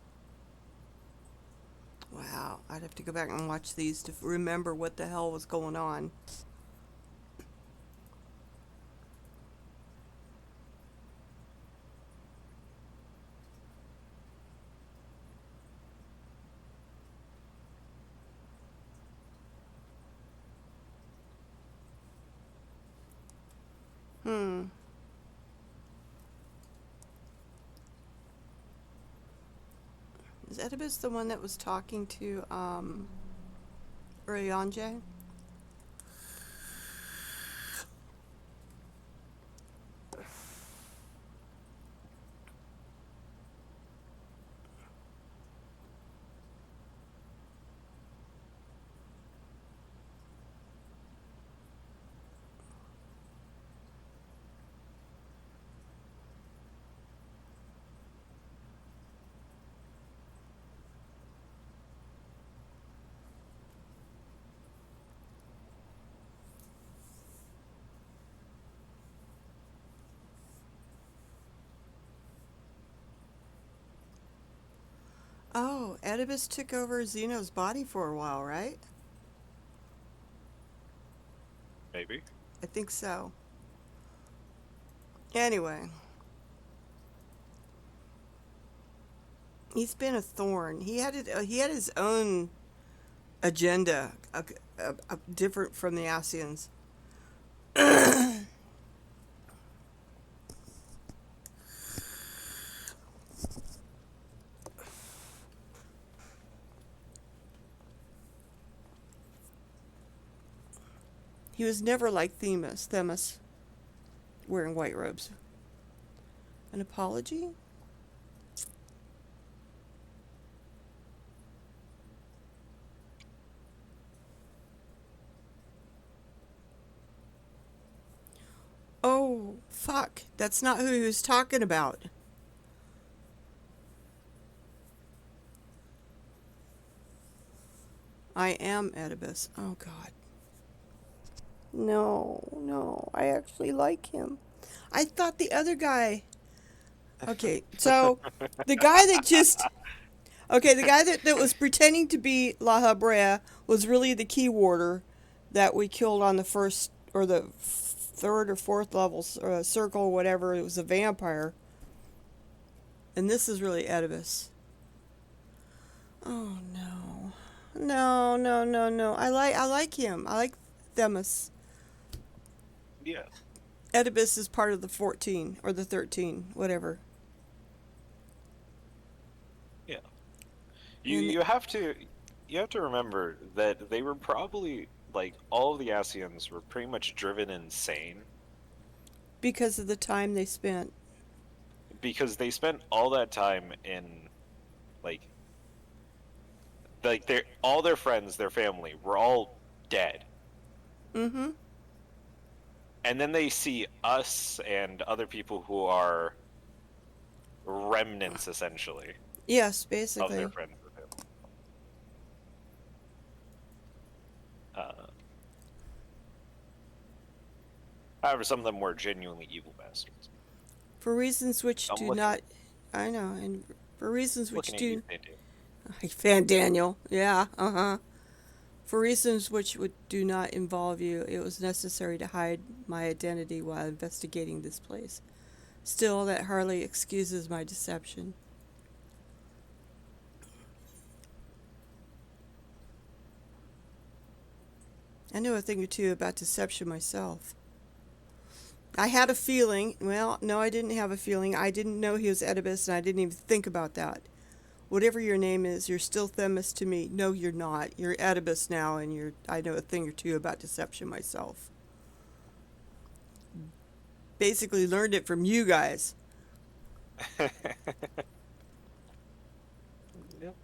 Wow, I'd have to go back and watch these to remember what the hell was going on. Is Oedipus the one that was talking to, Urianger? Oh, Oedipus took over Zeno's body for a while, right? Maybe. I think so. Anyway. He's been a thorn. He had his own agenda, different from the Asians. He was never like Themis, wearing white robes. An apology? Oh, fuck. That's not who he was talking about. I am Oedipus. Oh, God. No, I actually like him. I thought the other guy... Okay, so the guy that just... Okay, the guy that was pretending to be La Habrea was really the key warder that we killed on the first, or the third or fourth level circle, whatever. It was a vampire. And this is really Oedipus. Oh, no. No. I like him. I like Themis. Yeah. Oedipus is part of the 14 or the 13, whatever. Yeah. You have to remember that they were probably, like, all of the Asians were pretty much driven insane Because of the time they spent. because they spent all that time in like all their friends, their family were all dead. Mm-hmm. And then they see us and other people who are remnants, essentially, Yes, of basically. their friends or family. However, some of them were genuinely evil bastards. For reasons which do not... I know, and for reasons which do... Fan Daniel, yeah, uh-huh. For reasons which do not involve you, it was necessary to hide my identity while investigating this place. Still, that hardly excuses my deception. I know a thing or two about deception myself. I had a feeling. Well, no, I didn't have a feeling. I didn't know he was Oedipus, and I didn't even think about that. Whatever your name is, you're still Themis to me. No, you're not. You're Oedipus now, and I know a thing or two about deception myself. Basically learned it from you guys. Yep.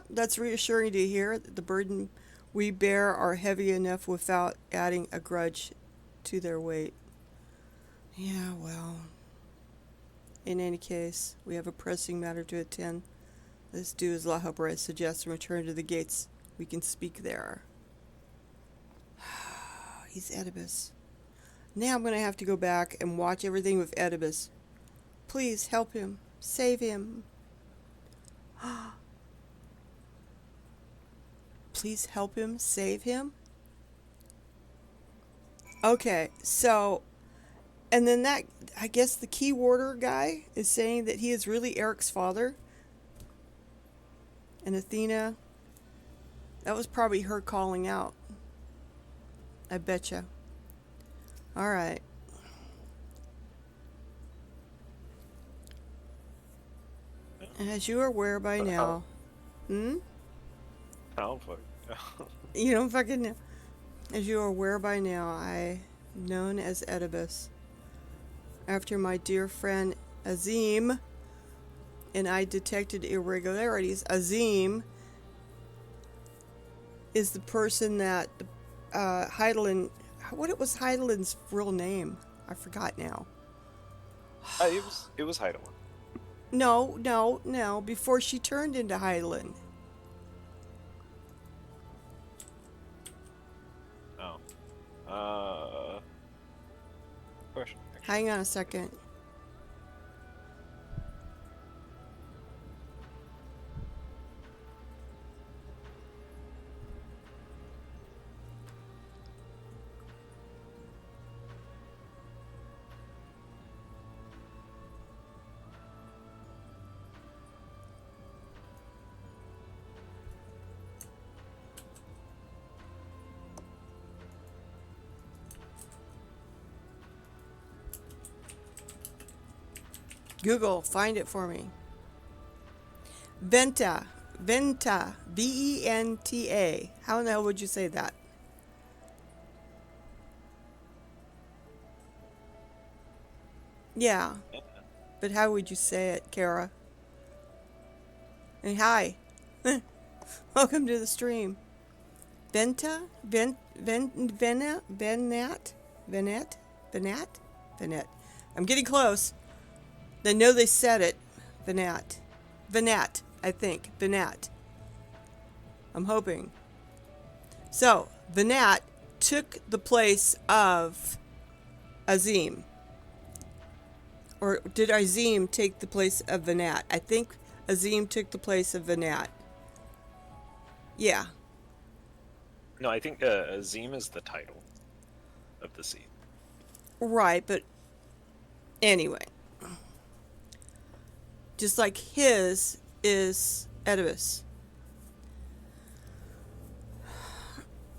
That's reassuring to hear that the burden we bear are heavy enough without adding a grudge to their weight. Yeah, well. In any case, we have a pressing matter to attend. Let's do as La Habrea suggests and return to the gates. We can speak there. He's Oedipus. Now I'm going to have to go back and watch everything with Oedipus. Please help him. Save him. Please help him. Save him. Okay, so... And then that... I guess the key warder guy is saying that he is really Eric's father. And Athena... That was probably her calling out. I betcha. Alright. As you are aware by now... Hmm? Oh, fuck. You don't fucking know. As you are aware by now, I am known as Oedipus. After my dear friend Azim and I detected irregularities, Azim is the person that Heidelin... What was Heidelin's real name? I forgot now. It was Heidelin. No. Before she turned into Heidelin. Question. Hang on a second. Google, find it for me. Venta, V-E-N-T-A. How in the hell would you say that? Yeah, but how would you say it, Kara? And hi, welcome to the stream. Venta, Venat. I'm getting close. I know they said it. Venat, I think. Venat. I'm hoping. So, Venat took the place of Azim. Or did Azim take the place of Venat? I think Azim took the place of Venat. Yeah. No, I think Azim is the title of the seat. Right, but anyway. Just like his is Oedipus.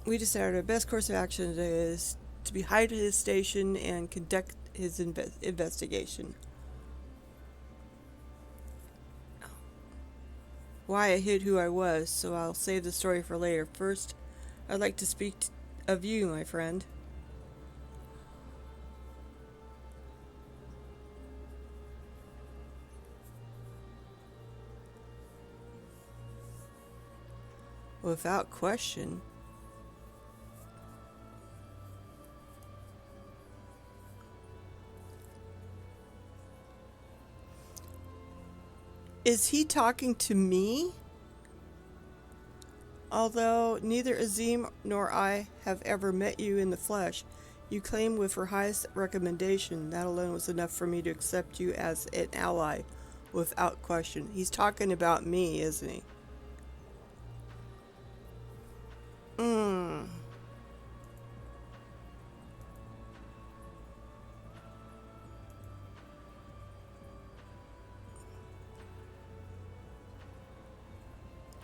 We decided our best course of action is to be high to his station and conduct his investigation. Why I hid who I was, so I'll save the story for later. First, I'd like to speak of you, my friend. Without question. Is he talking to me? Although neither Azim nor I have ever met you in the flesh, you claim with her highest recommendation. That alone was enough for me to accept you as an ally, without question. He's talking about me, isn't he?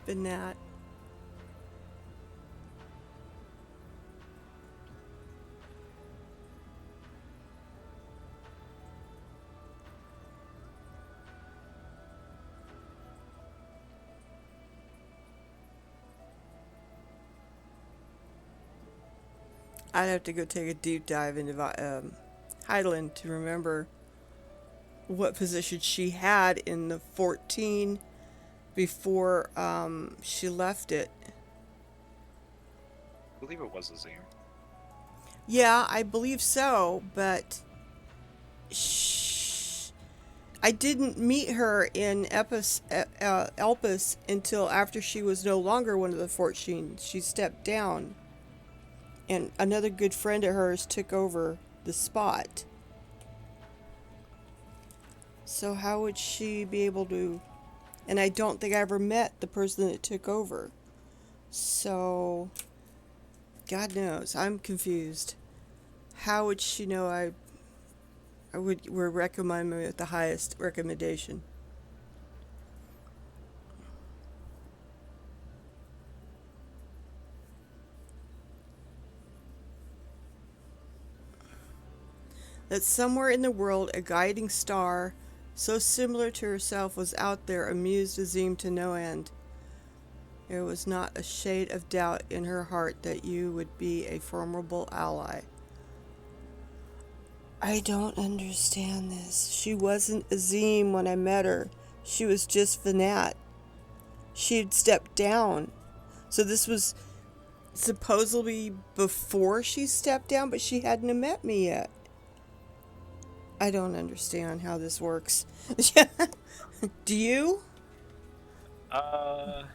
Benat. I'd have to go take a deep dive into Heidelin to remember what position she had in the 14 before she left it. I believe it was Azim. Yeah, I believe so, but I didn't meet her in Elpis until after she was no longer one of the 14. She stepped down, and another good friend of hers took over the spot. So how would she be able to... And I don't think I ever met the person that took over. So, God knows, I'm confused. How would she know I would recommend me with the highest recommendation? That somewhere in the world a guiding star so similar to herself was out there amused Azim to no end. There was not a shade of doubt in her heart that you would be a formidable ally. I don't understand this. She wasn't Azim when I met her. She was just Venat. She had stepped down. So this was supposedly before she stepped down, but she hadn't met me yet. I don't understand how this works. Do you? Well,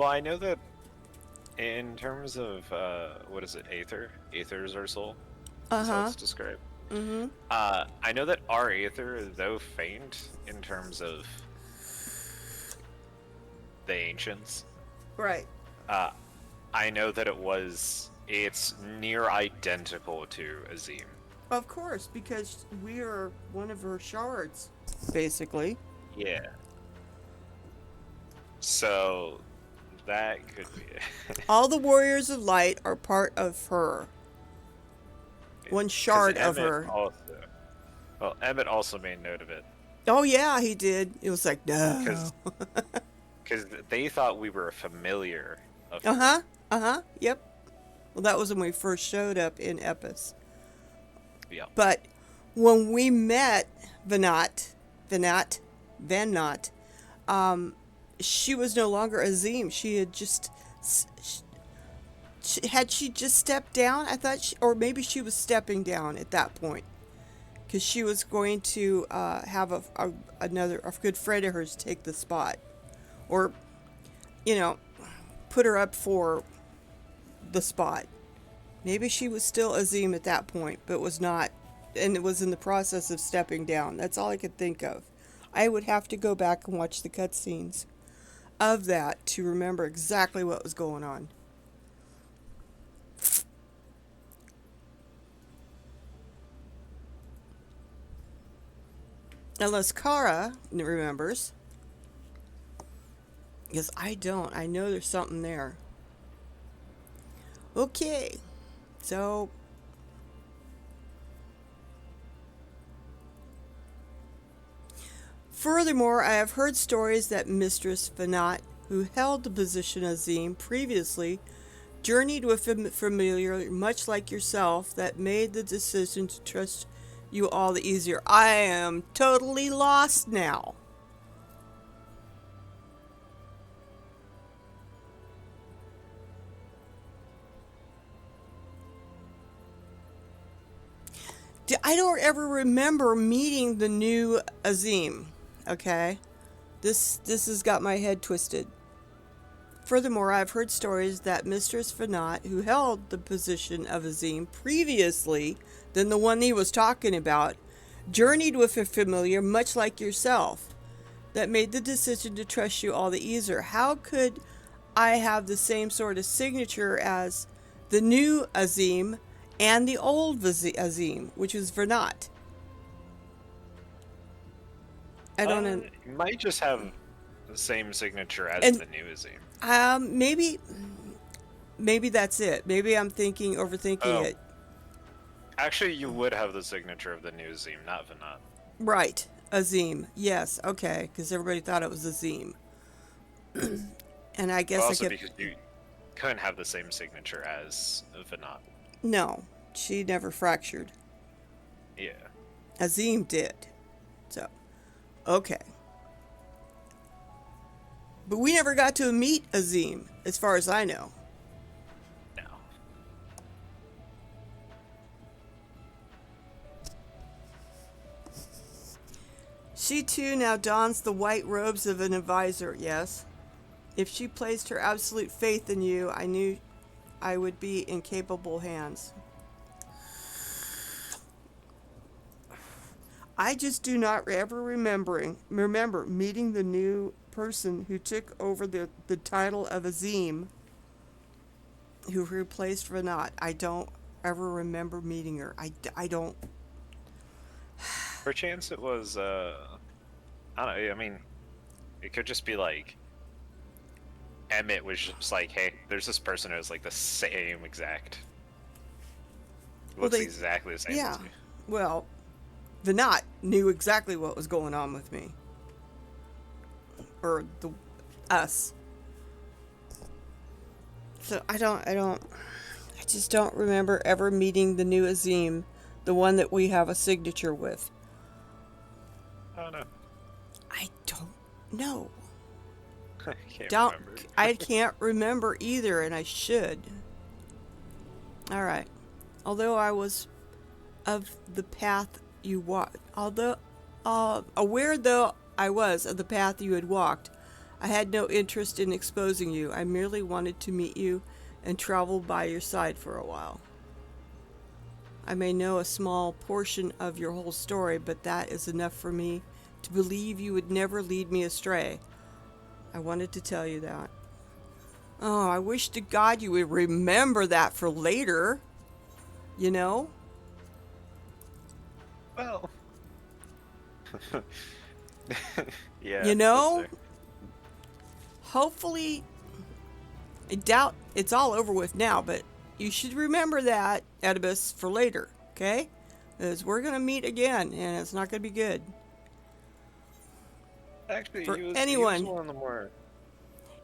I know that in terms of, what is it, Aether? Aether is our soul? That's how it's described. I know that our Aether, though faint in terms of the Ancients. Right. I know that it's near identical to Azim. Of course, because we are one of her shards, basically. Yeah. So, that could be it. All the warriors of light are part of her. One shard of her. Also. Well, Emmett also made note of it Oh yeah, he did. It was like, no. because they thought we were familiar of her. Uh-huh. Uh-huh. Yep. Well, that was when we first showed up in Epis. Yeah. But when we met Venat, she was no longer Azim. She had just, had she just stepped down? I thought or maybe she was stepping down at that point. Because she was going to have a good friend of hers take the spot. Or, put her up for the spot. Maybe she was still Azim at that point, but was not, and it was in the process of stepping down. That's all I could think of. I would have to go back and watch the cutscenes of that to remember exactly what was going on. Unless Kara remembers. Because I don't. I know there's something there. Okay. So, furthermore, I have heard stories that Mistress Venat, who held the position of Azim previously, journeyed with a familiar much like yourself that made the decision to trust you all the easier. I am totally lost now. I don't ever remember meeting the new Azim. Okay? This has got my head twisted. Furthermore, I've heard stories that Mistress Venat, who held the position of Azim previously than the one he was talking about, journeyed with a familiar much like yourself that made the decision to trust you all the easier. How could I have the same sort of signature as the new Azim and the old Azim, which was Venat? I don't know. You might just have the same signature as the new Azim. Maybe that's it. Maybe I'm overthinking it. Actually, you would have the signature of the new Azim, not Venat. Right, Azim. Yes, okay, because everybody thought it was Azim. And I guess Also because you couldn't have the same signature as Venat. No, she never fractured. Yeah. Azim did. So, okay. But we never got to meet Azim, as far as I know. No. She too now dons the white robes of an advisor, yes. If she placed her absolute faith in you, I knew I would be in capable hands. I just do not ever remember meeting the new person who took over the title of Azim, who replaced Venat. I don't ever remember meeting her. I don't. Perchance it was, I don't know, I mean, it could just be like, Emmett was just like, hey, there's this person who's like the same exact. Looks exactly the same as me. Well, Venat knew exactly what was going on with me. Or us. So I just don't remember ever meeting the new Azim, the one that we have a signature with. I don't know. I don't know. Remember. I can't remember either, and I should. All right. Although I was of the path you walked, aware though I was of the path you had walked, I had no interest in exposing you. I merely wanted to meet you and travel by your side for a while. I may know a small portion of your whole story, but that is enough for me to believe you would never lead me astray. I wanted to tell you that. Oh, I wish to God you would remember that for later. You know? Well. Yeah. You know? Hopefully, I doubt it's all over with now, but you should remember that, Oedipus, for later, okay? Is we're gonna meet again, and it's not gonna be good. Actually, For he was anyone. one of the more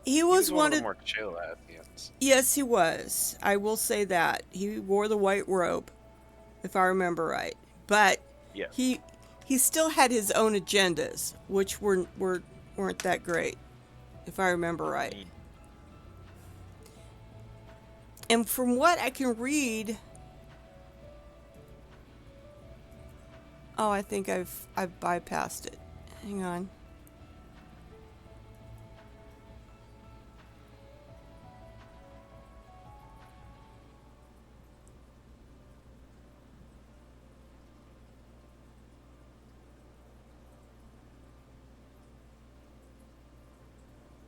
He he was was one of the one of, more chill Athians. yes, he was. I will say that. He wore the white robe, if I remember right. But Yes. he still had his own agendas, which weren't that great, if I remember right. And from what I can read, oh, I think I've bypassed it. Hang on.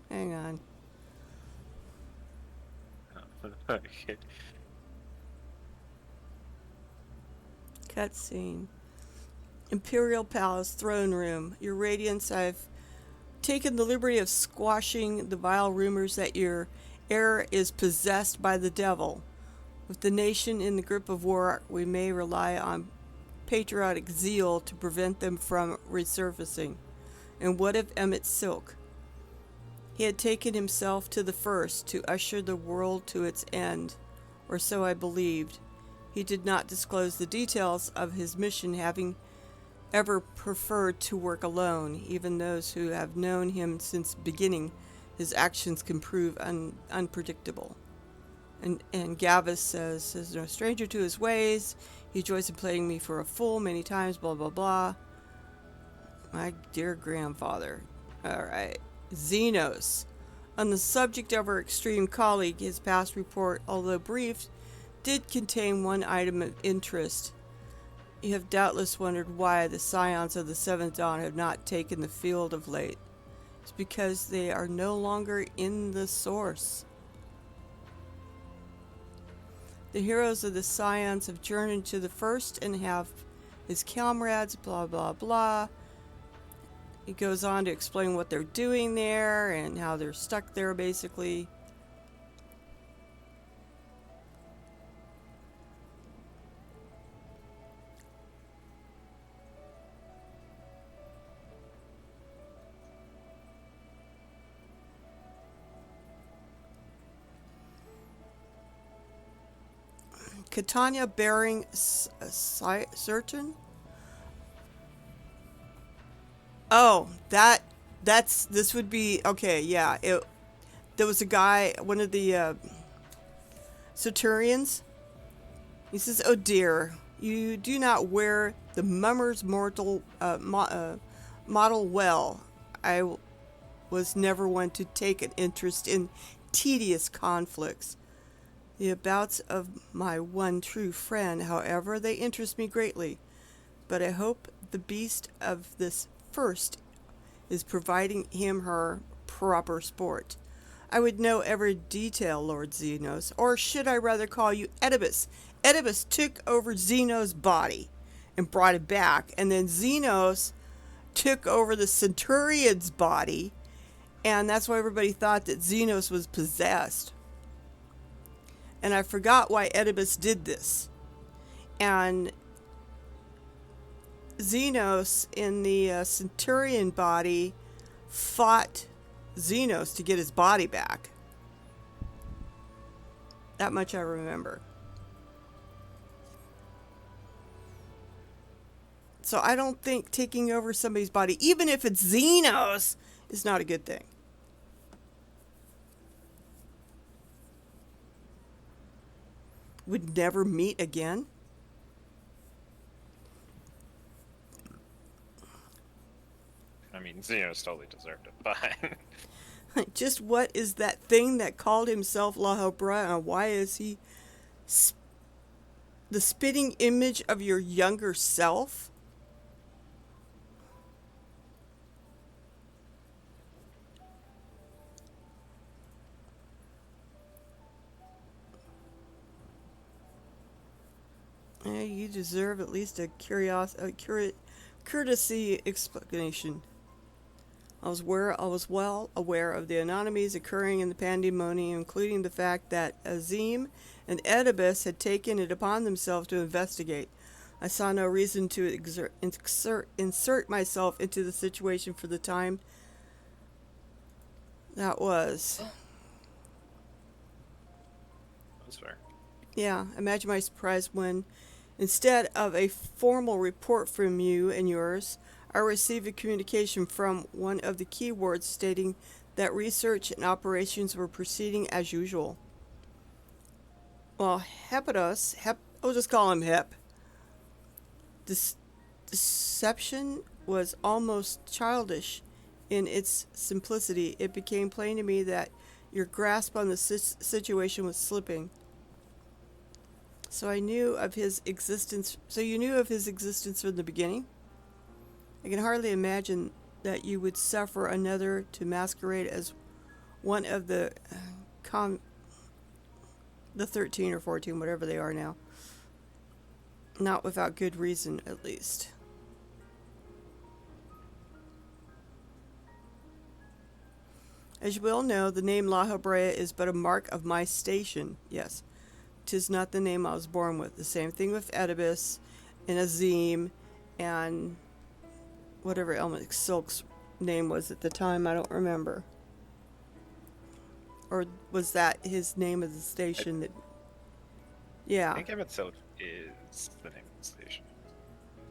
Hang on. Okay. Cutscene. Imperial Palace Throne Room. Your Radiance, I've taken the liberty of squashing the vile rumors that your heir is possessed by the devil. With the nation in the grip of war, we may rely on patriotic zeal to prevent them from resurfacing. And what of Emmett Silk? He had taken himself to the first to usher the world to its end, or so I believed. He did not disclose the details of his mission, having ever preferred to work alone. Even those who have known him since beginning, his actions can prove unpredictable. And Gavis says, is no stranger to his ways. He joys in playing me for a fool many times, blah, blah, blah. My dear grandfather. All right. Xenos. On the subject of our extreme colleague, his past report, although brief, did contain one item of interest. You have doubtless wondered why the scions of the Seventh Dawn have not taken the field of late. It's because they are no longer in the source. The heroes of the scions have journeyed to the first and have his comrades, blah, blah, blah. He goes on to explain what they're doing there and how they're stuck there, basically. Catania bearing certain? Oh, this would be okay. Yeah, there was a guy, one of the Saturnians. He says, "Oh dear, you do not wear the mummer's model well. I was never one to take an interest in tedious conflicts. The abouts of my one true friend, however, they interest me greatly. But I hope the beast of this first is providing him her proper sport. I would know every detail, Lord Xenos, or should I rather call you Oedipus? Oedipus took over Xenos' body and brought it back, and then Xenos took over the Centurion's body, and that's why everybody thought that Xenos was possessed. And I forgot why Oedipus did this. And Xenos in the Centurion body fought Xenos to get his body back. That much I remember. So I don't think taking over somebody's body, even if it's Xenos, is not a good thing. Would never meet again? I mean, Xenos totally deserved it, but... Just what is that thing that called himself La Hobra, and why is he the spitting image of your younger self? You deserve at least a courtesy explanation. I was well aware of the anomalies occurring in the Pandemonium, including the fact that Azim and Oedipus had taken it upon themselves to investigate. I saw no reason to insert myself into the situation for the time that was. That's fair. Yeah, imagine my surprise when, instead of a formal report from you and yours, I received a communication from one of the keywords stating that research and operations were proceeding as usual. Well, I'll just call him Hep. This deception was almost childish in its simplicity. It became plain to me that your grasp on the situation was slipping. So you knew of his existence from the beginning? I can hardly imagine that you would suffer another to masquerade as one of the 13 or 14, whatever they are now. Not without good reason, at least. As you well know, the name La Habrea is but a mark of my station. Yes, 'tis not the name I was born with. The same thing with Oedipus and Azim and whatever Elmic Silk's name was at the time, I don't remember. Or was that his name of the station that... Yeah. I think Emmett Silk is the name of the station.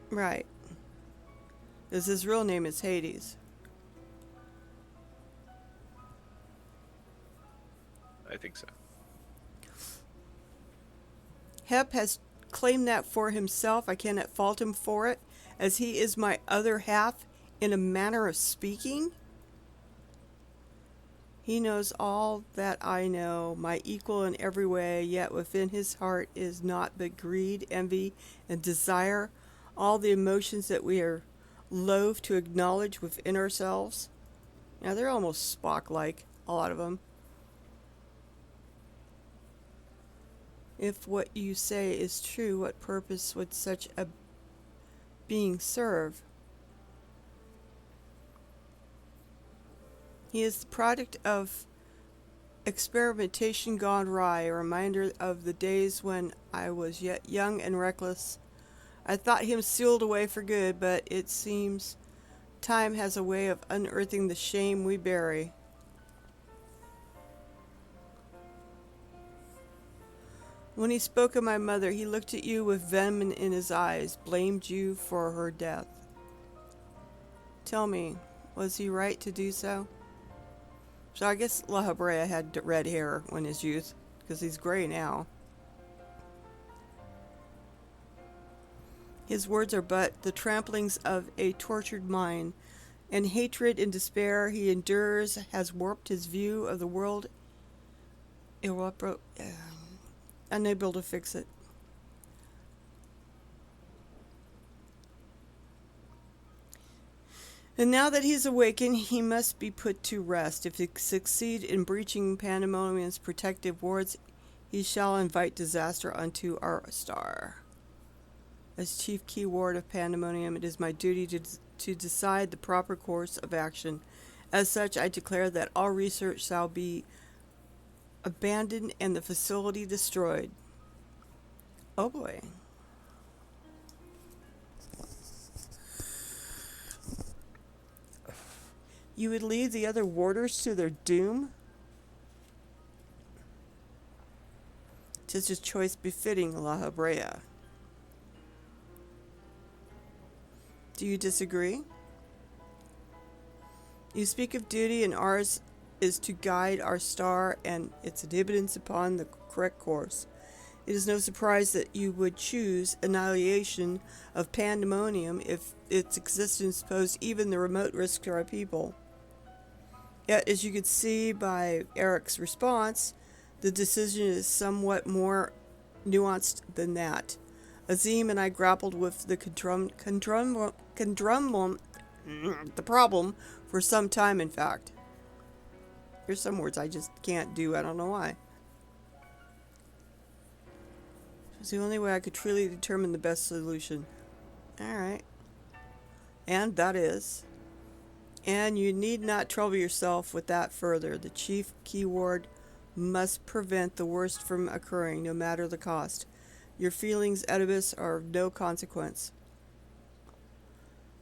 Right. Because his real name is Hades. I think so. Hep has claimed that for himself. I cannot fault him for it, as he is my other half in a manner of speaking. He knows all that I know, my equal in every way, yet within his heart is naught but greed, envy, and desire, all the emotions that we are loath to acknowledge within ourselves. Now, they're almost Spock-like, a lot of them. If what you say is true, what purpose would such a being serve? He is the product of experimentation gone awry, a reminder of the days when I was yet young and reckless. I thought him sealed away for good, but it seems time has a way of unearthing the shame we bury. When he spoke of my mother, he looked at you with venom in his eyes, blamed you for her death. Tell me, was he right to do so? So I guess La Habrea had red hair in his youth, because he's gray now. His words are but the tramplings of a tortured mind, and hatred and despair he endures has warped his view of the world, unable to fix it. And now that he's awakened, he must be put to rest. If he succeed in breaching Pandemonium's protective wards, he shall invite disaster unto our star. As chief keyword of Pandemonium, it is my duty to decide the proper course of action. As such, I declare that all research shall be abandoned and the facility destroyed. Oh boy. You would leave the other warders to their doom? 'Tis a choice befitting La Habrea. Do you disagree? You speak of duty, and ours is to guide our star and its inhabitants upon the correct course. It is no surprise that you would choose annihilation of Pandemonium if its existence posed even the remote risk to our people. Yet, as you could see by Eric's response, the decision is somewhat more nuanced than that. Azim and I grappled with the the problem for some time, in fact. There's some words I just can't do, I don't know why. It's the only way I could truly determine the best solution. Alright. And that is... And you need not trouble yourself with that further. The chief keyword must prevent the worst from occurring, no matter the cost. Your feelings, Oedipus, are of no consequence.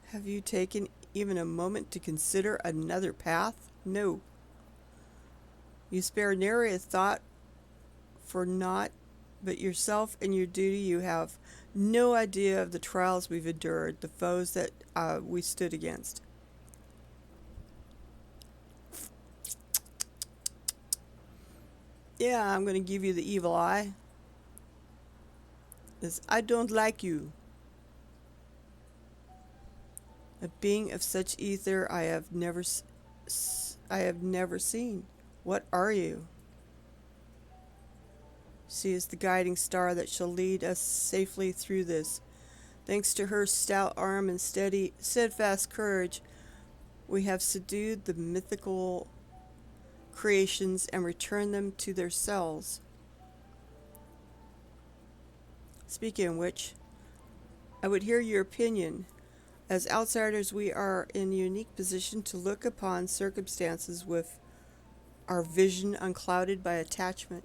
Have you taken even a moment to consider another path? No. You spare nary a thought for naught but yourself and your duty. You have no idea of the trials we've endured, the foes that we stood against. Yeah, I'm going to give you the evil eye. I don't like you. A being of such ether I have never seen. What are you? She is the guiding star that shall lead us safely through this. Thanks to her stout arm and steadfast courage, we have subdued the mythical creations and returned them to their cells. Speaking of which, I would hear your opinion. As outsiders, we are in a unique position to look upon circumstances with our vision unclouded by attachment.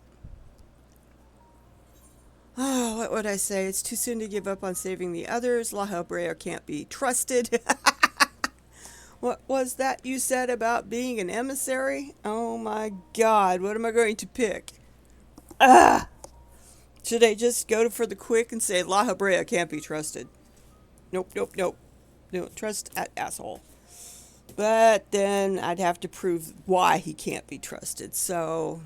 Oh, what would I say? It's too soon to give up on saving the others. La Habrea can't be trusted. What was that you said about being an emissary? Oh my God, what am I going to pick? Should I just go for the quick and say La Habrea can't be trusted? Nope. Don't trust that asshole. But then I'd have to prove why he can't be trusted. So,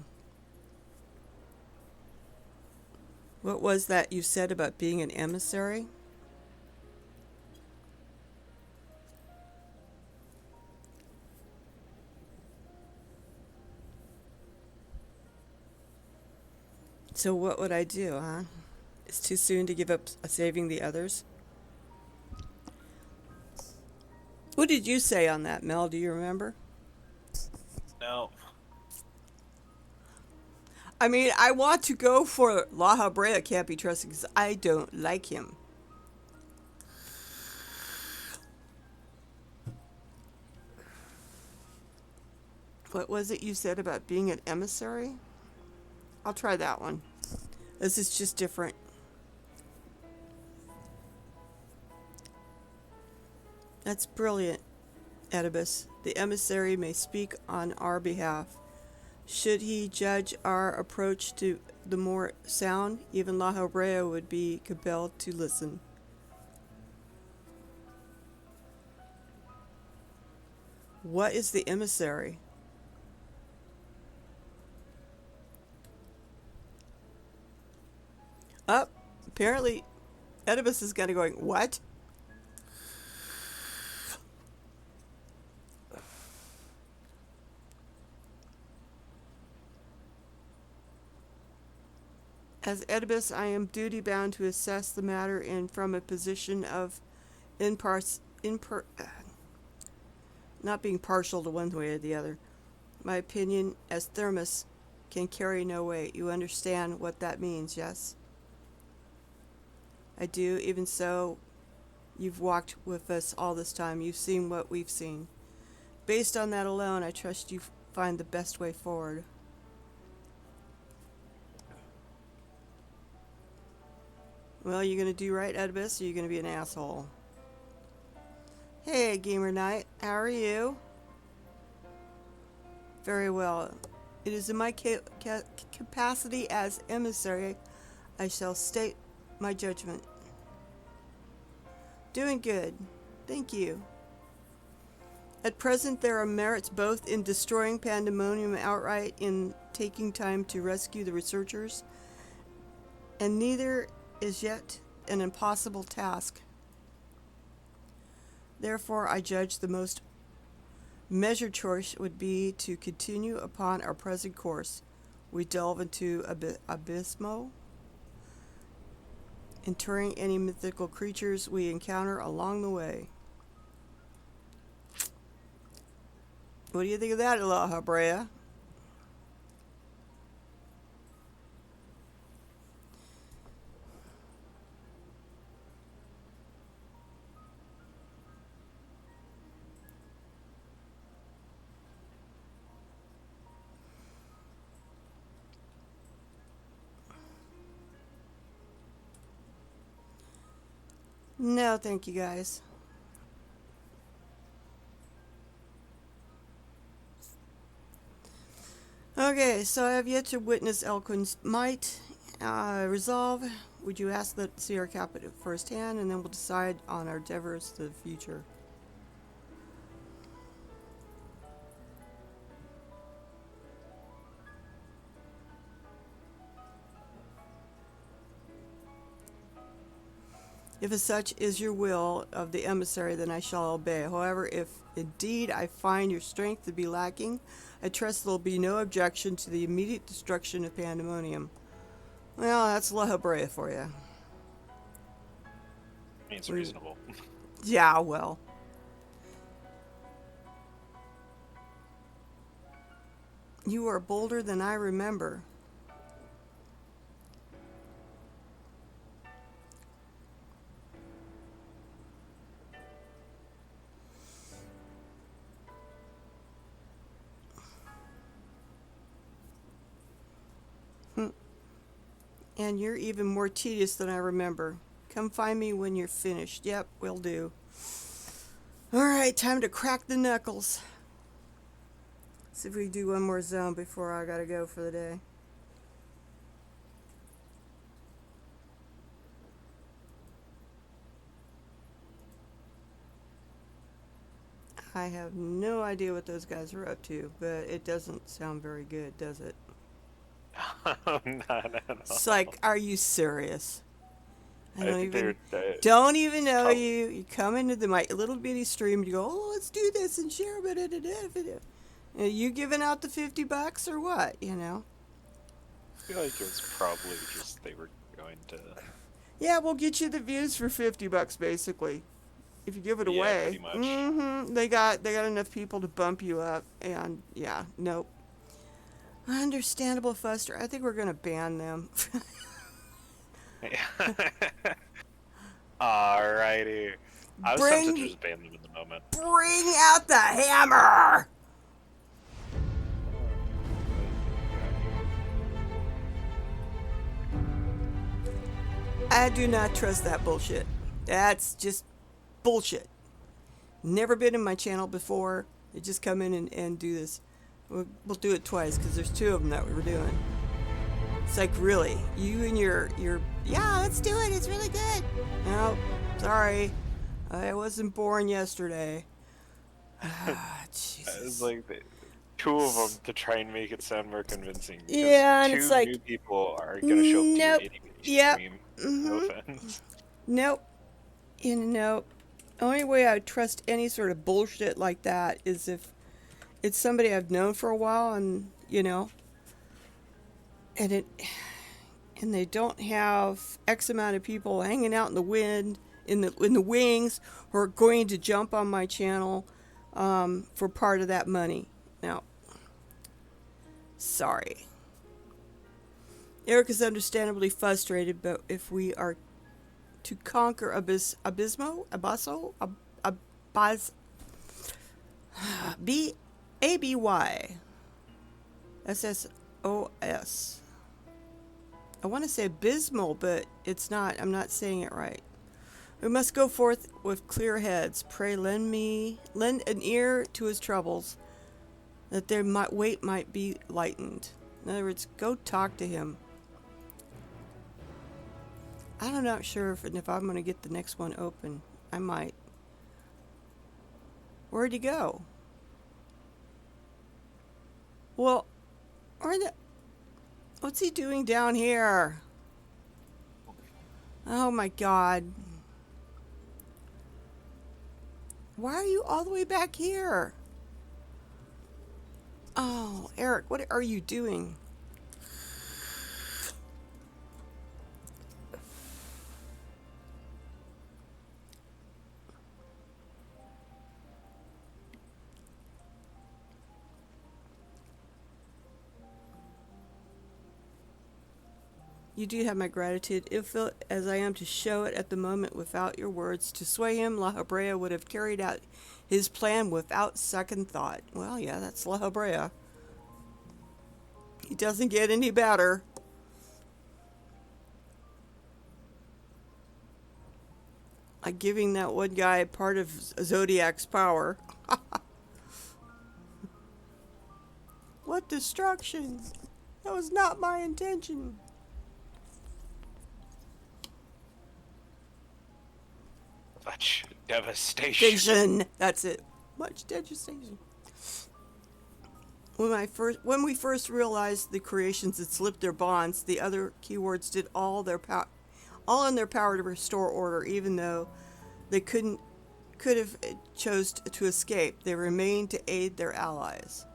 what was that you said about being an emissary? So what would I do, huh? It's too soon to give up saving the others? What did you say on that, Mel? Do you remember? No. I mean, I want to go for La Habrea can't be trusted because I don't like him. What was it you said about being an emissary? I'll try that one. This is just different. That's brilliant, Oedipus. The emissary may speak on our behalf. Should he judge our approach to the more sound, even La Habrea would be compelled to listen. What is the emissary? Apparently Oedipus is kind of going, what? As Oedipus, I am duty-bound to assess the matter from a position of not being partial to one way or the other. My opinion as Thermos can carry no weight. You understand what that means, yes? I do. Even so, you've walked with us all this time. You've seen what we've seen. Based on that alone, I trust you find the best way forward. Well, you gonna do right, Oedipus, or you gonna be an asshole? Hey, Gamer Knight, how are you? Very well. It is in my capacity as emissary I shall state my judgment. Doing good. Thank you. At present, there are merits both in destroying Pandemonium outright in taking time to rescue the researchers, and neither is yet an impossible task. Therefore, I judge the most measured choice would be to continue upon our present course. We delve into Abysmo, interring any mythical creatures we encounter along the way. What do you think of that, La Habrea? No, thank you guys. Okay, so I have yet to witness Elquin's might. Resolve. Would you ask that see our captive firsthand, and then we'll decide on our endeavors to the future. If as such is your will of the emissary, then I shall obey. However, if indeed I find your strength to be lacking, I trust there will be no objection to the immediate destruction of Pandemonium. Well, that's La Habrea for you. It's reasonable. Yeah, well. You are bolder than I remember. And you're even more tedious than I remember. Come find me when you're finished. Yep, will do. Alright, time to crack the knuckles. See if we can do one more zone before I gotta go for the day. I have no idea what those guys are up to, but it doesn't sound very good, does it? Not at all. It's like, are you serious? I think don't even know you. You come into my little bitty stream, you go, oh, let's do this and share it. Are you giving out the $50 or what, you know? I feel like it was probably just they were going to... Yeah, we'll get you the views for $50 basically. If you give it away. Pretty much. They got enough people to bump you up, and yeah, nope. Understandable Fuster. I think we're gonna ban them. Alrighty. I was tempted to just ban them in the moment. Bring out the hammer! I do not trust that bullshit. That's just bullshit. Never been in my channel before. They just come in and do this. We'll do it twice because there's two of them that we were doing. It's like, really? You and your yeah, let's do it. It's really good. No, sorry. I wasn't born yesterday. Jesus. It's like two of them to try and make it sound more convincing. Yeah, and two it's like, new people are gonna show up to your itty-bitty stream. No offense. Nope. You know, the only way I would trust any sort of bullshit like that is if it's somebody I've known for a while, and you know, and they don't have X amount of people hanging out in the wind, in the wings, who are going to jump on my channel for part of that money. Now, sorry. Eric is understandably frustrated, but if we are to conquer Abasso, B-A-B-Y, S-S-O-S. I want to say abysmal, but it's not. I'm not saying it right. We must go forth with clear heads. Pray lend an ear to his troubles, that their weight might be lightened. In other words, go talk to him. I'm not sure if I'm going to get the next one open. I might. Where'd he go? Well, what's he doing down here? Oh my God. Why are you all the way back here? Oh, Eric, what are you doing? You do have my gratitude, if as I am to show it at the moment without your words. To sway him, La Habrea would have carried out his plan without second thought. Well, yeah, that's La Habrea. He doesn't get any better. Like giving that one guy part of Zodiac's power. What destruction! That was not my intention. Much devastation. Station. That's it. Much devastation. When we first realized the creations had slipped their bonds, the other keywords did all in their power to restore order, even though they could have chose to escape. They remained to aid their allies.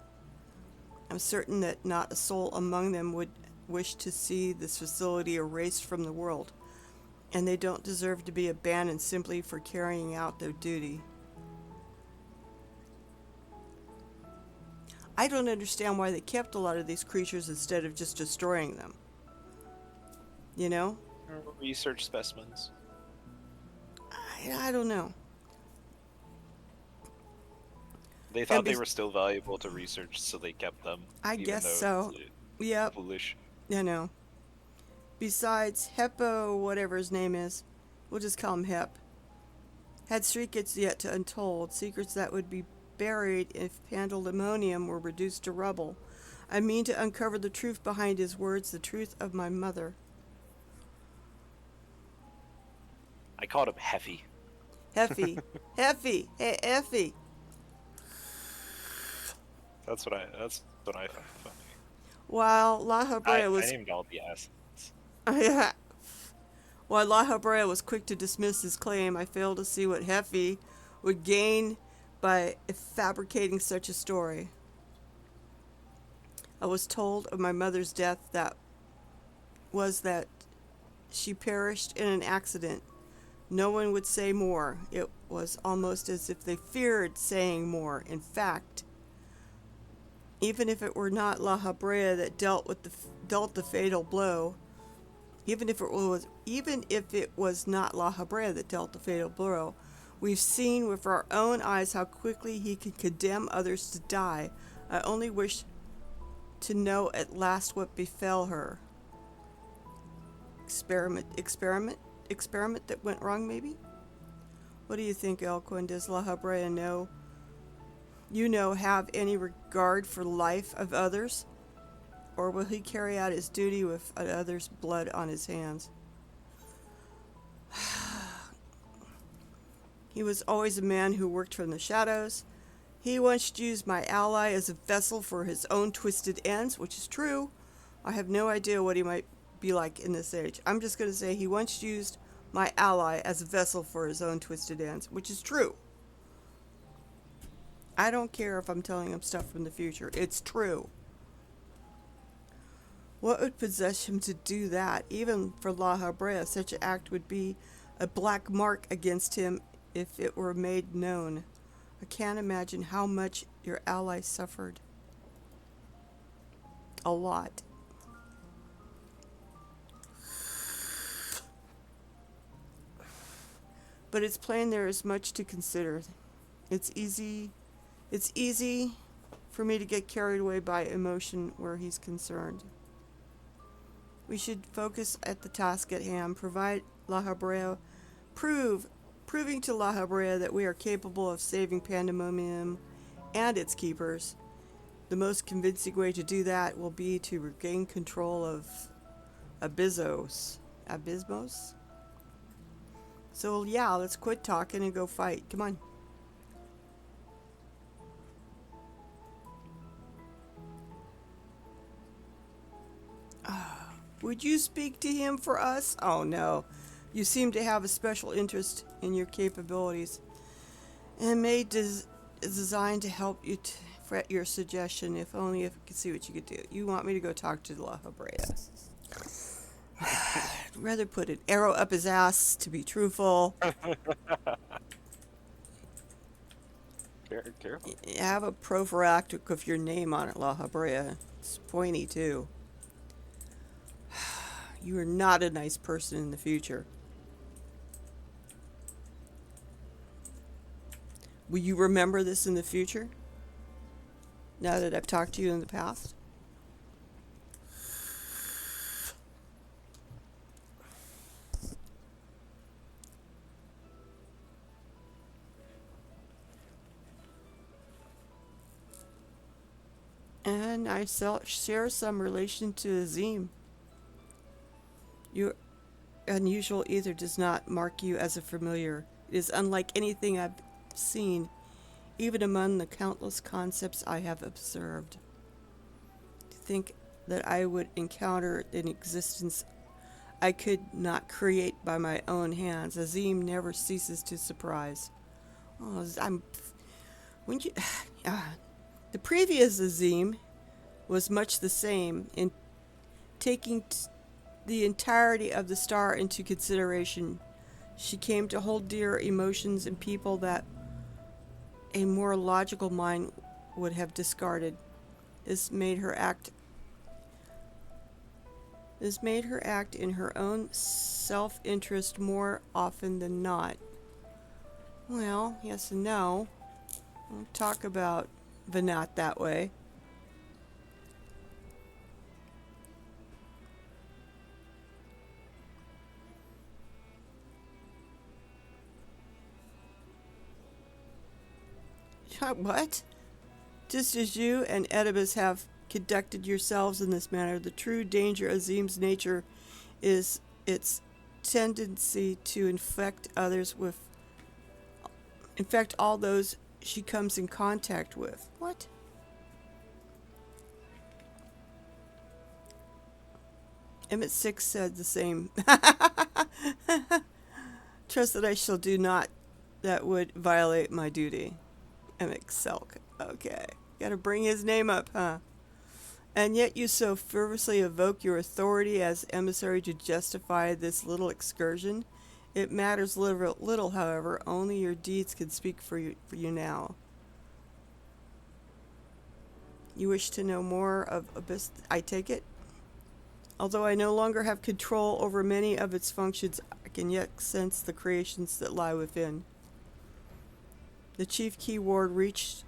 I'm certain that not a soul among them would wish to see this facility erased from the world, and they don't deserve to be abandoned simply for carrying out their duty. I don't understand why they kept a lot of these creatures instead of just destroying them. You know? Research specimens. I don't know. They thought they were still valuable to research, so they kept them. I guess so. Yep. Foolish. I know. Besides, Heppo, whatever his name is, we'll just call him Hep, had secrets yet to untold, secrets that would be buried if Pandemonium were reduced to rubble. I mean to uncover the truth behind his words, the truth of my mother. I called him Heffy. Heffy. Heffy. Hey, Heffy. That's what I find funny. While La Habrea was... I named all the assets. While La Habrea was quick to dismiss his claim, I failed to see what Heffy would gain by fabricating such a story. I was told of my mother's death that she perished in an accident. No one would say more. It was almost as if they feared saying more. In fact, even if it were not La Habrea that dealt the fatal blow, even if it was not La Habrea that dealt the fatal blow, we've seen with our own eyes how quickly he could condemn others to die. I only wish to know at last what befell her. Experiment that went wrong, maybe? What do you think, Elquin? Does La Habrea have any regard for the life of others? Or will he carry out his duty with others' blood on his hands? He was always a man who worked from the shadows. He once used my ally as a vessel for his own twisted ends, which is true. I have no idea what he might be like in this age. I'm just going to say he once used my ally as a vessel for his own twisted ends, which is true. I don't care if I'm telling him stuff from the future. It's true. What would possess him to do that? Even for La Habrea, such an act would be a black mark against him if it were made known. I can't imagine how much your ally suffered. A lot. But it's plain there is much to consider. It's easy for me to get carried away by emotion where he's concerned. We should focus at the task at hand, proving to La Habrea that we are capable of saving Pandemonium and its keepers. The most convincing way to do that will be to regain control of Abysmos. So yeah, let's quit talking and go fight. Come on. Would you speak to him for us? Oh no. You seem to have a special interest in your capabilities and designed to help you fret your suggestion, if only if I could see what you could do. You want me to go talk to La Habrea. I'd rather put an arrow up his ass, to be truthful. Very careful. Have a prophylactic of your name on it, La Habrea. It's pointy too. You are not a nice person in the future. Will you remember this in the future? Now that I've talked to you in the past? And I share some relation to Azim. Your unusual ether does not mark you as a familiar. It is unlike anything I've seen, even among the countless concepts I have observed. To think that I would encounter an existence I could not create by my own hands. Azim never ceases to surprise. Oh, when you, the previous Azim was much the same in taking the entirety of the star into consideration. She came to hold dear emotions and people that a more logical mind would have discarded. This made her act in her own self-interest more often than not. Well, yes and no. Don't talk about Vanat that way. What? Just as you and Oedipus have conducted yourselves in this manner, the true danger of Azim's nature is its tendency to infect all those she comes in contact with. What? Emmett 6 said the same. Trust that I shall do not that would violate my duty. Emmett Selk. Okay. Gotta bring his name up, huh? And yet you so fervently evoke your authority as emissary to justify this little excursion. It matters little, however. Only your deeds can speak for you now. You wish to know more of Abyss, I take it? Although I no longer have control over many of its functions, I can yet sense the creations that lie within. The chief keyword reached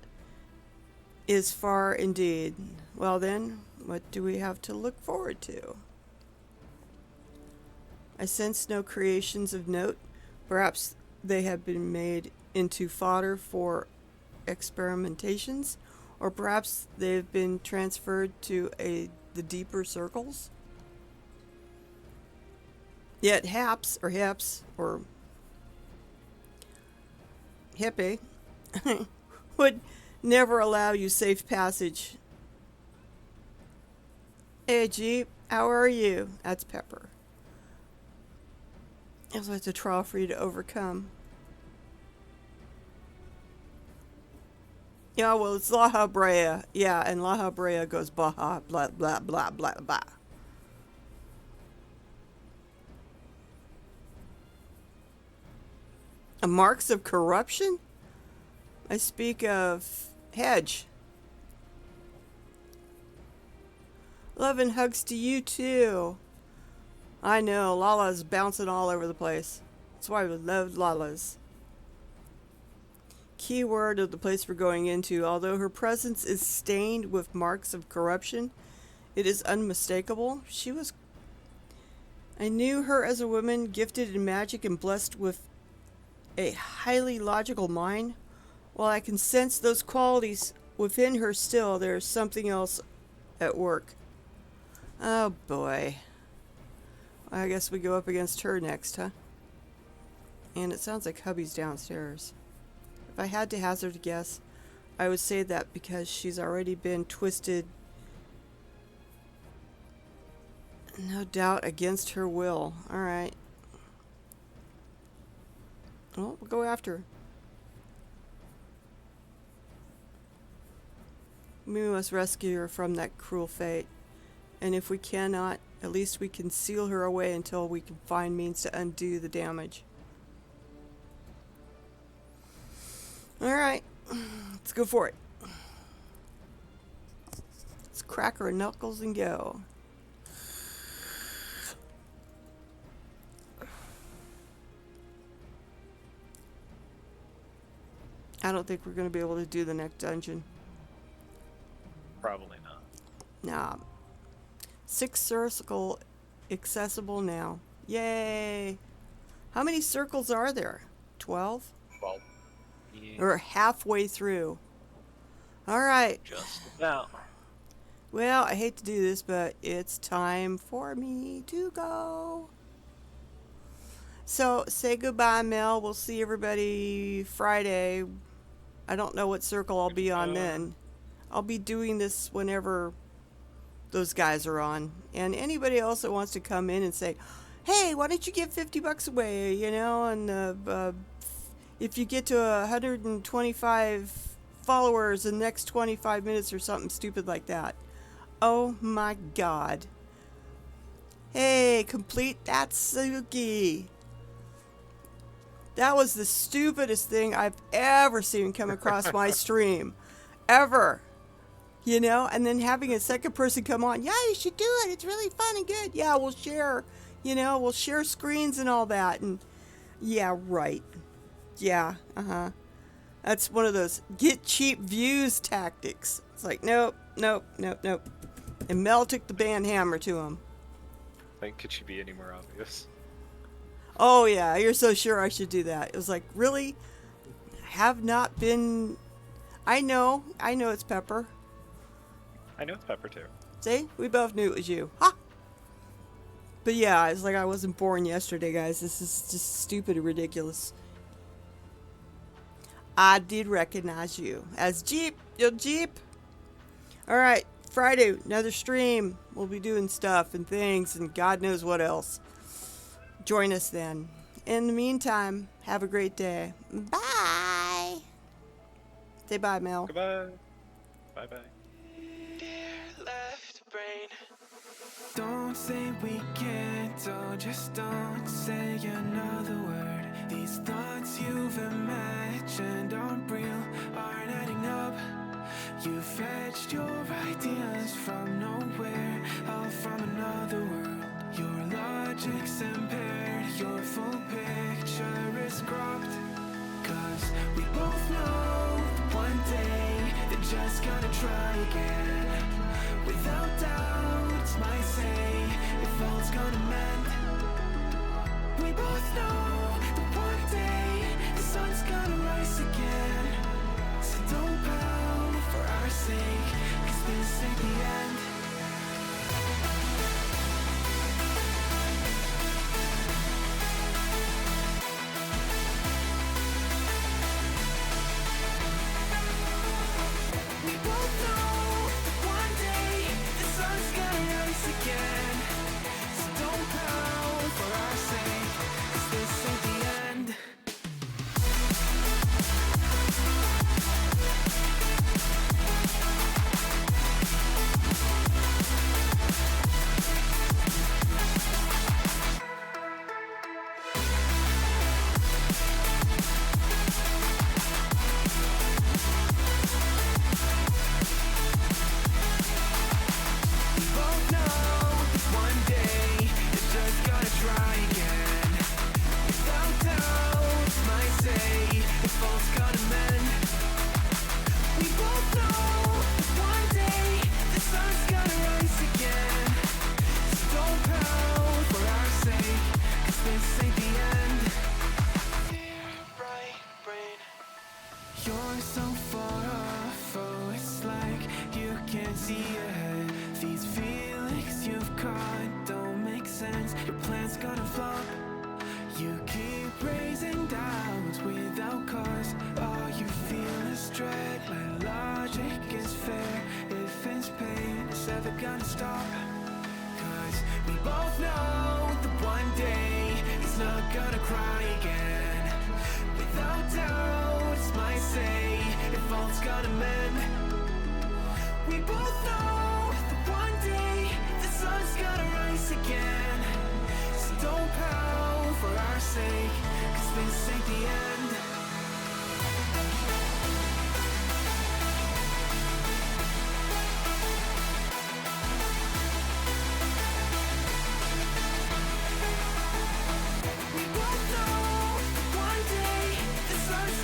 is far indeed. Well then, what do we have to look forward to? I sense no creations of note. Perhaps they have been made into fodder for experimentations, or perhaps they have been transferred to the deeper circles. Yet Haps, or Hips, or Hippie, would never allow you safe passage. Hey Jeep, how are you? That's Pepper. It was like a trial for you to overcome. Yeah, well, it's La Habrea. Yeah, and La Habrea goes blah, blah, blah, blah, blah, blah. Marks of corruption? I speak of Hedge. Love and hugs to you too. I know, Lala's bouncing all over the place. That's why we love Lala's. Key word of the place we're going into. Although her presence is stained with marks of corruption, it is unmistakable. I knew her as a woman gifted in magic and blessed with a highly logical mind. While I can sense those qualities within her still, there's something else at work. Oh boy. I guess we go up against her next, huh? And it sounds like hubby's downstairs. If I had to hazard a guess, I would say that because she's already been twisted, no doubt against her will. Alright. Well, we'll go after her. We must rescue her from that cruel fate. And if we cannot, at least we can seal her away until we can find means to undo the damage. Alright, let's go for it. Let's crack her knuckles and go. I don't think we're going to be able to do the next dungeon. Probably not. Nah. 6 circle accessible now. Yay! How many circles are there? 12? 12. Yeah. We're halfway through. Alright. Just about. Well, I hate to do this, but it's time for me to go. So say goodbye, Mel. We'll see everybody Friday. I don't know what circle I'll be on then. I'll be doing this whenever those guys are on. And anybody else that wants to come in and say, hey, why don't you give $50 away, you know, and if you get to 125 followers in the next 25 minutes or something stupid like that. Oh my God. Hey, complete that Suki. That was the stupidest thing I've ever seen come across my stream. Ever. You know, and then having a second person come on, yeah, you should do it. It's really fun and good. Yeah, we'll share, you know, we'll share screens and all that. And yeah, right. Yeah, That's one of those get cheap views tactics. It's like, nope. And Mel took the band hammer to him. Like, could she be any more obvious? Oh, yeah, you're so sure I should do that. It was like, really? Have not been... I know it's Pepper. I know it's Pepper, too. See? We both knew it was you. Ha! But yeah, it's like I wasn't born yesterday, guys. This is just stupid and ridiculous. I did recognize you as Jeep. Yo, Jeep. Alright, Friday, another stream. We'll be doing stuff and things and God knows what else. Join us then. In the meantime, have a great day. Bye. Say bye, Mel. Goodbye. Bye-bye. Dear left brain. Don't say we can't, oh, just don't say another word. These thoughts you've imagined aren't real, aren't adding up. You fetched your ideas from nowhere, all from another world. Your logic's impaired, your full picture is cropped. Cause we both know that one day they're just gonna try again. Without doubt, it's my say, if all's gonna mend. We both know that one day the sun's gonna rise again. So don't pout for our sake, cause this ain't the end. We both know that one day the sun's gonna rise again. So don't pout for our sake, cause this ain't the end. We both know that one day they're just gonna try again. Without doubt, it's my say, if all's gonna mend. We both know that one day the sun's gonna rise again. So don't pout for our sake, cause this ain't the end. Dear right brain. You're so far off, oh, it's like you can't see ahead. These feelings you've caught don't make sense. Your plan's gonna flop. You keep raising doubts without cause. All you feel is dread. My logic is fair. If it's pain, it's ever gonna stop. Cause we both know that one day he's not gonna cry again. Without doubt, it's my say, if all's gonna mend. We both know that one day the sun's gonna rise again. So don't pout for our sake, cause this ain't the end. We both know that one day the sun's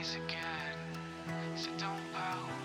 rise again. So don't pout.